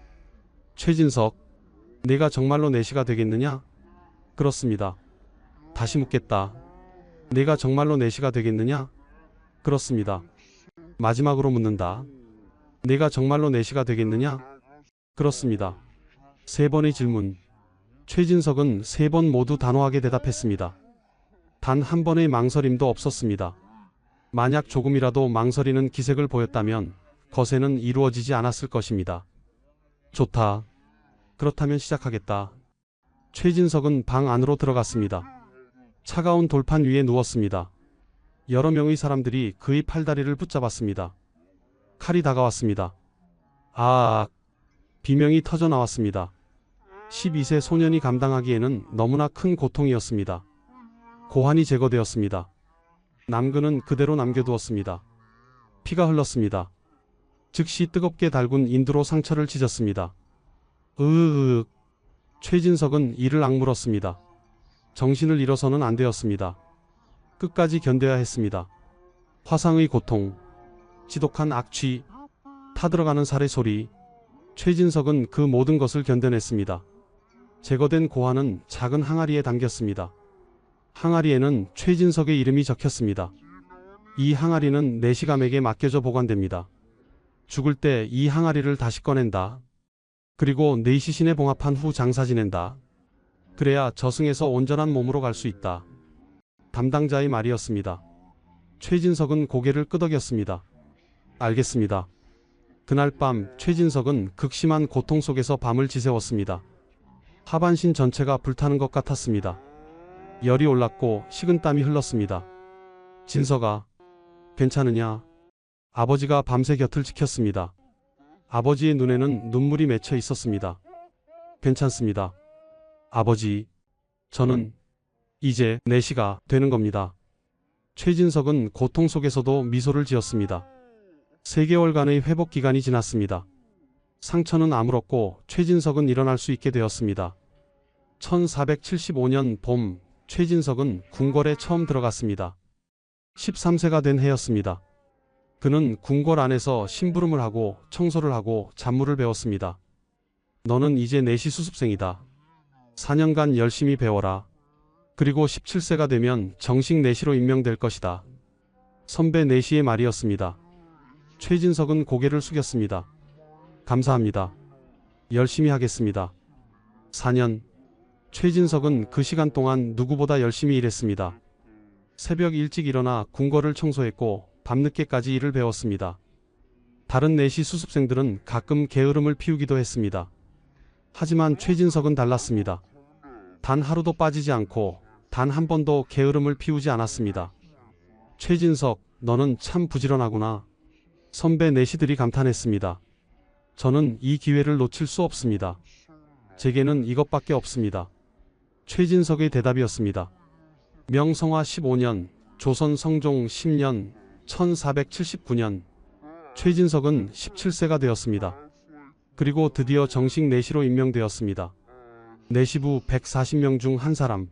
최진석, 내가 정말로 내시가 되겠느냐? 그렇습니다. 다시 묻겠다. 내가 정말로 내시가 되겠느냐? 그렇습니다. 마지막으로 묻는다. 내가 정말로 내시가 되겠느냐? 그렇습니다. 3번의 질문. 최진석은 3번 모두 단호하게 대답했습니다. 단 한 번의 망설임도 없었습니다. 만약 조금이라도 망설이는 기색을 보였다면 거세는 이루어지지 않았을 것입니다. 좋다. 그렇다면 시작하겠다. 최진석은 방 안으로 들어갔습니다. 차가운 돌판 위에 누웠습니다. 여러 명의 사람들이 그의 팔다리를 붙잡았습니다. 칼이 다가왔습니다. 아악! 비명이 터져 나왔습니다. 12세 소년이 감당하기에는 너무나 큰 고통이었습니다. 고환이 제거되었습니다. 남근은 그대로 남겨두었습니다. 피가 흘렀습니다. 즉시 뜨겁게 달군 인두로 상처를 찢었습니다. 으으으. 최진석은 이를 악물었습니다. 정신을 잃어서는 안 되었습니다. 끝까지 견뎌야 했습니다. 화상의 고통, 지독한 악취, 타들어가는 살의 소리. 최진석은 그 모든 것을 견뎌냈습니다. 제거된 고환은 작은 항아리에 담겼습니다. 항아리에는 최진석의 이름이 적혔습니다. 이 항아리는 내시감에게 맡겨져 보관됩니다. 죽을 때 이 항아리를 다시 꺼낸다. 그리고 내시신에 봉합한 후 장사 지낸다. 그래야 저승에서 온전한 몸으로 갈 수 있다. 담당자의 말이었습니다. 최진석은 고개를 끄덕였습니다. 알겠습니다. 그날 밤 최진석은 극심한 고통 속에서 밤을 지새웠습니다. 하반신 전체가 불타는 것 같았습니다. 열이 올랐고 식은땀이 흘렀습니다. 진석아, 괜찮으냐? 아버지가 밤새 곁을 지켰습니다. 아버지의 눈에는 눈물이 맺혀 있었습니다. 괜찮습니다. 아버지, 저는 이제 4시가 되는 겁니다. 최진석은 고통 속에서도 미소를 지었습니다. 3개월간의 회복 기간이 지났습니다. 상처는 아물었고 최진석은 일어날 수 있게 되었습니다. 1475년 봄, 최진석은 궁궐에 처음 들어갔습니다. 13세가 된 해였습니다. 그는 궁궐 안에서 심부름을 하고 청소를 하고 잡무를 배웠습니다. 너는 이제 내시 수습생이다. 4년간 열심히 배워라. 그리고 17세가 되면 정식 내시로 임명될 것이다. 선배 내시의 말이었습니다. 최진석은 고개를 숙였습니다. 감사합니다. 열심히 하겠습니다. 4년. 최진석은 그 시간 동안 누구보다 열심히 일했습니다. 새벽 일찍 일어나 궁궐을 청소했고 밤늦게까지 일을 배웠습니다. 다른 내시 수습생들은 가끔 게으름을 피우기도 했습니다. 하지만 최진석은 달랐습니다. 단 하루도 빠지지 않고 단 한 번도 게으름을 피우지 않았습니다. 최진석, 너는 참 부지런하구나. 선배 내시들이 감탄했습니다. 저는 이 기회를 놓칠 수 없습니다. 제게는 이것밖에 없습니다. 최진석의 대답이었습니다. 명성화 15년, 조선 성종 10년, 1479년, 최진석은 17세가 되었습니다. 그리고 드디어 정식 내시로 임명되었습니다. 내시부 140명 중 한 사람.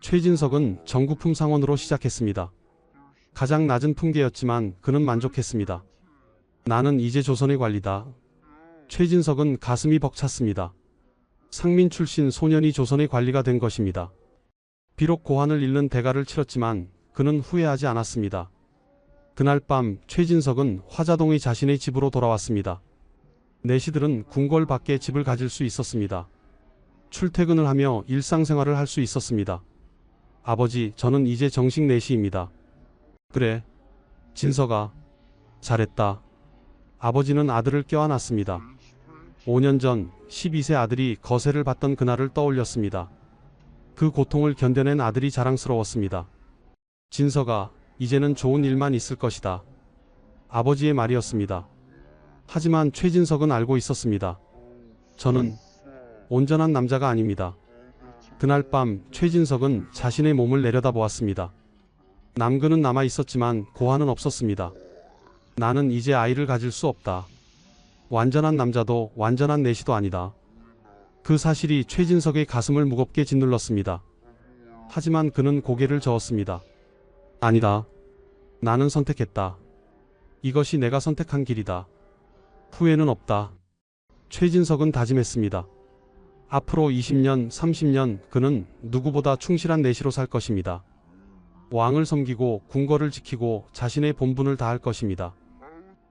최진석은 정구품 상원으로 시작했습니다. 가장 낮은 품계였지만 그는 만족했습니다. 나는 이제 조선의 관리다. 최진석은 가슴이 벅찼습니다. 상민 출신 소년이 조선의 관리가 된 것입니다. 비록 고환을 잃는 대가를 치렀지만 그는 후회하지 않았습니다. 그날 밤 최진석은 화자동의 자신의 집으로 돌아왔습니다. 내시들은 궁궐 밖에 집을 가질 수 있었습니다. 출퇴근을 하며 일상생활을 할 수 있었습니다. 아버지, 저는 이제 정식 내시입니다. 그래, 진석아, 잘했다. 아버지는 아들을 껴안았습니다. 5년 전 12세 아들이 거세를 받던 그날을 떠올렸습니다. 그 고통을 견뎌낸 아들이 자랑스러웠습니다. 진석아, 이제는 좋은 일만 있을 것이다. 아버지의 말이었습니다. 하지만 최진석은 알고 있었습니다. 저는 온전한 남자가 아닙니다. 그날 밤 최진석은 자신의 몸을 내려다보았습니다. 남근은 남아 있었지만 고환은 없었습니다. 나는 이제 아이를 가질 수 없다. 완전한 남자도 완전한 내시도 아니다. 그 사실이 최진석의 가슴을 무겁게 짓눌렀습니다. 하지만 그는 고개를 저었습니다. 아니다. 나는 선택했다. 이것이 내가 선택한 길이다. 후회는 없다. 최진석은 다짐했습니다. 앞으로 20년, 30년 그는 누구보다 충실한 내시로 살 것입니다. 왕을 섬기고 궁궐을 지키고 자신의 본분을 다할 것입니다.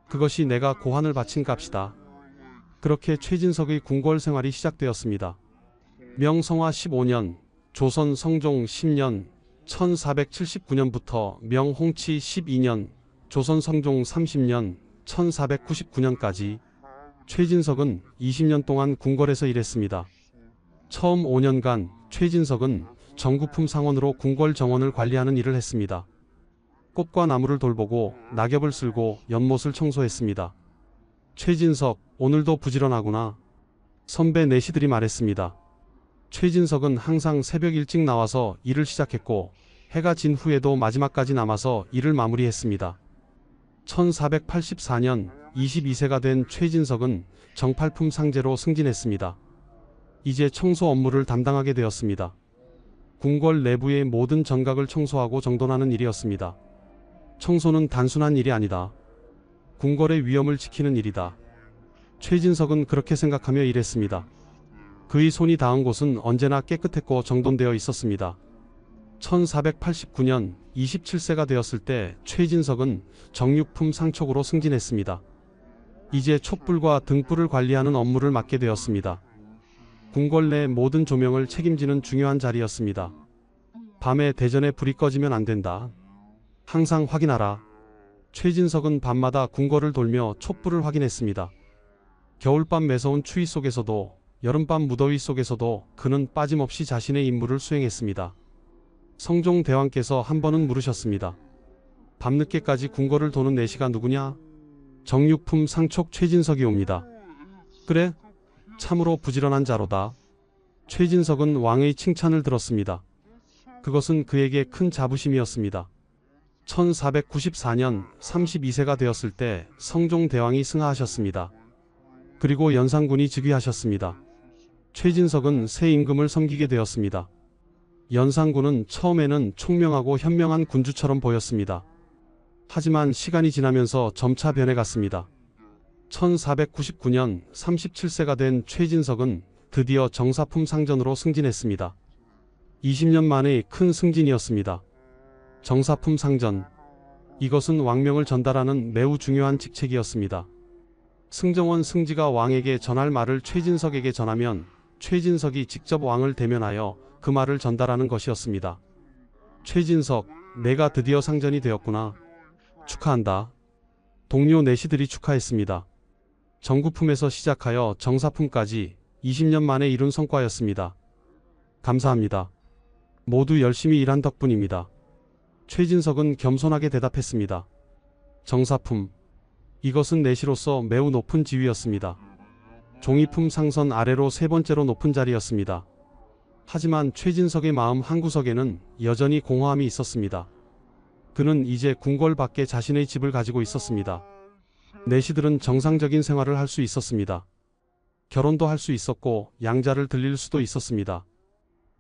그것이 내가 고환을 바친 값이다. 그렇게 최진석의 궁궐 생활이 시작되었습니다. 명성화 15년, 조선 성종 10년, 1479년부터 명홍치 12년, 조선 성종 30년, 1499년까지 최진석은 20년 동안 궁궐에서 일했습니다. 처음 5년간 최진석은 정구품 상원으로 궁궐 정원을 관리하는 일을 했습니다. 꽃과 나무를 돌보고 낙엽을 쓸고 연못을 청소했습니다. 최진석, 오늘도 부지런하구나. 선배 내시들이 말했습니다. 최진석은 항상 새벽 일찍 나와서 일을 시작했고 해가 진 후에도 마지막까지 남아서 일을 마무리했습니다. 1484년 22세가 된 최진석은 정팔품 상제로 승진했습니다. 이제 청소 업무를 담당하게 되었습니다. 궁궐 내부의 모든 정각을 청소하고 정돈하는 일이었습니다. 청소는 단순한 일이 아니다. 궁궐의 위엄을 지키는 일이다. 최진석은 그렇게 생각하며 일했습니다. 그의 손이 닿은 곳은 언제나 깨끗했고 정돈되어 있었습니다. 1489년 27세가 되었을 때 최진석은 정육품 상촉으로 승진했습니다. 이제 촛불과 등불을 관리하는 업무를 맡게 되었습니다. 궁궐 내 모든 조명을 책임지는 중요한 자리였습니다. 밤에 대전에 불이 꺼지면 안 된다. 항상 확인하라. 최진석은 밤마다 궁궐을 돌며 촛불을 확인했습니다. 겨울밤 매서운 추위 속에서도 여름밤 무더위 속에서도 그는 빠짐없이 자신의 임무를 수행했습니다. 성종 대왕께서 한 번은 물으셨습니다. 밤늦게까지 궁궐을 도는 내시가 누구냐? 정육품 상촉 최진석이 옵니다. 그래? 참으로 부지런한 자로다. 최진석은 왕의 칭찬을 들었습니다. 그것은 그에게 큰 자부심이었습니다. 1494년 32세가 되었을 때 성종대왕이 승하하셨습니다. 그리고 연산군이 즉위하셨습니다. 최진석은 새 임금을 섬기게 되었습니다. 연산군은 처음에는 총명하고 현명한 군주처럼 보였습니다. 하지만 시간이 지나면서 점차 변해갔습니다. 1499년 37세가 된 최진석은 드디어 정사품 상전으로 승진했습니다. 20년 만의 큰 승진이었습니다. 정사품 상전. 이것은 왕명을 전달하는 매우 중요한 직책이었습니다. 승정원 승지가 왕에게 전할 말을 최진석에게 전하면 최진석이 직접 왕을 대면하여 그 말을 전달하는 것이었습니다. 최진석, 내가 드디어 상전이 되었구나. 축하한다. 동료 내시들이 축하했습니다. 정구품에서 시작하여 정사품까지 20년 만에 이룬 성과였습니다. 감사합니다. 모두 열심히 일한 덕분입니다. 최진석은 겸손하게 대답했습니다. 정사품. 이것은 내시로서 매우 높은 지위였습니다. 종이품 상선 아래로 세 번째로 높은 자리였습니다. 하지만 최진석의 마음 한구석에는 여전히 공허함이 있었습니다. 그는 이제 궁궐 밖에 자신의 집을 가지고 있었습니다. 내시들은 정상적인 생활을 할 수 있었습니다. 결혼도 할 수 있었고 양자를 들릴 수도 있었습니다.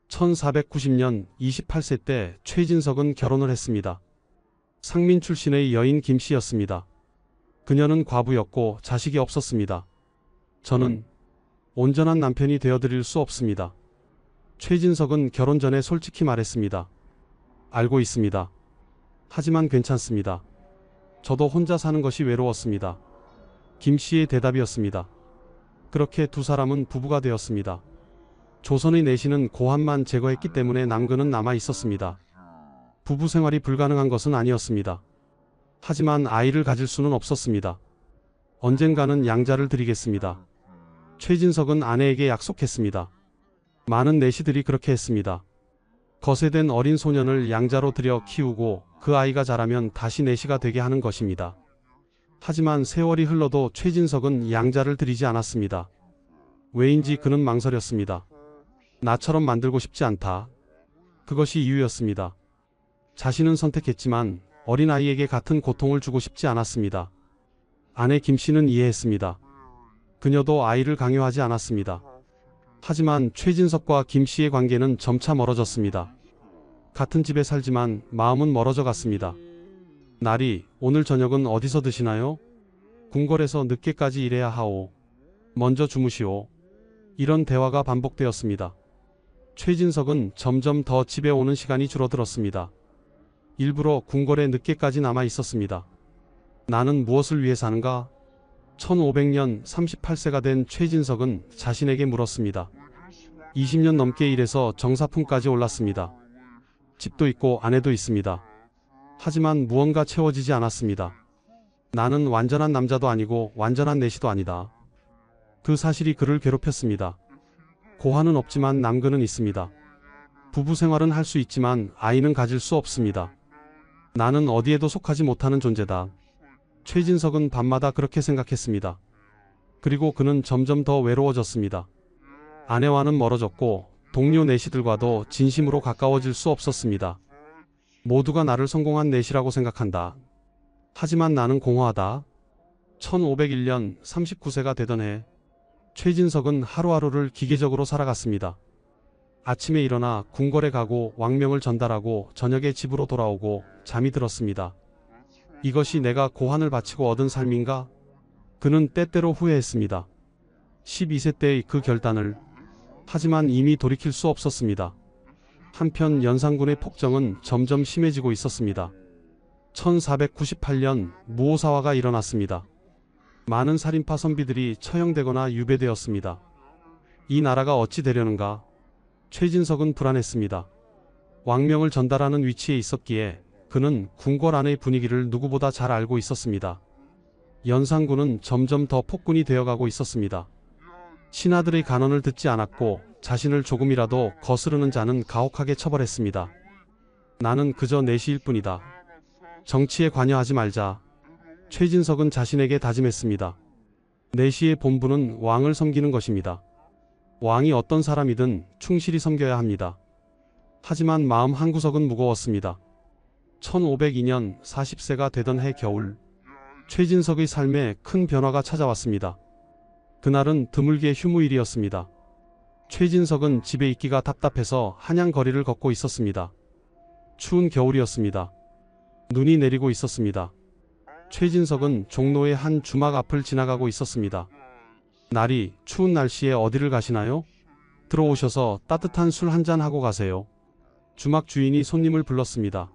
1490년 28세 때 최진석은 결혼을 했습니다. 상민 출신의 여인 김씨였습니다. 그녀는 과부였고 자식이 없었습니다. 저는 온전한 남편이 되어드릴 수 없습니다. 최진석은 결혼 전에 솔직히 말했습니다. 알고 있습니다. 하지만 괜찮습니다. 저도 혼자 사는 것이 외로웠습니다. 김씨의 대답이었습니다. 그렇게 두 사람은 부부가 되었습니다. 조선의 내시는 고한만 제거했기 때문에 남근은 남아 있었습니다. 부부 생활이 불가능한 것은 아니었습니다. 하지만 아이를 가질 수는 없었습니다. 언젠가는 양자를 드리겠습니다. 최진석은 아내에게 약속했습니다. 많은 내시들이 그렇게 했습니다. 거세된 어린 소년을 양자로 들여 키우고 그 아이가 자라면 다시 내시가 되게 하는 것입니다. 하지만 세월이 흘러도 최진석은 양자를 드리지 않았습니다. 왜인지 그는 망설였습니다. 나처럼 만들고 싶지 않다. 그것이 이유였습니다. 자신은 선택했지만 어린아이에게 같은 고통을 주고 싶지 않았습니다. 아내 김씨는 이해했습니다. 그녀도 아이를 강요하지 않았습니다. 하지만 최진석과 김씨의 관계는 점차 멀어졌습니다. 같은 집에 살지만 마음은 멀어져 갔습니다. 나리, 오늘 저녁은 어디서 드시나요? 궁궐에서 늦게까지 일해야 하오. 먼저 주무시오. 이런 대화가 반복되었습니다. 최진석은 점점 더 집에 오는 시간이 줄어들었습니다. 일부러 궁궐에 늦게까지 남아 있었습니다. 나는 무엇을 위해 사는가? 1500년 38세가 된 최진석은 자신에게 물었습니다. 20년 넘게 일해서 정사품까지 올랐습니다. 집도 있고 아내도 있습니다. 하지만 무언가 채워지지 않았습니다. 나는 완전한 남자도 아니고 완전한 내시도 아니다. 그 사실이 그를 괴롭혔습니다. 고환은 없지만 남근은 있습니다. 부부 생활은 할 수 있지만 아이는 가질 수 없습니다. 나는 어디에도 속하지 못하는 존재다. 최진석은 밤마다 그렇게 생각했습니다. 그리고 그는 점점 더 외로워졌습니다. 아내와는 멀어졌고 동료 내시들과도 진심으로 가까워질 수 없었습니다. 모두가 나를 성공한 내시라고 생각한다. 하지만 나는 공허하다. 1501년 39세가 되던 해 최진석은 하루하루를 기계적으로 살아갔습니다. 아침에 일어나 궁궐에 가고 왕명을 전달하고 저녁에 집으로 돌아오고 잠이 들었습니다. 이것이 내가 고환을 바치고 얻은 삶인가? 그는 때때로 후회했습니다. 12세 때의 그 결단을. 하지만 이미 돌이킬 수 없었습니다. 한편 연산군의 폭정은 점점 심해지고 있었습니다. 1498년 무오사화가 일어났습니다. 많은 살인파 선비들이 처형되거나 유배되었습니다. 이 나라가 어찌 되려는가? 최진석은 불안했습니다. 왕명을 전달하는 위치에 있었기에 그는 궁궐 안의 분위기를 누구보다 잘 알고 있었습니다. 연산군은 점점 더 폭군이 되어가고 있었습니다. 신하들의 간언을 듣지 않았고 자신을 조금이라도 거스르는 자는 가혹하게 처벌했습니다. 나는 그저 내시일 뿐이다. 정치에 관여하지 말자. 최진석은 자신에게 다짐했습니다. 내시의 본분은 왕을 섬기는 것입니다. 왕이 어떤 사람이든 충실히 섬겨야 합니다. 하지만 마음 한구석은 무거웠습니다. 1502년 40세가 되던 해 겨울, 최진석의 삶에 큰 변화가 찾아왔습니다. 그날은 드물게 휴무일이었습니다. 최진석은 집에 있기가 답답해서 한양 거리를 걷고 있었습니다. 추운 겨울이었습니다. 눈이 내리고 있었습니다. 최진석은 종로의 한 주막 앞을 지나가고 있었습니다. 날이 추운 날씨에 어디를 가시나요? 들어오셔서 따뜻한 술 한잔 하고 가세요. 주막 주인이 손님을 불렀습니다.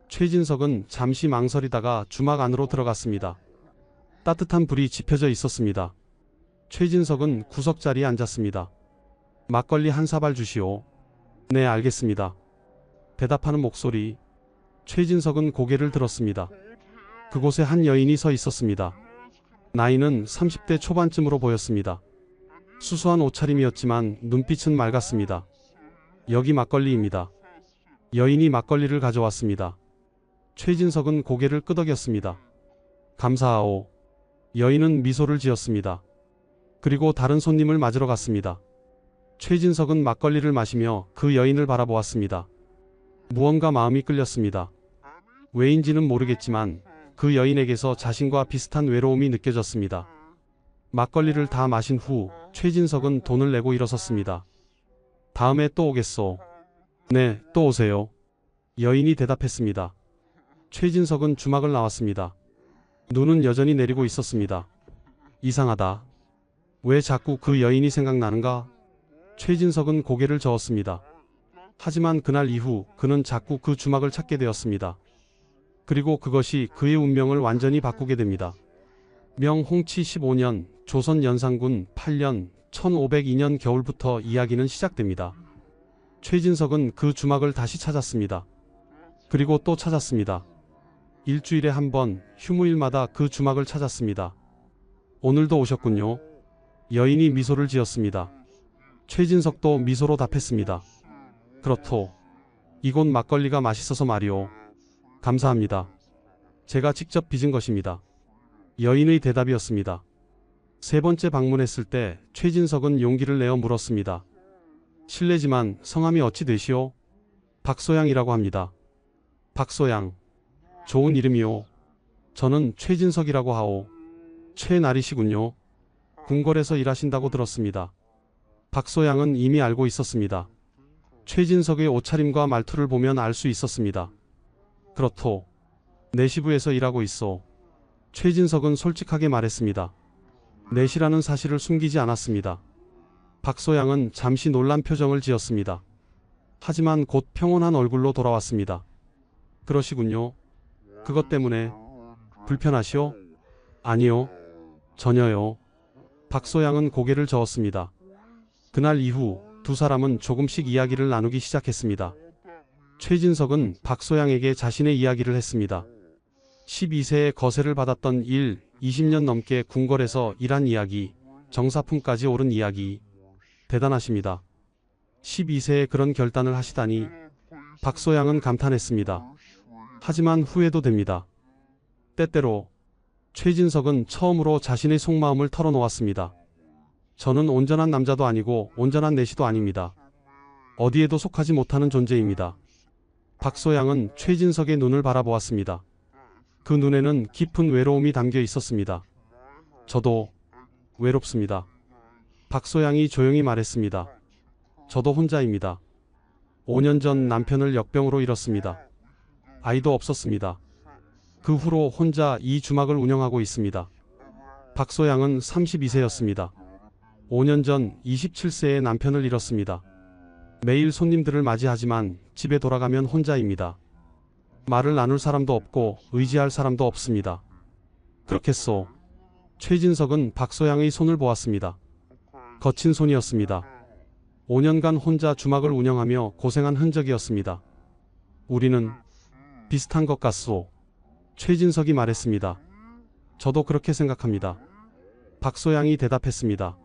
최진석은 잠시 망설이다가 주막 안으로 들어갔습니다. 따뜻한 불이 지펴져 있었습니다. 최진석은 구석자리에 앉았습니다. 막걸리 한 사발 주시오. 네, 알겠습니다. 대답하는 목소리. 최진석은 고개를 들었습니다. 그곳에 한 여인이 서 있었습니다. 나이는 30대 초반쯤으로 보였습니다. 수수한 옷차림이었지만 눈빛은 맑았습니다. 여기 막걸리입니다. 여인이 막걸리를 가져왔습니다. 최진석은 고개를 끄덕였습니다. 감사하오. 여인은 미소를 지었습니다. 그리고 다른 손님을 맞으러 갔습니다. 최진석은 막걸리를 마시며 그 여인을 바라보았습니다. 무언가 마음이 끌렸습니다. 왜인지는 모르겠지만 그 여인에게서 자신과 비슷한 외로움이 느껴졌습니다. 막걸리를 다 마신 후 최진석은 돈을 내고 일어섰습니다. 다음에 또 오겠소. 네, 또 오세요. 여인이 대답했습니다. 최진석은 주막을 나왔습니다. 눈은 여전히 내리고 있었습니다. 이상하다. 왜 자꾸 그 여인이 생각나는가? 최진석은 고개를 저었습니다. 하지만 그날 이후 그는 자꾸 그 주막을 찾게 되었습니다. 그리고 그것이 그의 운명을 완전히 바꾸게 됩니다. 명 홍치 15년 조선 연산군 8년 1502년 겨울부터 이야기는 시작됩니다. 최진석은 그 주막을 다시 찾았습니다. 그리고 또 찾았습니다. 일주일에 한 번 휴무일마다 그 주막을 찾았습니다. 오늘도 오셨군요. 여인이 미소를 지었습니다. 최진석도 미소로 답했습니다. 그렇소. 이곳 막걸리가 맛있어서 말이오. 감사합니다. 제가 직접 빚은 것입니다. 여인의 대답이었습니다. 세 번째 방문했을 때 최진석은 용기를 내어 물었습니다. 실례지만 성함이 어찌 되시오? 박소양이라고 합니다. 박소양. 좋은 이름이오. 저는 최진석이라고 하오. 최나리시군요. 궁궐에서 일하신다고 들었습니다. 박소양은 이미 알고 있었습니다. 최진석의 옷차림과 말투를 보면 알 수 있었습니다. 그렇소. 내시부에서 일하고 있소. 최진석은 솔직하게 말했습니다. 내시라는 사실을 숨기지 않았습니다. 박소양은 잠시 놀란 표정을 지었습니다. 하지만 곧 평온한 얼굴로 돌아왔습니다. 그러시군요. 그것 때문에 불편하시오? 아니요. 전혀요. 박소양은 고개를 저었습니다. 그날 이후 두 사람은 조금씩 이야기를 나누기 시작했습니다. 최진석은 박소양에게 자신의 이야기를 했습니다. 12세에 거세를 받았던 일, 20년 넘게 궁궐에서 일한 이야기, 정사품까지 오른 이야기. 대단하십니다. 12세에 그런 결단을 하시다니. 박소양은 감탄했습니다. 하지만 후회도 됩니다. 때때로 최진석은 처음으로 자신의 속마음을 털어놓았습니다. 저는 온전한 남자도 아니고 온전한 내시도 아닙니다. 어디에도 속하지 못하는 존재입니다. 박소양은 최진석의 눈을 바라보았습니다. 그 눈에는 깊은 외로움이 담겨 있었습니다. 저도 외롭습니다. 박소양이 조용히 말했습니다. 저도 혼자입니다. 5년 전 남편을 역병으로 잃었습니다. 아이도 없었습니다. 그 후로 혼자 이 주막을 운영하고 있습니다. 박소양은 32세였습니다. 5년 전 27세의 남편을 잃었습니다. 매일 손님들을 맞이하지만 집에 돌아가면 혼자입니다. 말을 나눌 사람도 없고 의지할 사람도 없습니다. 그렇겠소. 최진석은 박소양의 손을 보았습니다. 거친 손이었습니다. 5년간 혼자 주막을 운영하며 고생한 흔적이었습니다. 우리는 비슷한 것 같소. 최진석이 말했습니다. 저도 그렇게 생각합니다. 박소양이 대답했습니다.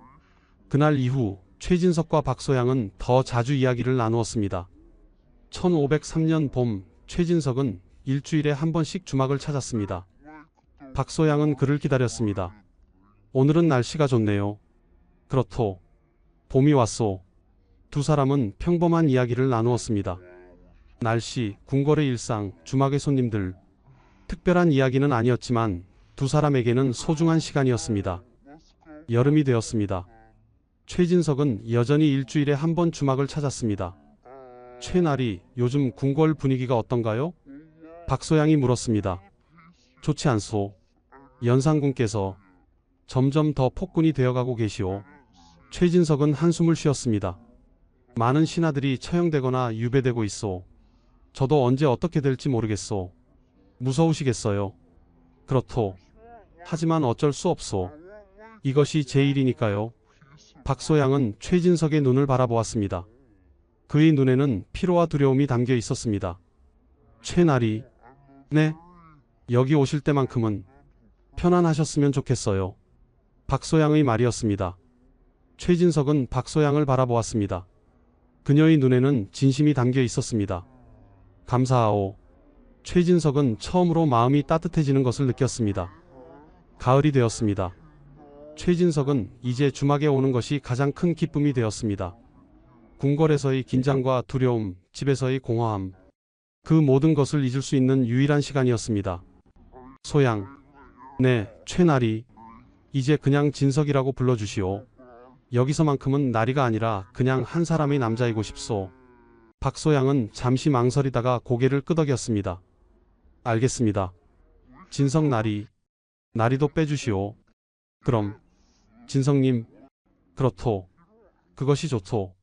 그날 이후 최진석과 박소양은 더 자주 이야기를 나누었습니다. 1503년 봄, 최진석은 일주일에 한 번씩 주막을 찾았습니다. 박소양은 그를 기다렸습니다. 오늘은 날씨가 좋네요. 그렇소. 봄이 왔소. 두 사람은 평범한 이야기를 나누었습니다. 날씨, 궁궐의 일상, 주막의 손님들. 특별한 이야기는 아니었지만 두 사람에게는 소중한 시간이었습니다. 여름이 되었습니다. 최진석은 여전히 일주일에 한 번 주막을 찾았습니다. 최나리, 요즘 궁궐 분위기가 어떤가요? 박소양이 물었습니다. 좋지 않소. 연산군께서 점점 더 폭군이 되어가고 계시오. 최진석은 한숨을 쉬었습니다. 많은 신하들이 처형되거나 유배되고 있소. 저도 언제 어떻게 될지 모르겠소. 무서우시겠어요. 그렇소. 하지만 어쩔 수 없소. 이것이 제 일이니까요. 박소양은 최진석의 눈을 바라보았습니다. 그의 눈에는 피로와 두려움이 담겨 있었습니다. 최나리, 네. 여기 오실 때만큼은 편안하셨으면 좋겠어요. 박소양의 말이었습니다. 최진석은 박소양을 바라보았습니다. 그녀의 눈에는 진심이 담겨 있었습니다. 감사하오. 최진석은 처음으로 마음이 따뜻해지는 것을 느꼈습니다. 가을이 되었습니다. 최진석은 이제 주막에 오는 것이 가장 큰 기쁨이 되었습니다. 궁궐에서의 긴장과 두려움, 집에서의 공허함, 그 모든 것을 잊을 수 있는 유일한 시간이었습니다. 소양, 네, 최나리, 이제 그냥 진석이라고 불러주시오. 여기서만큼은 나리가 아니라 그냥 한 사람의 남자이고 싶소. 박소양은 잠시 망설이다가 고개를 끄덕였습니다. 알겠습니다. 진석 나리, 나리도 빼주시오. 그럼, 진석님, 그렇소. 그것이 좋소.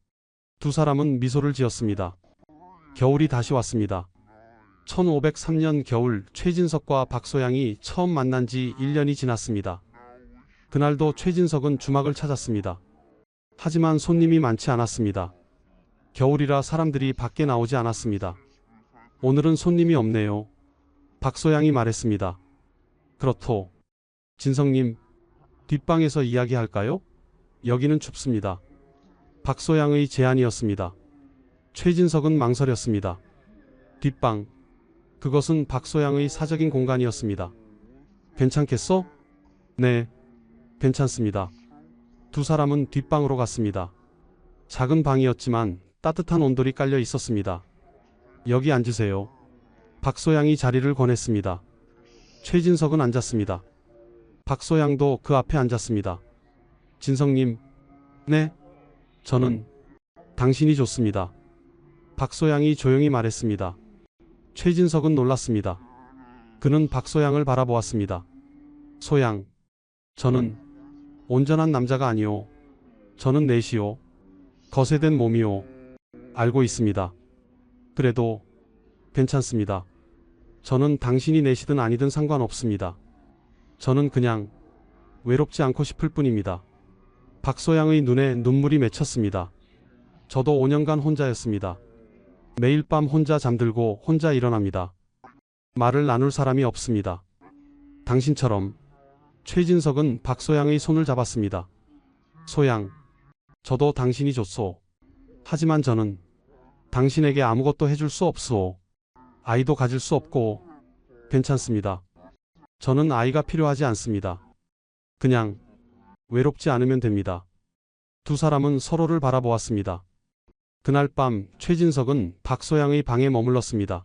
두 사람은 미소를 지었습니다. 겨울이 다시 왔습니다. 1503년 겨울 최진석과 박소양이 처음 만난 지 1년이 지났습니다. 그날도 최진석은 주막을 찾았습니다. 하지만 손님이 많지 않았습니다. 겨울이라 사람들이 밖에 나오지 않았습니다. 오늘은 손님이 없네요. 박소양이 말했습니다. 그렇소. 진석님, 뒷방에서 이야기할까요? 여기는 춥습니다. 박소양의 제안이었습니다. 최진석은 망설였습니다. 뒷방. 그것은 박소양의 사적인 공간이었습니다. 괜찮겠어? 네, 괜찮습니다. 두 사람은 뒷방으로 갔습니다. 작은 방이었지만 따뜻한 온돌이 깔려 있었습니다. 여기 앉으세요. 박소양이 자리를 권했습니다. 최진석은 앉았습니다. 박소양도 그 앞에 앉았습니다. 진석님, 네, 저는 당신이 좋습니다. 박소양이 조용히 말했습니다. 최진석은 놀랐습니다. 그는 박소양을 바라보았습니다. 소양, 저는 온전한 남자가 아니오. 저는 넷이오. 거세된 몸이오. 알고 있습니다. 그래도 괜찮습니다. 저는 당신이 넷이든 아니든 상관없습니다. 저는 그냥 외롭지 않고 싶을 뿐입니다. 박소양의 눈에 눈물이 맺혔습니다. 저도 5년간 혼자였습니다. 매일 밤 혼자 잠들고 혼자 일어납니다. 말을 나눌 사람이 없습니다. 당신처럼. 최진석은 박소양의 손을 잡았습니다. 소양, 저도 당신이 좋소. 하지만 저는 당신에게 아무것도 해줄 수 없소. 아이도 가질 수 없고. 괜찮습니다. 저는 아이가 필요하지 않습니다. 그냥 외롭지 않으면 됩니다. 두 사람은 서로를 바라보았습니다. 그날 밤 최진석은 박소양의 방에 머물렀습니다.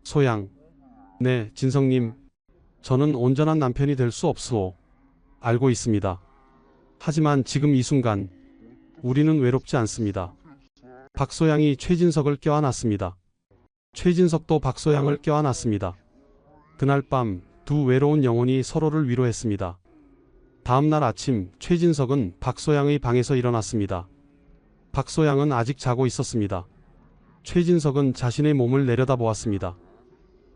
소양, 네, 진석님, 저는 온전한 남편이 될 수 없소. 알고 있습니다. 하지만 지금 이 순간 우리는 외롭지 않습니다. 박소양이 최진석을 껴안았습니다. 최진석도 박소양을 껴안았습니다. 그날 밤 두 외로운 영혼이 서로를 위로했습니다. 다음날 아침 최진석은 박소양의 방에서 일어났습니다. 박소양은 아직 자고 있었습니다. 최진석은 자신의 몸을 내려다보았습니다.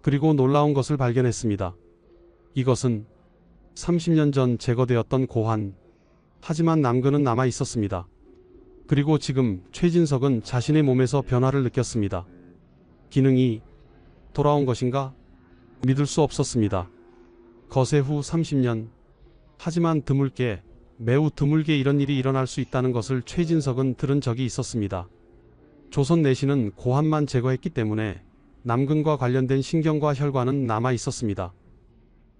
그리고 놀라운 것을 발견했습니다. 이것은 30년 전 제거되었던 고환. 하지만 남근은 남아 있었습니다. 그리고 지금 최진석은 자신의 몸에서 변화를 느꼈습니다. 기능이 돌아온 것인가? 믿을 수 없었습니다. 거세 후 30년. 하지만 드물게, 매우 드물게 이런 일이 일어날 수 있다는 것을 최진석은 들은 적이 있었습니다. 조선 내시는 고환만 제거했기 때문에 남근과 관련된 신경과 혈관은 남아 있었습니다.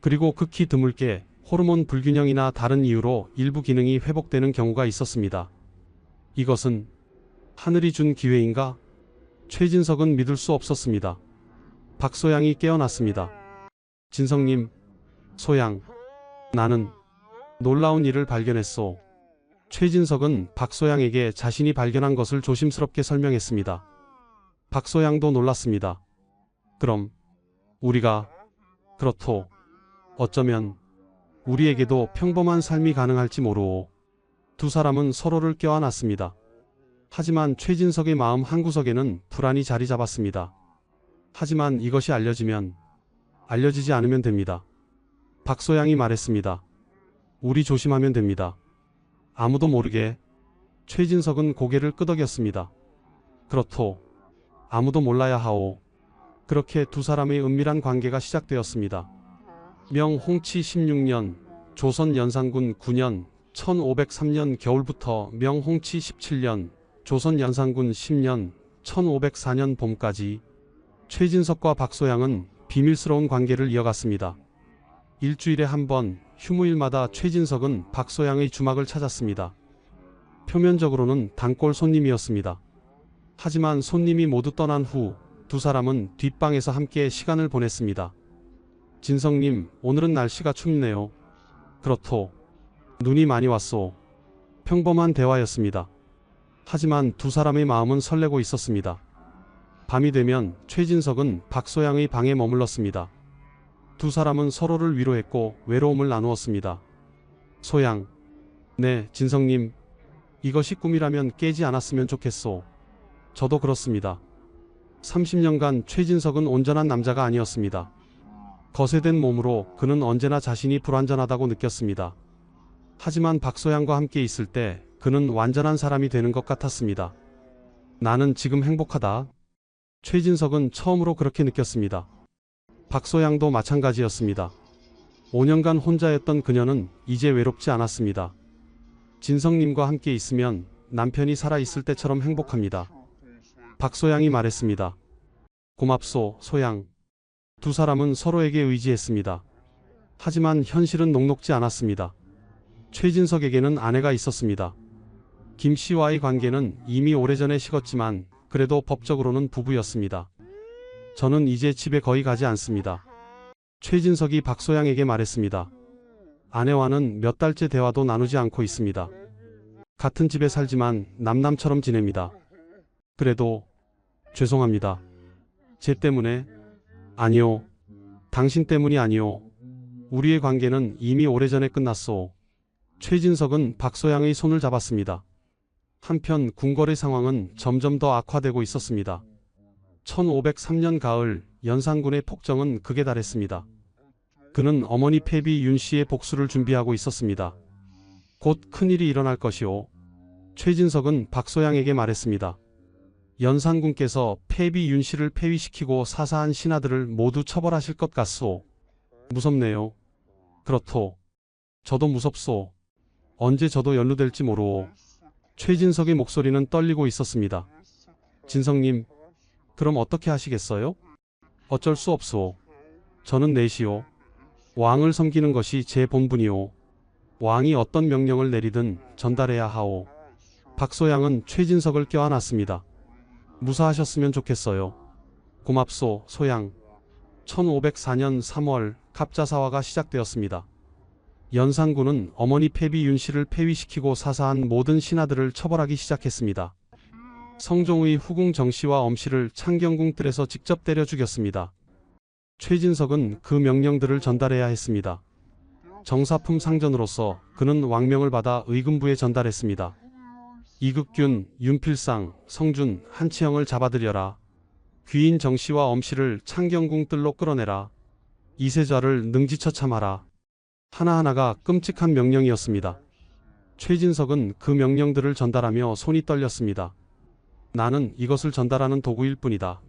그리고 극히 드물게 호르몬 불균형이나 다른 이유로 일부 기능이 회복되는 경우가 있었습니다. 이것은 하늘이 준 기회인가? 최진석은 믿을 수 없었습니다. 박소양이 깨어났습니다. 진성님, 소양, 나는 놀라운 일을 발견했소. 최진석은 박소양에게 자신이 발견한 것을 조심스럽게 설명했습니다. 박소양도 놀랐습니다. 그럼 우리가 그렇소. 어쩌면 우리에게도 평범한 삶이 가능할지 모르오. 두 사람은 서로를 껴안았습니다. 하지만 최진석의 마음 한구석에는 불안이 자리 잡았습니다. 하지만 이것이 알려지지 않으면 됩니다. 박소양이 말했습니다. 우리 조심하면 됩니다. 아무도 모르게. 최진석은 고개를 끄덕였습니다. 그렇소. 아무도 몰라야 하오. 그렇게 두 사람의 은밀한 관계가 시작되었습니다. 명 홍치 16년, 조선 연산군 9년, 1503년 겨울부터 명 홍치 17년, 조선 연산군 10년, 1504년 봄까지 최진석과 박소양은 비밀스러운 관계를 이어갔습니다. 일주일에 한 번 휴무일마다 최진석은 박소양의 주막을 찾았습니다. 표면적으로는 단골 손님이었습니다. 하지만 손님이 모두 떠난 후 두 사람은 뒷방에서 함께 시간을 보냈습니다. 진성님, 오늘은 날씨가 춥네요. 그렇소. 눈이 많이 왔소. 평범한 대화였습니다. 하지만 두 사람의 마음은 설레고 있었습니다. 밤이 되면 최진석은 박소양의 방에 머물렀습니다. 두 사람은 서로를 위로했고 외로움을 나누었습니다. 소양, 네, 진성님. 이것이 꿈이라면 깨지 않았으면 좋겠소. 저도 그렇습니다. 30년간 최진석은 온전한 남자가 아니었습니다. 거세된 몸으로 그는 언제나 자신이 불완전하다고 느꼈습니다. 하지만 박소양과 함께 있을 때 그는 완전한 사람이 되는 것 같았습니다. 나는 지금 행복하다. 최진석은 처음으로 그렇게 느꼈습니다. 박소양도 마찬가지였습니다. 5년간 혼자였던 그녀는 이제 외롭지 않았습니다. 진성님과 함께 있으면 남편이 살아있을 때처럼 행복합니다. 박소양이 말했습니다. 고맙소, 소양. 두 사람은 서로에게 의지했습니다. 하지만 현실은 녹록지 않았습니다. 최진석에게는 아내가 있었습니다. 김 씨와의 관계는 이미 오래전에 식었지만 그래도 법적으로는 부부였습니다. 저는 이제 집에 거의 가지 않습니다. 최진석이 박소양에게 말했습니다. 아내와는 몇 달째 대화도 나누지 않고 있습니다. 같은 집에 살지만 남남처럼 지냅니다. 그래도 죄송합니다. 제 때문에? 아니요. 당신 때문이 아니요. 우리의 관계는 이미 오래전에 끝났소. 최진석은 박소양의 손을 잡았습니다. 한편 궁궐의 상황은 점점 더 악화되고 있었습니다. 1503년 가을 연산군의 폭정은 극에 달했습니다. 그는 어머니 패비 윤 씨의 복수를 준비하고 있었습니다. 곧 큰일이 일어날 것이오. 최진석은 박소양에게 말했습니다. 연산군께서 패비 윤 씨를 폐위시키고 사사한 신하들을 모두 처벌하실 것 같소. 무섭네요. 그렇소. 저도 무섭소. 언제 저도 연루될지 모르오. 최진석의 목소리는 떨리고 있었습니다. 진성님, 그럼 어떻게 하시겠어요? 어쩔 수 없소. 저는 내시오. 왕을 섬기는 것이 제 본분이오. 왕이 어떤 명령을 내리든 전달해야 하오. 박소양은 최진석을 껴안았습니다. 무사하셨으면 좋겠어요. 고맙소, 소양. 1504년 3월 갑자사화가 시작되었습니다. 연산군은 어머니 패비 윤 씨를 폐위시키고 사사한 모든 신하들을 처벌하기 시작했습니다. 성종의 후궁 정씨와 엄씨를 창경궁 뜰에서 직접 때려 죽였습니다. 최진석은 그 명령들을 전달해야 했습니다. 정사품 상전으로서 그는 왕명을 받아 의금부에 전달했습니다. 이극균, 윤필상, 성준, 한치영을 잡아들여라. 귀인 정씨와 엄씨를 창경궁 뜰로 끌어내라. 이세좌를 능지처참하라. 하나하나가 끔찍한 명령이었습니다. 최진석은 그 명령들을 전달하며 손이 떨렸습니다. 나는 이것을 전달하는 도구일 뿐이다.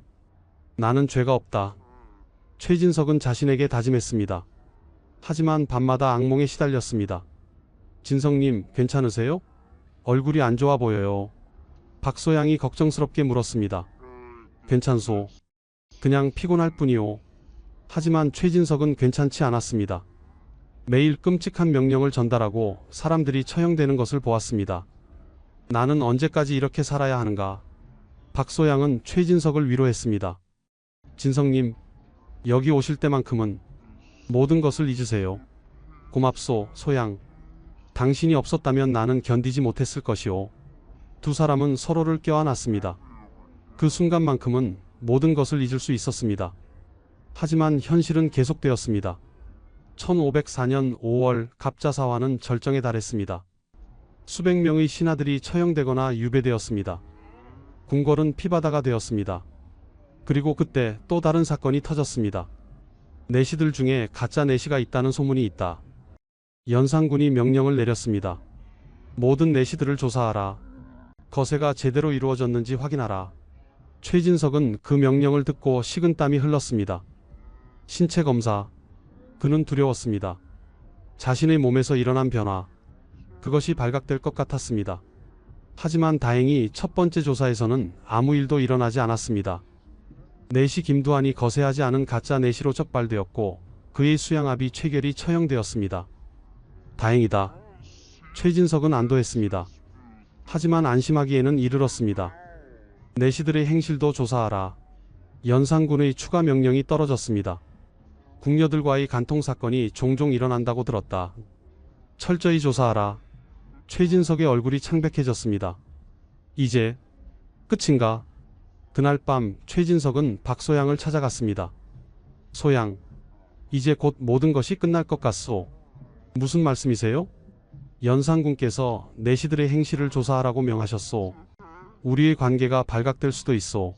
나는 죄가 없다. 최진석은 자신에게 다짐했습니다. 하지만 밤마다 악몽에 시달렸습니다. 진성님, 괜찮으세요? 얼굴이 안 좋아 보여요. 박소양이 걱정스럽게 물었습니다. 괜찮소. 그냥 피곤할 뿐이오. 하지만 최진석은 괜찮지 않았습니다. 매일 끔찍한 명령을 전달하고 사람들이 처형되는 것을 보았습니다. 나는 언제까지 이렇게 살아야 하는가? 박소양은 최진석을 위로했습니다. 진석님, 여기 오실 때만큼은 모든 것을 잊으세요. 고맙소, 소양. 당신이 없었다면 나는 견디지 못했을 것이오. 두 사람은 서로를 껴안았습니다. 그 순간만큼은 모든 것을 잊을 수 있었습니다. 하지만 현실은 계속되었습니다. 1504년 5월 갑자사화는 절정에 달했습니다. 수백 명의 신하들이 처형되거나 유배되었습니다. 궁궐은 피바다가 되었습니다. 그리고 그때 또 다른 사건이 터졌습니다. 내시들 중에 가짜 내시가 있다는 소문이 있다. 연산군이 명령을 내렸습니다. 모든 내시들을 조사하라. 거세가 제대로 이루어졌는지 확인하라. 최진석은 그 명령을 듣고 식은땀이 흘렀습니다. 신체 검사. 그는 두려웠습니다. 자신의 몸에서 일어난 변화. 그것이 발각될 것 같았습니다. 하지만 다행히 첫 번째 조사에서는 아무 일도 일어나지 않았습니다. 내시 김두한이 거세하지 않은 가짜 내시로 적발되었고 그의 수양아비 최결이 처형되었습니다. 다행이다. 최진석은 안도했습니다. 하지만 안심하기에는 이르렀습니다. 내시들의 행실도 조사하라. 연산군의 추가 명령이 떨어졌습니다. 궁녀들과의 간통 사건이 종종 일어난다고 들었다. 철저히 조사하라. 최진석의 얼굴이 창백해졌습니다. 이제 끝인가? 그날 밤 최진석은 박소양을 찾아갔습니다. 소양, 이제 곧 모든 것이 끝날 것 같소. 무슨 말씀이세요? 연산군께서 내시들의 행실을 조사하라고 명하셨소. 우리의 관계가 발각될 수도 있소.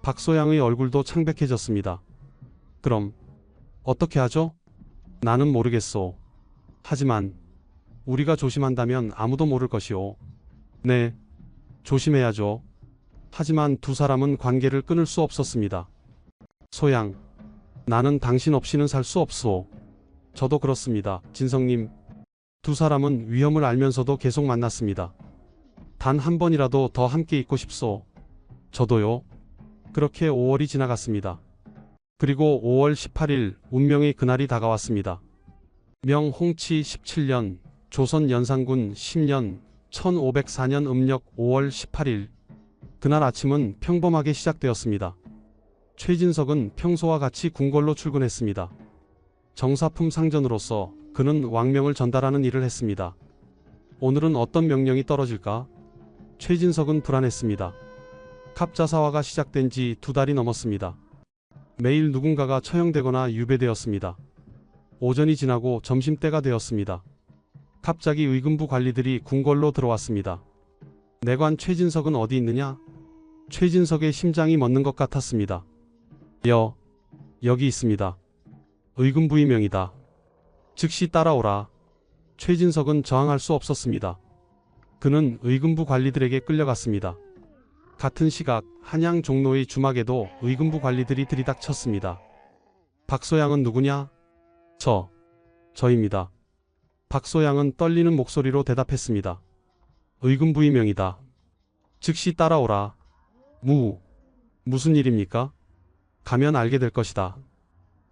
박소양의 얼굴도 창백해졌습니다. 그럼 어떻게 하죠? 나는 모르겠소. 하지만 우리가 조심한다면 아무도 모를 것이오. 네, 조심해야죠. 하지만 두 사람은 관계를 끊을 수 없었습니다. 소양, 나는 당신 없이는 살 수 없소. 저도 그렇습니다. 진성님. 두 사람은 위험을 알면서도 계속 만났습니다. 단 한 번이라도 더 함께 있고 싶소. 저도요. 그렇게 5월이 지나갔습니다. 그리고 5월 18일 운명의 그날이 다가왔습니다. 명홍치 17년, 조선 연산군 10년, 1504년 음력 5월 18일. 그날 아침은 평범하게 시작되었습니다. 최진석은 평소와 같이 궁궐로 출근했습니다. 정사품 상전으로서 그는 왕명을 전달하는 일을 했습니다. 오늘은 어떤 명령이 떨어질까? 최진석은 불안했습니다. 갑자사화가 시작된 지 2달이 넘었습니다. 매일 누군가가 처형되거나 유배되었습니다. 오전이 지나고 점심때가 되었습니다. 갑자기 의금부 관리들이 궁궐로 들어왔습니다. 내관 최진석은 어디 있느냐? 최진석의 심장이 멎는 것 같았습니다. 여기 있습니다. 의금부의 명이다. 즉시 따라오라. 최진석은 저항할 수 없었습니다. 그는 의금부 관리들에게 끌려갔습니다. 같은 시각 한양 종로의 주막에도 의금부 관리들이 들이닥쳤습니다. 박소양은 누구냐? 저입니다. 박소양은 떨리는 목소리로 대답했습니다. 의금부의 명이다. 즉시 따라오라. 무슨 일입니까? 가면 알게 될 것이다.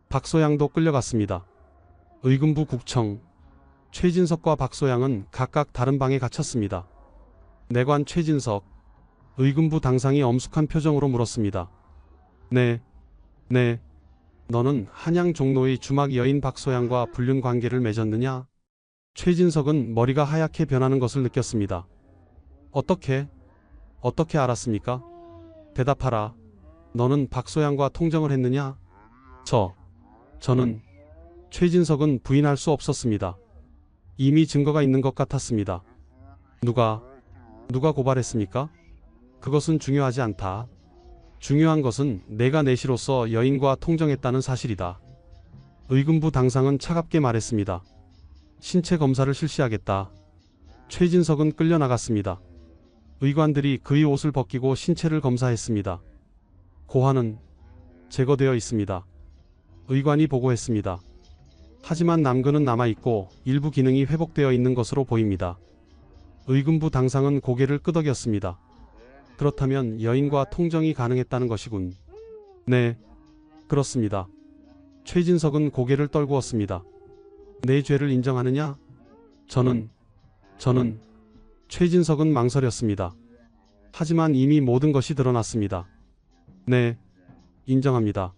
박소양도 끌려갔습니다. 의금부 국청. 최진석과 박소양은 각각 다른 방에 갇혔습니다. 내관 최진석. 의금부 당상이 엄숙한 표정으로 물었습니다. 네. 너는 한양 종로의 주막 여인 박소양과 불륜 관계를 맺었느냐? 최진석은 머리가 하얗게 변하는 것을 느꼈습니다. 어떻게 알았습니까? 대답하라. 너는 박소양과 통정을 했느냐? 저는. 최진석은 부인할 수 없었습니다. 이미 증거가 있는 것 같았습니다. 누가 고발했습니까? 그것은 중요하지 않다. 중요한 것은 내가 내시로서 여인과 통정했다는 사실이다. 의금부 당상은 차갑게 말했습니다. 신체 검사를 실시하겠다. 최진석은 끌려나갔습니다. 의관들이 그의 옷을 벗기고 신체를 검사했습니다. 고환은 제거되어 있습니다. 의관이 보고했습니다. 하지만 남근은 남아있고 일부 기능이 회복되어 있는 것으로 보입니다. 의금부 당상은 고개를 끄덕였습니다. 그렇다면 여인과 통정이 가능했다는 것이군. 네, 그렇습니다. 최진석은 고개를 떨구었습니다. 내 죄를 인정하느냐? 저는 최진석은 망설였습니다. 하지만 이미 모든 것이 드러났습니다. 네, 인정합니다.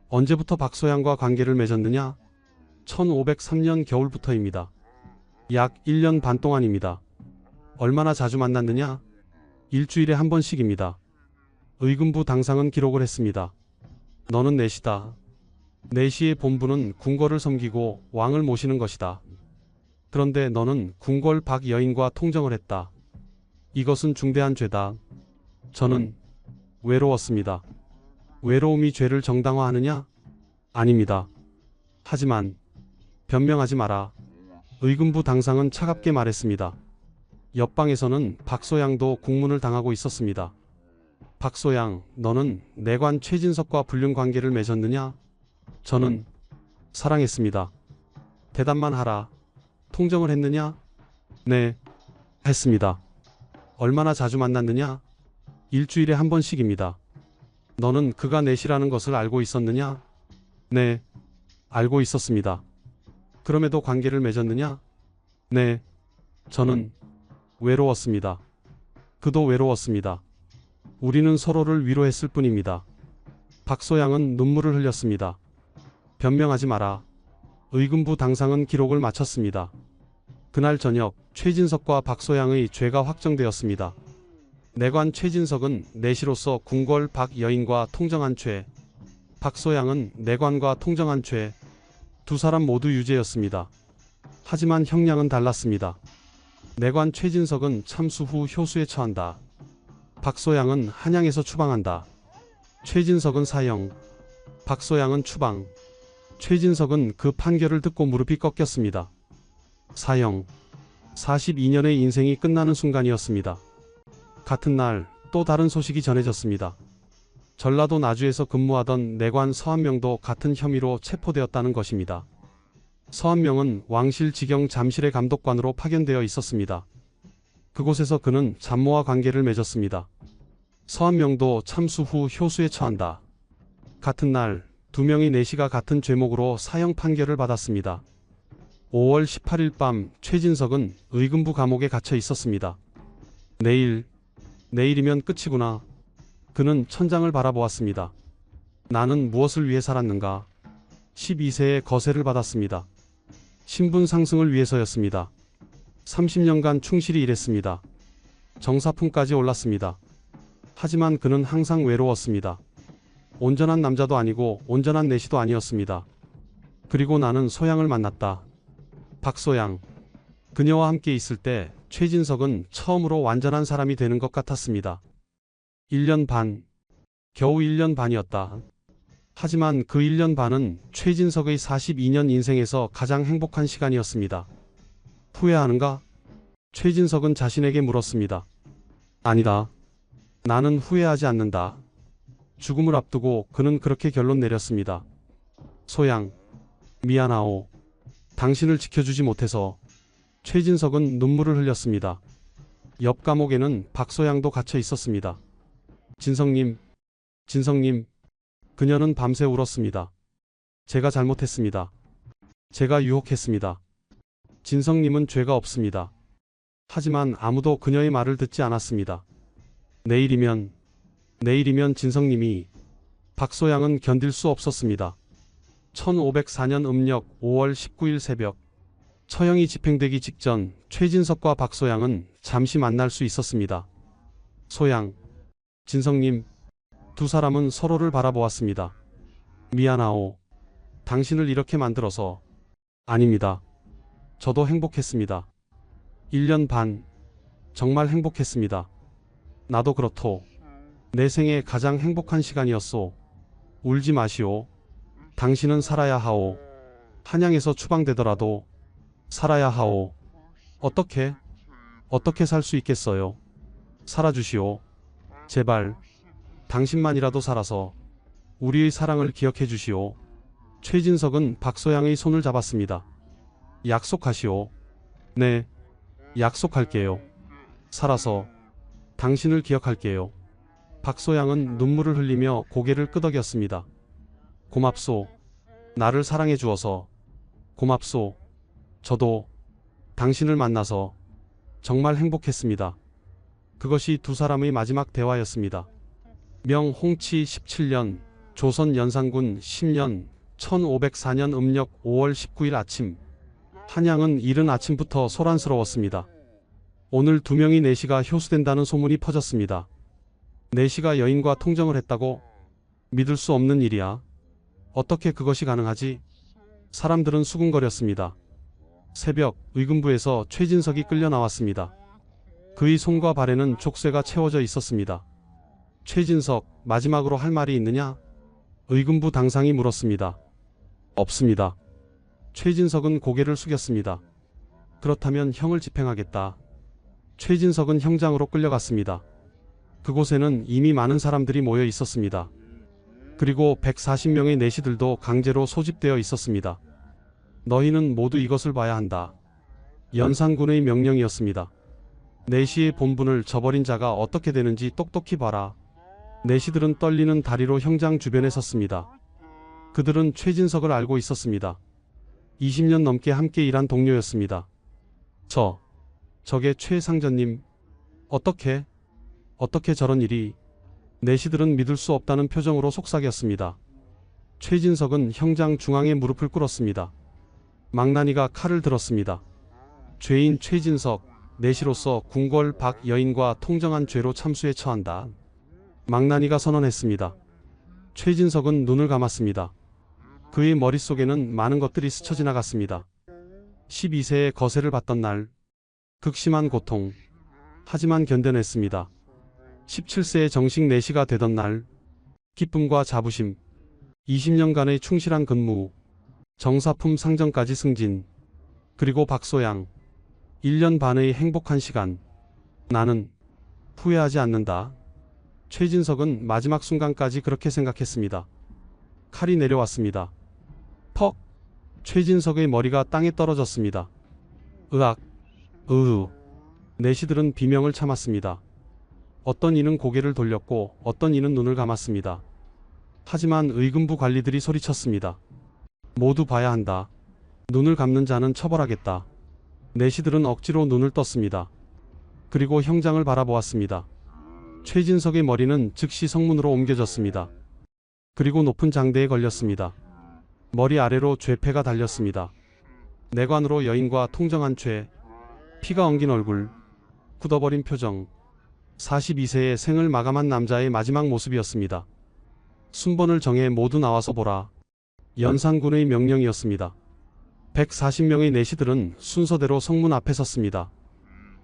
언제부터 박소양과 관계를 맺었느냐? 1503년 겨울부터입니다. 약 1년 반 동안입니다. 얼마나 자주 만났느냐? 일주일에 한 번씩입니다. 의금부 당상은 기록을 했습니다. 너는 내시다. 내시의 본부는 궁궐을 섬기고 왕을 모시는 것이다. 그런데 너는 궁궐 밖 여인과 통정을 했다. 이것은 중대한 죄다. 저는 외로웠습니다. 외로움이 죄를 정당화하느냐? 아닙니다. 하지만 변명하지 마라. 의금부 당상은 차갑게 말했습니다. 옆방에서는 박소양도 국문을 당하고 있었습니다. 박소양, 너는 내관 최진석과 불륜 관계를 맺었느냐? 저는 사랑했습니다. 대답만 하라. 통정을 했느냐? 네, 했습니다. 얼마나 자주 만났느냐? 일주일에 한 번씩입니다. 너는 그가 내시라는 것을 알고 있었느냐? 네, 알고 있었습니다. 그럼에도 관계를 맺었느냐? 네, 저는 외로웠습니다. 그도 외로웠습니다. 우리는 서로를 위로했을 뿐입니다. 박소양은 눈물을 흘렸습니다. 변명하지 마라. 의금부 당상은 기록을 마쳤습니다. 그날 저녁 최진석과 박소양의 죄가 확정되었습니다. 내관 최진석은 내시로서 궁궐 박 여인과 통정한 죄, 박소양은 내관과 통정한 죄, 두 사람 모두 유죄였습니다. 하지만 형량은 달랐습니다. 내관 최진석은 참수 후 효수에 처한다. 박소양은 한양에서 추방한다. 최진석은 사형, 박소양은 추방. 최진석은 그 판결을 듣고 무릎이 꺾였습니다. 사형. 42년의 인생이 끝나는 순간이었습니다. 같은 날 또 다른 소식이 전해졌습니다. 전라도 나주에서 근무하던 내관 서한명도 같은 혐의로 체포되었다는 것입니다. 서한명은 왕실 직영 잠실의 감독관으로 파견되어 있었습니다. 그곳에서 그는 잡모와 관계를 맺었습니다. 서한명도 참수 후 효수에 처한다. 같은 날 두 명의 내시가 같은 죄목으로 사형 판결을 받았습니다. 5월 18일 밤 최진석은 의금부 감옥에 갇혀 있었습니다. 내일이면 끝이구나. 그는 천장을 바라보았습니다. 나는 무엇을 위해 살았는가? 12세에 거세를 받았습니다. 신분 상승을 위해서였습니다. 30년간 충실히 일했습니다. 정사품까지 올랐습니다. 하지만 그는 항상 외로웠습니다. 온전한 남자도 아니고 온전한 내시도 아니었습니다. 그리고 나는 소양을 만났다. 박소양. 그녀와 함께 있을 때 최진석은 처음으로 완전한 사람이 되는 것 같았습니다. 1년 반. 겨우 1년 반이었다. 하지만 그 1년 반은 최진석의 42년 인생에서 가장 행복한 시간이었습니다. 후회하는가? 최진석은 자신에게 물었습니다. 아니다. 나는 후회하지 않는다. 죽음을 앞두고 그는 그렇게 결론 내렸습니다. 소양, 미안하오. 당신을 지켜주지 못해서. 최진석은 눈물을 흘렸습니다. 옆 감옥에는 박소양도 갇혀 있었습니다. 진성님. 그녀는 밤새 울었습니다. 제가 잘못했습니다. 제가 유혹했습니다. 진성님은 죄가 없습니다. 하지만 아무도 그녀의 말을 듣지 않았습니다. 내일이면 진성님이. 박소양은 견딜 수 없었습니다. 1504년 음력 5월 19일 새벽. 처형이 집행되기 직전 최진석과 박소양은 잠시 만날 수 있었습니다. 소양, 진성님. 두 사람은 서로를 바라보았습니다. 미안하오. 당신을 이렇게 만들어서. 아닙니다. 저도 행복했습니다. 1년 반. 정말 행복했습니다. 나도 그렇소. 내 생애 가장 행복한 시간이었소. 울지 마시오. 당신은 살아야 하오. 한양에서 추방되더라도 살아야 하오. 어떻게 살 수 있겠어요? 살아주시오. 제발. 당신만이라도 살아서 우리의 사랑을 기억해 주시오. 최진석은 박소양의 손을 잡았습니다. 약속하시오. 네, 약속할게요. 살아서 당신을 기억할게요. 박소양은 눈물을 흘리며 고개를 끄덕였습니다. 고맙소. 나를 사랑해 주어서. 고맙소. 저도 당신을 만나서 정말 행복했습니다. 그것이 두 사람의 마지막 대화였습니다. 명 홍치 17년, 조선 연산군 10년, 1504년 음력 5월 19일 아침. 한양은 이른 아침부터 소란스러웠습니다. 오늘 두 명이 내시가 효수된다는 소문이 퍼졌습니다. 내시가 여인과 통정을 했다고? 믿을 수 없는 일이야. 어떻게 그것이 가능하지? 사람들은 수군거렸습니다. 새벽, 의금부에서 최진석이 끌려 나왔습니다. 그의 손과 발에는 족쇄가 채워져 있었습니다. 최진석, 마지막으로 할 말이 있느냐? 의금부 당상이 물었습니다. 없습니다. 최진석은 고개를 숙였습니다. 그렇다면 형을 집행하겠다. 최진석은 형장으로 끌려갔습니다. 그곳에는 이미 많은 사람들이 모여 있었습니다. 그리고 140명의 내시들도 강제로 소집되어 있었습니다. 너희는 모두 이것을 봐야 한다. 연산군의 명령이었습니다. 내시의 본분을 저버린 자가 어떻게 되는지 똑똑히 봐라. 내시들은 떨리는 다리로 형장 주변에 섰습니다. 그들은 최진석을 알고 있었습니다. 20년 넘게 함께 일한 동료였습니다. 저게 최상전님. 어떻게 저런 일이. 내시들은 믿을 수 없다는 표정으로 속삭였습니다. 최진석은 형장 중앙에 무릎을 꿇었습니다. 망나니가 칼을 들었습니다. 죄인 최진석, 내시로서 궁궐 박 여인과 통정한 죄로 참수에 처한다. 망나니가 선언했습니다. 최진석은 눈을 감았습니다. 그의 머릿속에는 많은 것들이 스쳐 지나갔습니다. 12세에 거세를 받던 날, 극심한 고통, 하지만 견뎌냈습니다. 17세에 정식 내시가 되던 날, 기쁨과 자부심, 20년간의 충실한 근무, 정사품 상정까지 승진, 그리고 박소양, 1년 반의 행복한 시간. 나는 후회하지 않는다. 최진석은 마지막 순간까지 그렇게 생각했습니다. 칼이 내려왔습니다. 퍽! 최진석의 머리가 땅에 떨어졌습니다. 으악! 으으! 내시들은 비명을 참았습니다. 어떤 이는 고개를 돌렸고 어떤 이는 눈을 감았습니다. 하지만 의금부 관리들이 소리쳤습니다. 모두 봐야 한다. 눈을 감는 자는 처벌하겠다. 내시들은 억지로 눈을 떴습니다. 그리고 형장을 바라보았습니다. 최진석의 머리는 즉시 성문으로 옮겨졌습니다. 그리고 높은 장대에 걸렸습니다. 머리 아래로 죄패가 달렸습니다. 내관으로 여인과 통정한 죄, 피가 엉긴 얼굴, 굳어버린 표정, 42세의 생을 마감한 남자의 마지막 모습이었습니다. 순번을 정해 모두 나와서 보라. 연산군의 명령이었습니다. 140명의 내시들은 순서대로 성문 앞에 섰습니다.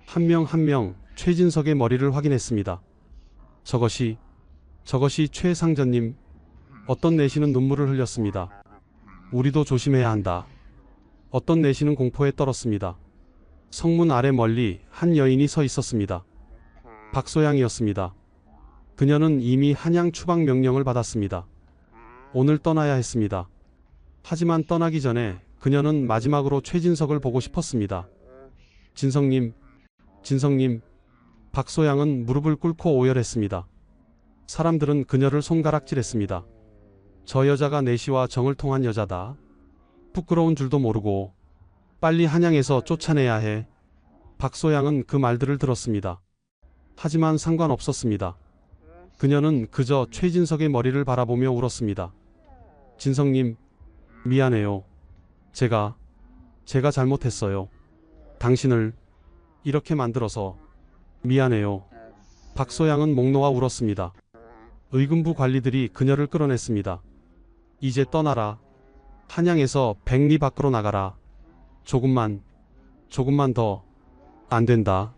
한 명 한 명 최진석의 머리를 확인했습니다. 저것이 최상전님. 어떤 내시는 눈물을 흘렸습니다. 우리도 조심해야 한다. 어떤 내시는 공포에 떨었습니다. 성문 아래 멀리 한 여인이 서 있었습니다. 박소양이었습니다. 그녀는 이미 한양 추방 명령을 받았습니다. 오늘 떠나야 했습니다. 하지만 떠나기 전에 그녀는 마지막으로 최진석을 보고 싶었습니다. 진석님. 박소양은 무릎을 꿇고 오열했습니다. 사람들은 그녀를 손가락질했습니다. 저 여자가 내시와 정을 통한 여자다. 부끄러운 줄도 모르고 빨리 한양에서 쫓아내야 해. 박소양은 그 말들을 들었습니다. 하지만 상관없었습니다. 그녀는 그저 최진석의 머리를 바라보며 울었습니다. 진석님, 미안해요. 제가 잘못했어요. 당신을 이렇게 만들어서 미안해요. 박소양은 목 놓아 울었습니다. 의금부 관리들이 그녀를 끌어냈습니다. 이제 떠나라. 한양에서 백리 밖으로 나가라. 조금만 더. 안 된다.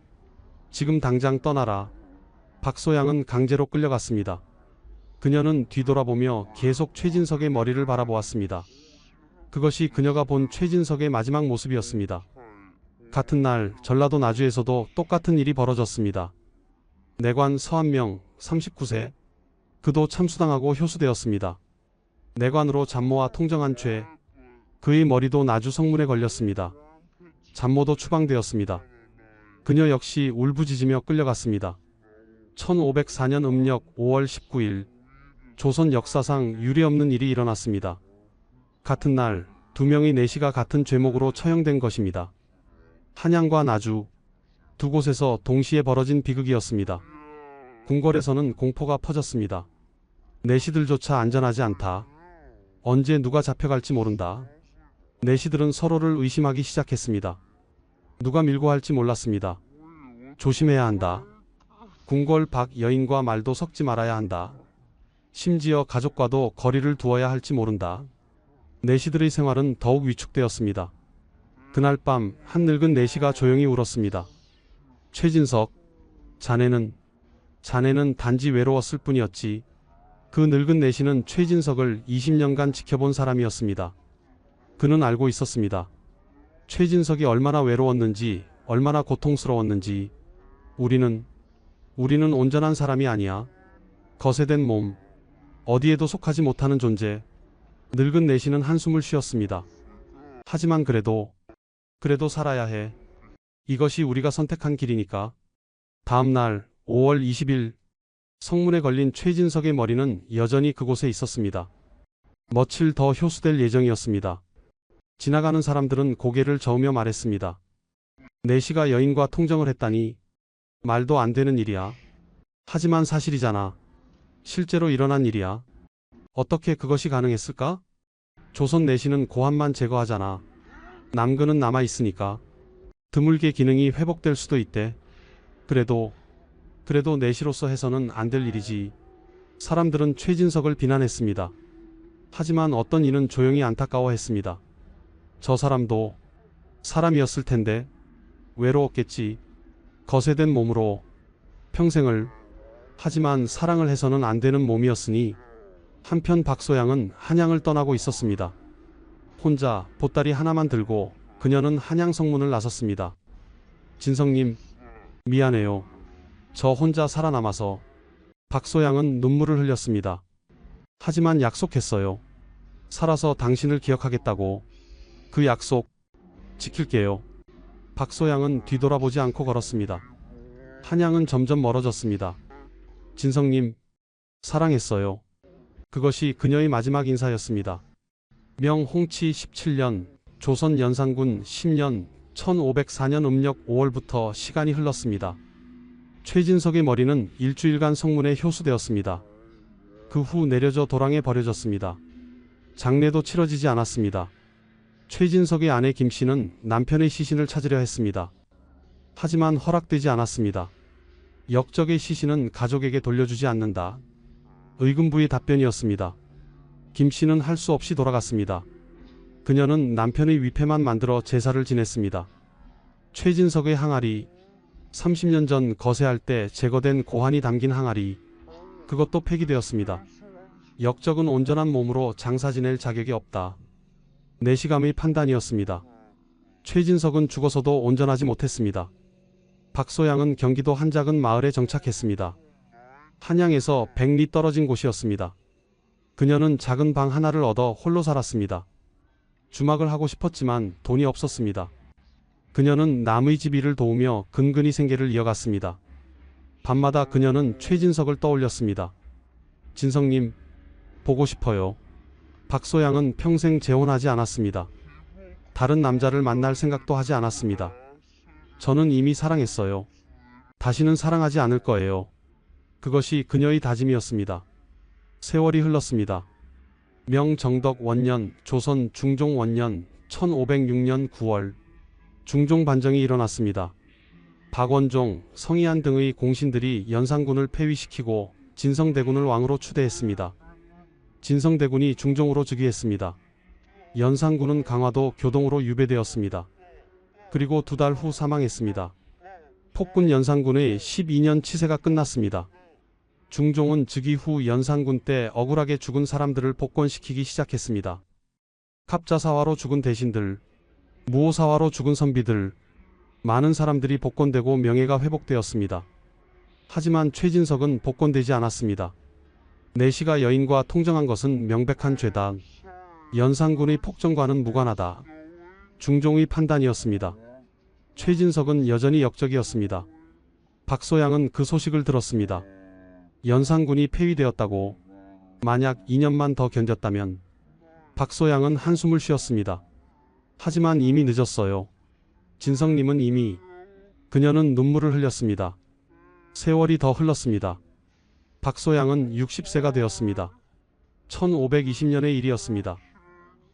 지금 당장 떠나라. 박소양은 강제로 끌려갔습니다. 그녀는 뒤돌아보며 계속 최진석의 머리를 바라보았습니다. 그것이 그녀가 본 최진석의 마지막 모습이었습니다. 같은 날 전라도 나주에서도 똑같은 일이 벌어졌습니다. 내관 서한명 39세. 그도 참수당하고 효수되었습니다. 내관으로 잡모와 통정한 죄. 그의 머리도 나주 성문에 걸렸습니다. 잡모도 추방되었습니다. 그녀 역시 울부짖으며 끌려갔습니다. 1504년 음력 5월 19일 조선 역사상 유례없는 일이 일어났습니다. 같은 날 두 명의 내시가 같은 죄목으로 처형된 것입니다. 한양과 나주, 두 곳에서 동시에 벌어진 비극이었습니다. 궁궐에서는 공포가 퍼졌습니다. 내시들조차 안전하지 않다. 언제 누가 잡혀갈지 모른다. 내시들은 서로를 의심하기 시작했습니다. 누가 밀고 할지 몰랐습니다. 조심해야 한다. 궁궐 밖 여인과 말도 섞지 말아야 한다. 심지어 가족과도 거리를 두어야 할지 모른다. 내시들의 생활은 더욱 위축되었습니다. 그날 밤 한 늙은 내시가 조용히 울었습니다. 최진석, 자네는 단지 외로웠을 뿐이었지. 그 늙은 내시는 최진석을 20년간 지켜본 사람이었습니다. 그는 알고 있었습니다. 최진석이 얼마나 외로웠는지, 얼마나 고통스러웠는지. 우리는 온전한 사람이 아니야. 거세된 몸, 어디에도 속하지 못하는 존재. 늙은 내시는 한숨을 쉬었습니다. 하지만 그래도 살아야 해. 이것이 우리가 선택한 길이니까. 다음 날 5월 20일 성문에 걸린 최진석의 머리는 여전히 그곳에 있었습니다. 며칠 더 효수될 예정이었습니다. 지나가는 사람들은 고개를 저으며 말했습니다. 내시가 여인과 통정을 했다니 말도 안 되는 일이야. 하지만 사실이잖아. 실제로 일어난 일이야. 어떻게 그것이 가능했을까? 조선 내시는 고환만 제거하잖아. 남근은 남아있으니까. 드물게 기능이 회복될 수도 있대. 그래도 내시로서 해서는 안 될 일이지. 사람들은 최진석을 비난했습니다. 하지만 어떤 이는 조용히 안타까워했습니다. 저 사람도 사람이었을 텐데 외로웠겠지. 거세된 몸으로 평생을. 하지만 사랑을 해서는 안 되는 몸이었으니. 한편 박소양은 한양을 떠나고 있었습니다. 혼자 보따리 하나만 들고 그녀는 한양 성문을 나섰습니다. 진성님, 미안해요. 저 혼자 살아남아서. 박소양은 눈물을 흘렸습니다. 하지만 약속했어요. 살아서 당신을 기억하겠다고. 그 약속 지킬게요. 박소양은 뒤돌아보지 않고 걸었습니다. 한양은 점점 멀어졌습니다. 진성님, 사랑했어요. 그것이 그녀의 마지막 인사였습니다. 명 홍치 17년, 조선 연산군 10년, 1504년 음력 5월부터 시간이 흘렀습니다. 최진석의 머리는 일주일간 성문에 효수되었습니다. 그 후 내려져 도랑에 버려졌습니다. 장례도 치러지지 않았습니다. 최진석의 아내 김씨는 남편의 시신을 찾으려 했습니다. 하지만 허락되지 않았습니다. 역적의 시신은 가족에게 돌려주지 않는다. 의금부의 답변이었습니다. 김씨는 할 수 없이 돌아갔습니다. 그녀는 남편의 위패만 만들어 제사를 지냈습니다. 최진석의 항아리, 30년 전 거세할 때 제거된 고환이 담긴 항아리, 그것도 폐기되었습니다. 역적은 온전한 몸으로 장사 지낼 자격이 없다. 내시감의 판단이었습니다. 최진석은 죽어서도 온전하지 못했습니다. 박소양은 경기도 한 작은 마을에 정착했습니다. 한양에서 100리 떨어진 곳이었습니다. 그녀는 작은 방 하나를 얻어 홀로 살았습니다. 주막을 하고 싶었지만 돈이 없었습니다. 그녀는 남의 집 일을 도우며 근근히 생계를 이어갔습니다. 밤마다 그녀는 최진석을 떠올렸습니다. 진성님, 보고 싶어요. 박소양은 평생 재혼하지 않았습니다. 다른 남자를 만날 생각도 하지 않았습니다. 저는 이미 사랑했어요. 다시는 사랑하지 않을 거예요. 그것이 그녀의 다짐이었습니다. 세월이 흘렀습니다. 명정덕 원년, 조선 중종 원년, 1506년 9월, 중종 반정이 일어났습니다. 박원종, 성희안 등의 공신들이 연산군을 폐위시키고 진성대군을 왕으로 추대했습니다. 진성대군이 중종으로 즉위했습니다. 연산군은 강화도 교동으로 유배되었습니다. 그리고 2달 후 사망했습니다. 폭군 연산군의 12년 치세가 끝났습니다. 중종은 즉위 후 연산군 때 억울하게 죽은 사람들을 복권시키기 시작했습니다. 갑자사화로 죽은 대신들, 무오사화로 죽은 선비들, 많은 사람들이 복권되고 명예가 회복되었습니다. 하지만 최진석은 복권되지 않았습니다. 내시가 여인과 통정한 것은 명백한 죄다. 연산군의 폭정과는 무관하다. 중종의 판단이었습니다. 최진석은 여전히 역적이었습니다. 박소양은 그 소식을 들었습니다. 연산군이 폐위되었다고. 만약 2년만 더 견뎠다면. 박소양은 한숨을 쉬었습니다. 하지만 이미 늦었어요. 진성님은 이미 그녀는 눈물을 흘렸습니다. 세월이 더 흘렀습니다. 박소양은 60세가 되었습니다. 1520년의 일이었습니다.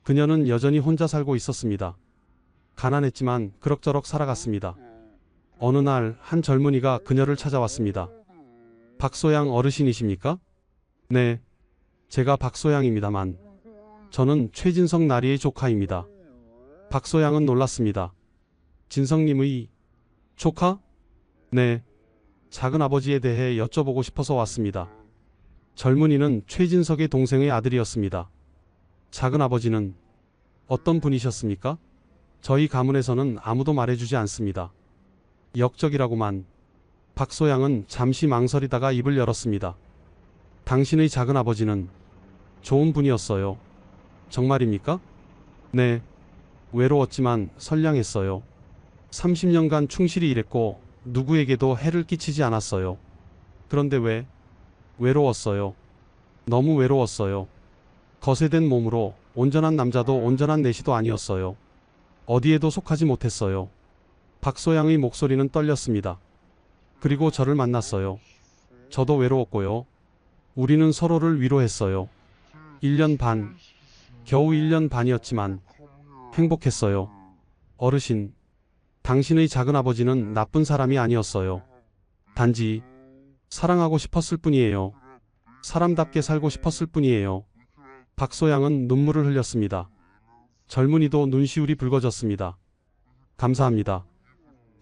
그녀는 여전히 혼자 살고 있었습니다. 가난했지만 그럭저럭 살아갔습니다. 어느 날 한 젊은이가 그녀를 찾아왔습니다. 박소양 어르신이십니까? 네, 제가 박소양입니다만 저는 최진석 나리의 조카입니다. 박소양은 놀랐습니다. 진석님의 조카? 네, 작은아버지에 대해 여쭤보고 싶어서 왔습니다. 젊은이는 최진석의 동생의 아들이었습니다. 작은아버지는 어떤 분이셨습니까? 저희 가문에서는 아무도 말해주지 않습니다. 역적이라고만. 박소양은 잠시 망설이다가 입을 열었습니다. 당신의 작은아버지는 좋은 분이었어요. 정말입니까? 네, 외로웠지만 선량했어요. 30년간 충실히 일했고 누구에게도 해를 끼치지 않았어요. 그런데 왜? 외로웠어요. 너무 외로웠어요. 거세된 몸으로 온전한 남자도 온전한 내시도 아니었어요. 어디에도 속하지 못했어요. 박소양의 목소리는 떨렸습니다. 그리고 저를 만났어요. 저도 외로웠고요. 우리는 서로를 위로했어요. 1년 반, 겨우 1년 반이었지만 행복했어요. 어르신, 당신의 작은아버지는 나쁜 사람이 아니었어요. 단지 사랑하고 싶었을 뿐이에요. 사람답게 살고 싶었을 뿐이에요. 박소양은 눈물을 흘렸습니다. 젊은이도 눈시울이 붉어졌습니다. 감사합니다.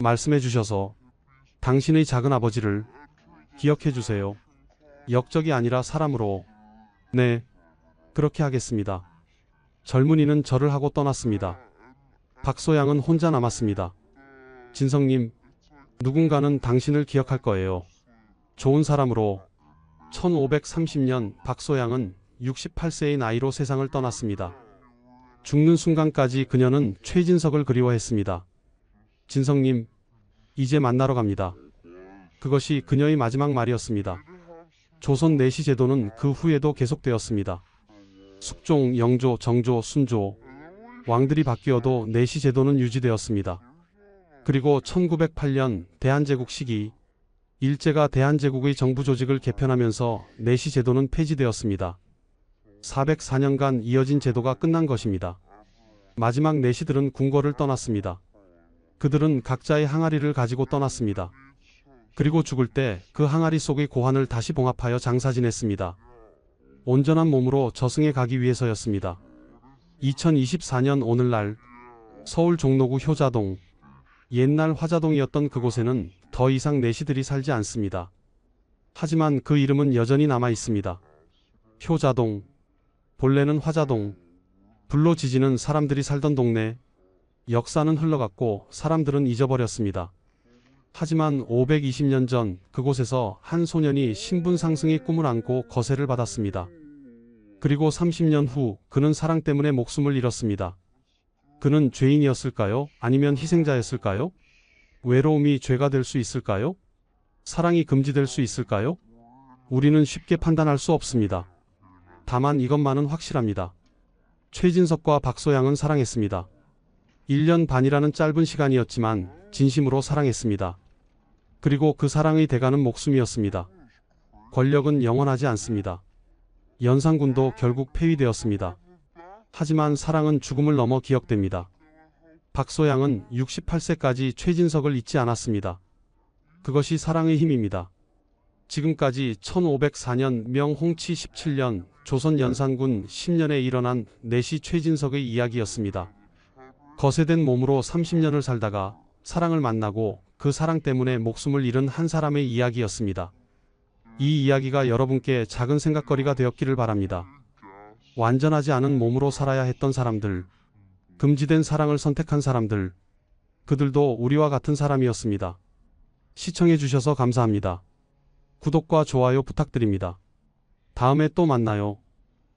말씀해 주셔서. 당신의 작은아버지를 기억해 주세요. 역적이 아니라 사람으로. 네, 그렇게 하겠습니다. 젊은이는 절을 하고 떠났습니다. 박소양은 혼자 남았습니다. 진성님, 누군가는 당신을 기억할 거예요. 좋은 사람으로. 1530년 박소양은 68세의 나이로 세상을 떠났습니다. 죽는 순간까지 그녀는 최진석을 그리워했습니다. 진성님, 이제 만나러 갑니다. 그것이 그녀의 마지막 말이었습니다. 조선 내시 제도는 그 후에도 계속되었습니다. 숙종, 영조, 정조, 순조, 왕들이 바뀌어도 내시 제도는 유지되었습니다. 그리고 1908년 대한제국 시기, 일제가 대한제국의 정부 조직을 개편하면서 내시 제도는 폐지되었습니다. 404년간 이어진 제도가 끝난 것입니다. 마지막 내시들은 궁궐을 떠났습니다. 그들은 각자의 항아리를 가지고 떠났습니다. 그리고 죽을 때 그 항아리 속의 고환을 다시 봉합하여 장사 지냈습니다. 온전한 몸으로 저승에 가기 위해서였습니다. 2024년 오늘날 서울 종로구 효자동, 옛날 화자동이었던 그곳에는 더 이상 내시들이 살지 않습니다. 하지만 그 이름은 여전히 남아 있습니다. 효자동, 본래는 화자동, 불로 지지는 사람들이 살던 동네. 역사는 흘러갔고 사람들은 잊어버렸습니다. 하지만 520년 전 그곳에서 한 소년이 신분 상승의 꿈을 안고 거세를 받았습니다. 그리고 30년 후 그는 사랑 때문에 목숨을 잃었습니다. 그는 죄인이었을까요? 아니면 희생자였을까요? 외로움이 죄가 될 수 있을까요? 사랑이 금지될 수 있을까요? 우리는 쉽게 판단할 수 없습니다. 다만 이것만은 확실합니다. 최진석과 박소양은 사랑했습니다. 1년 반이라는 짧은 시간이었지만 진심으로 사랑했습니다. 그리고 그 사랑의 대가는 목숨이었습니다. 권력은 영원하지 않습니다. 연산군도 결국 폐위되었습니다. 하지만 사랑은 죽음을 넘어 기억됩니다. 박소양은 68세까지 최진석을 잊지 않았습니다. 그것이 사랑의 힘입니다. 지금까지 1504년 명홍치 17년 조선 연산군 10년에 일어난 내시 최진석의 이야기였습니다. 거세된 몸으로 30년을 살다가 사랑을 만나고 그 사랑 때문에 목숨을 잃은 한 사람의 이야기였습니다. 이 이야기가 여러분께 작은 생각거리가 되었기를 바랍니다. 완전하지 않은 몸으로 살아야 했던 사람들, 금지된 사랑을 선택한 사람들, 그들도 우리와 같은 사람이었습니다. 시청해 주셔서 감사합니다. 구독과 좋아요 부탁드립니다. 다음에 또 만나요.